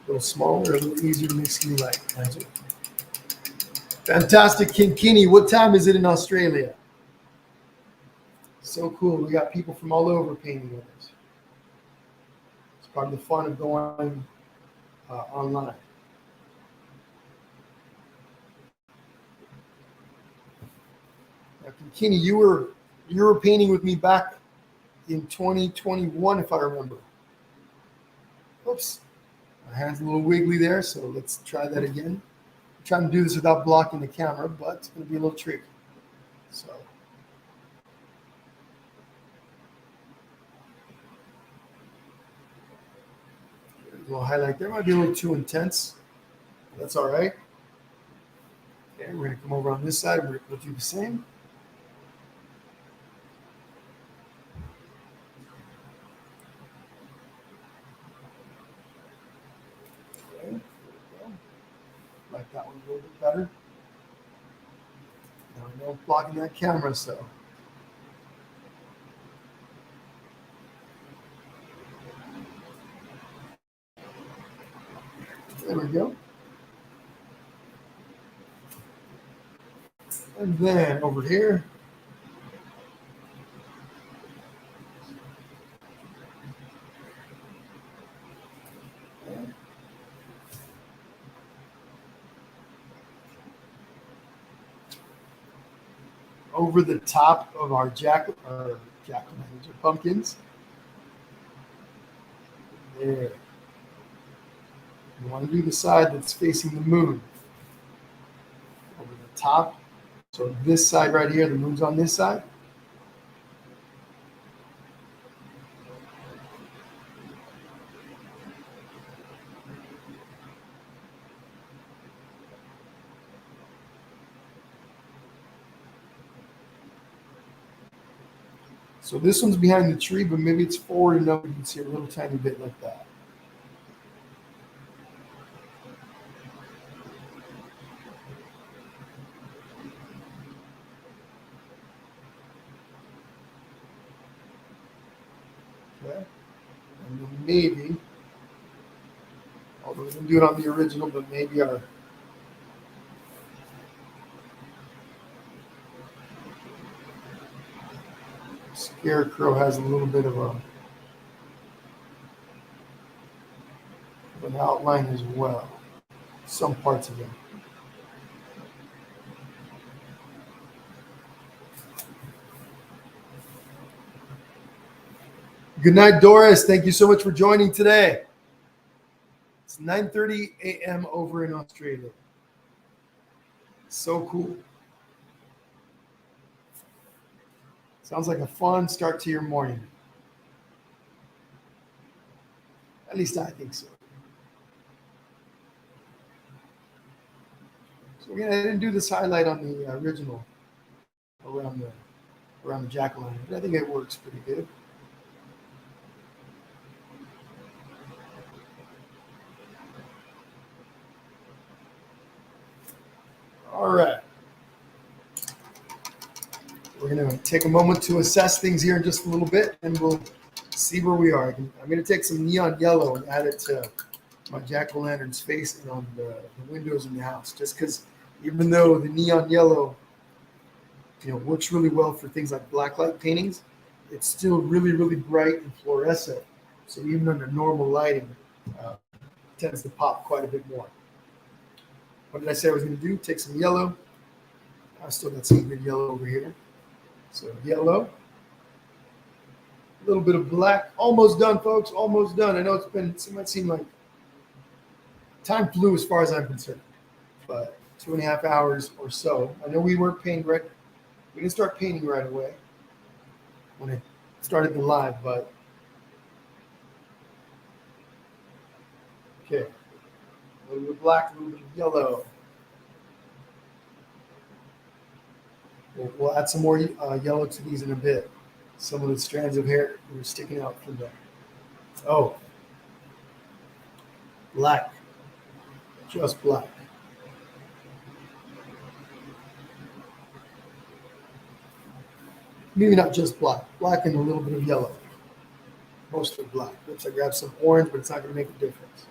A little smaller, a little easier to make skin light. Fantastic, Kinkini. What time is it in Australia? So cool. We got people from all over painting with us. It's part of the fun of going online. Now, Kinkini, you were painting with me back in 2021, if I remember. Oops. My hand's a little wiggly there, so let's try that again. I'm trying to do this without blocking the camera, but it's going to be a little tricky. So, a little highlight there. Might be a little too intense. That's all right. Okay, we're going to come over on this side. We'll do the same. Like that one a little bit better. Now I know I'm blocking that camera, so. There we go. And then over here. Over the top of our pumpkins. There. You want to do the side that's facing the moon. Over the top. So this side right here, the moon's on this side. So this one's behind the tree, but maybe it's forward enough you can see a little tiny bit like that. Okay. And then maybe, although we didn't do it on the original, but maybe our Scarecrow has a little bit of an outline as well. Some parts of it. Good night, Doris. Thank you so much for joining today. It's 9:30 a.m. over in Australia. So cool. Sounds like a fun start to your morning. At least I think so. So again, I didn't do this highlight on the original around the jack-o'-lantern, but I think it works pretty good. All right. We're going to take a moment to assess things here in just a little bit, and we'll see where we are. I'm going to take some neon yellow and add it to my jack-o'-lantern's face and on the windows in the house, just because even though the neon yellow works really well for things like blacklight paintings, it's still really, really bright and fluorescent. So even under normal lighting, it tends to pop quite a bit more. What did I say I was going to do? Take some yellow. I still got some good yellow over here. So yellow, a little bit of black. Almost done, folks. Almost done. I know it might seem like time flew as far as I'm concerned, but 2.5 hours or so. I know we weren't painting right. We didn't start painting right away when I started the live, but okay. A little bit of black, a little bit of yellow. We'll add some more yellow to these in a bit. Some of the strands of hair that were sticking out from there. Oh, black, just black. Maybe not just black, black and a little bit of yellow. Mostly black. Oops, I grabbed some orange, but it's not going to make a difference.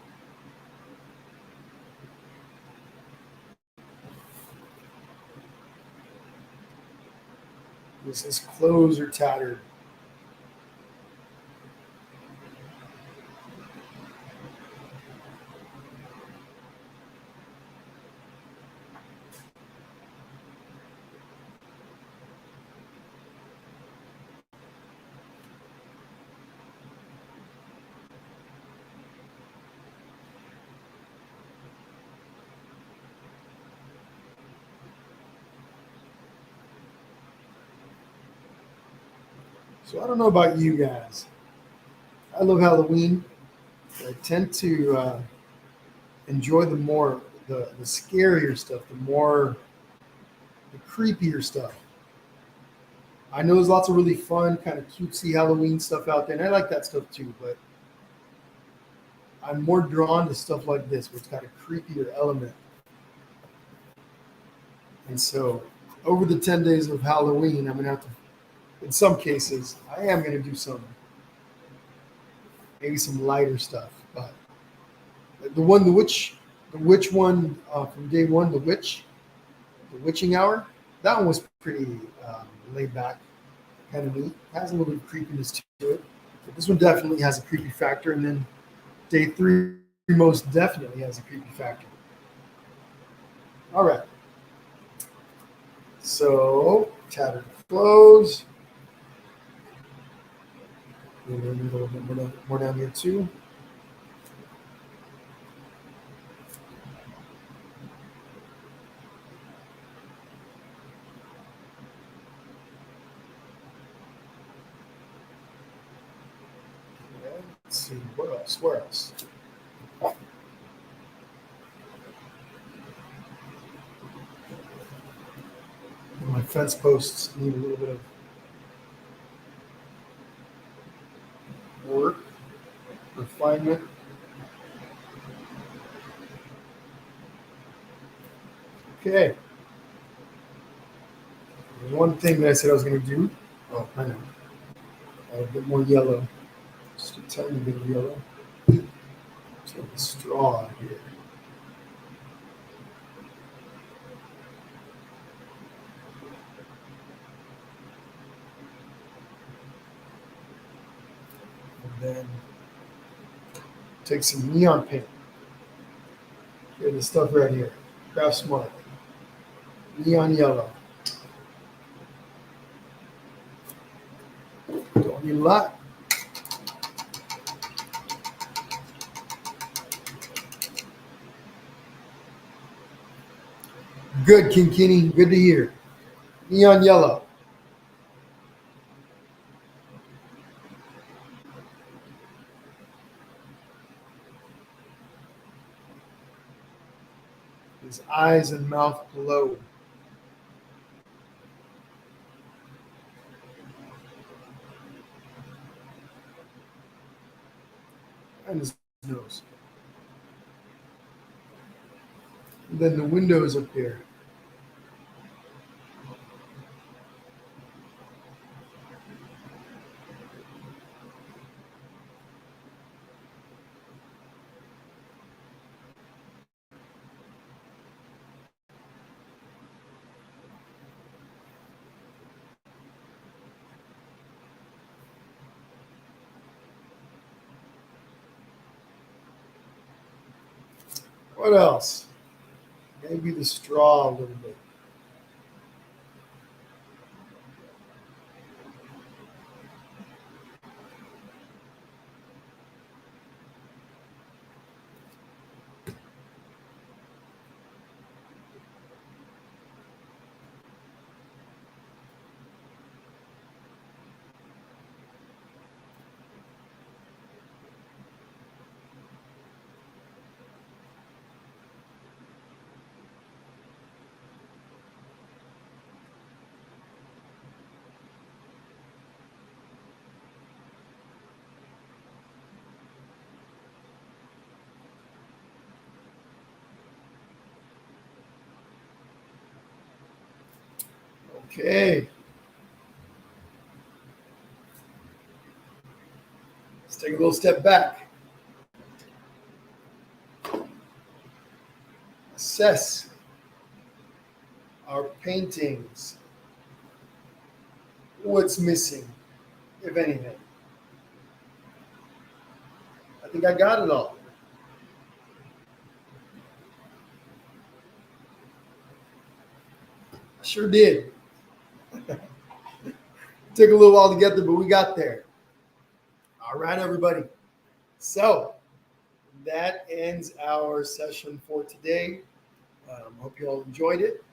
His clothes are tattered. So I don't know about you guys. I love Halloween. I tend to enjoy the scarier stuff, the creepier stuff. I know there's lots of really fun, kind of cutesy Halloween stuff out there, and I like that stuff too, but I'm more drawn to stuff like this, where it's got a creepier element. And so over the 10 days of Halloween, I'm going to have to, in some cases, I am going to do maybe some lighter stuff. But the witch one from day one, the witching hour, that one was pretty laid back, kind of neat. Has a little bit of creepiness to it. But this one definitely has a creepy factor. And then day 3 most definitely has a creepy factor. All right. So, tattered clothes. We're going to need a little bit more down here too. Okay, let's see, where else? My fence posts need a little bit of work, refinement. Okay. One thing that I said I was going to do. Oh, I know. Add a bit more yellow. Just a tiny bit of yellow. Let's get the straw here. And then take some neon paint. Here, this stuff right here. Craft Smart. Neon yellow. Don't need a lot. Good, Kinkini. Good to hear. Neon yellow. His eyes and mouth glow. And his nose. And then the windows up there. What else? Maybe the straw a little bit. Okay. Let's take a little step back. Assess our paintings. What's missing, if anything? I think I got it all. I sure did. Took a little while to get there, but we got there. All right, everybody. So that ends our session for today. Hope you all enjoyed it.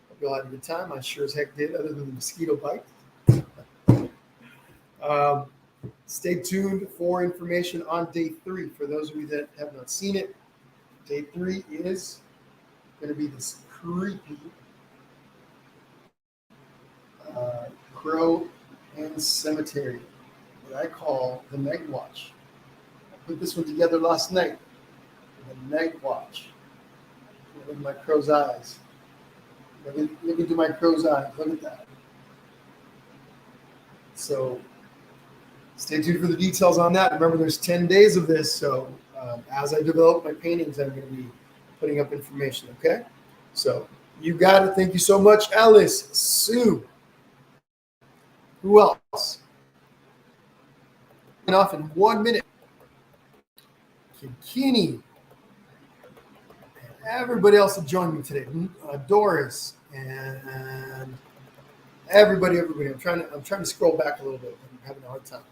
Hope you all had a good time. I sure as heck did, other than the mosquito bite. Stay tuned for information on day 3. For those of you that have not seen it, day 3 is going to be this creepy crow and cemetery that I call the Night Watch. I put this one together last night. The Night Watch. Look at my crow's eyes. Look into my crow's eyes. Look at that. So stay tuned for the details on that. Remember, there's 10 days of this. So as I develop my paintings, I'm going to be putting up information. Okay. So you got it. Thank you so much, Alice, Sue. Who else? Off in 1 minute. Kikini. Everybody else that joined me today. Doris and everybody. I'm trying to scroll back a little bit. I'm having a hard time.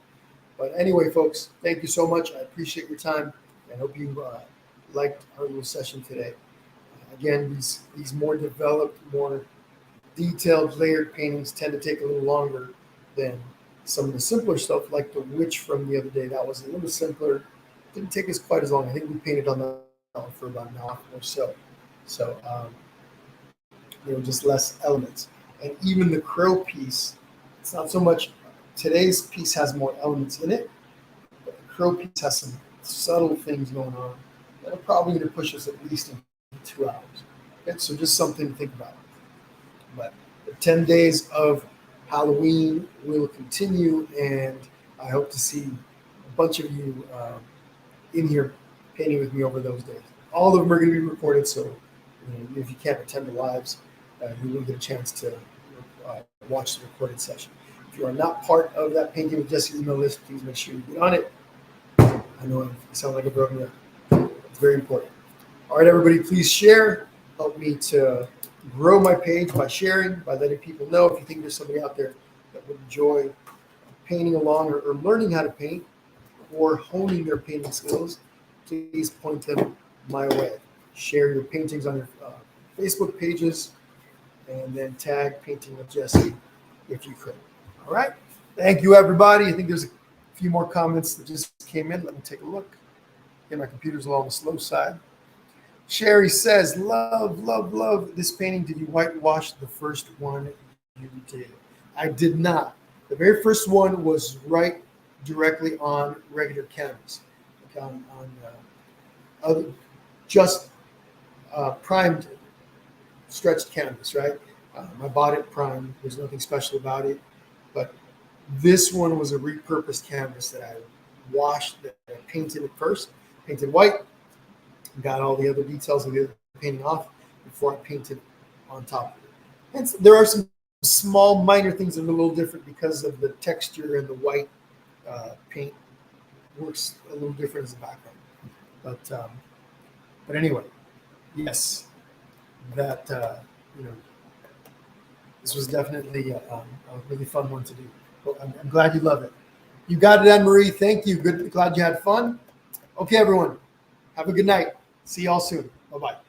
But anyway, folks, thank you so much. I appreciate your time. I hope you liked our little session today. Again, these more developed, more detailed, layered paintings tend to take a little longer than some of the simpler stuff, like the witch from the other day. That was a little simpler. Didn't take us quite as long. I think we painted on that for about an hour or so. So there were just less elements. And even the crow piece, it's not so much. Today's piece has more elements in it, but the crow piece has some subtle things going on that are probably going to push us at least in 2 hours. Okay? So just something to think about. But the 10 days of Halloween will continue, and I hope to see a bunch of you in here painting with me over those days. All of them are going to be recorded, so if you can't attend the lives, you will get a chance to watch the recorded session. If you are not part of that Painting with Jesse's email list, please make sure you get on it. I know I sound like a broken record. It's very important. All right, everybody, please share. Help me to grow my page by sharing, by letting people know. If you think there's somebody out there that would enjoy painting along or learning how to paint or honing their painting skills, please point them my way. Share your paintings on your Facebook pages and then tag Painting with Jesse if you could. All right. Thank you, everybody. I think there's a few more comments that just came in. Let me take a look. Yeah, my computer's a little on the slow side. Sherry says, love, love, love this painting. Did you whitewash the first one you did? I did not. The very first one was right directly on regular canvas, like just primed, stretched canvas, right? I bought it primed. There's nothing special about it. But this one was a repurposed canvas that I washed, that I painted it first, painted white, got all the other details of the painting off before I painted on top of it. And so there are some small minor things that are a little different because of the texture, and the white paint works a little different as a background. But anyway, yes, that this was definitely a really fun one to do. Well, I'm glad you love it. You got it, Anne-Marie. Thank you. Good. Glad you had fun. Okay, everyone. Have a good night. See y'all soon. Bye-bye.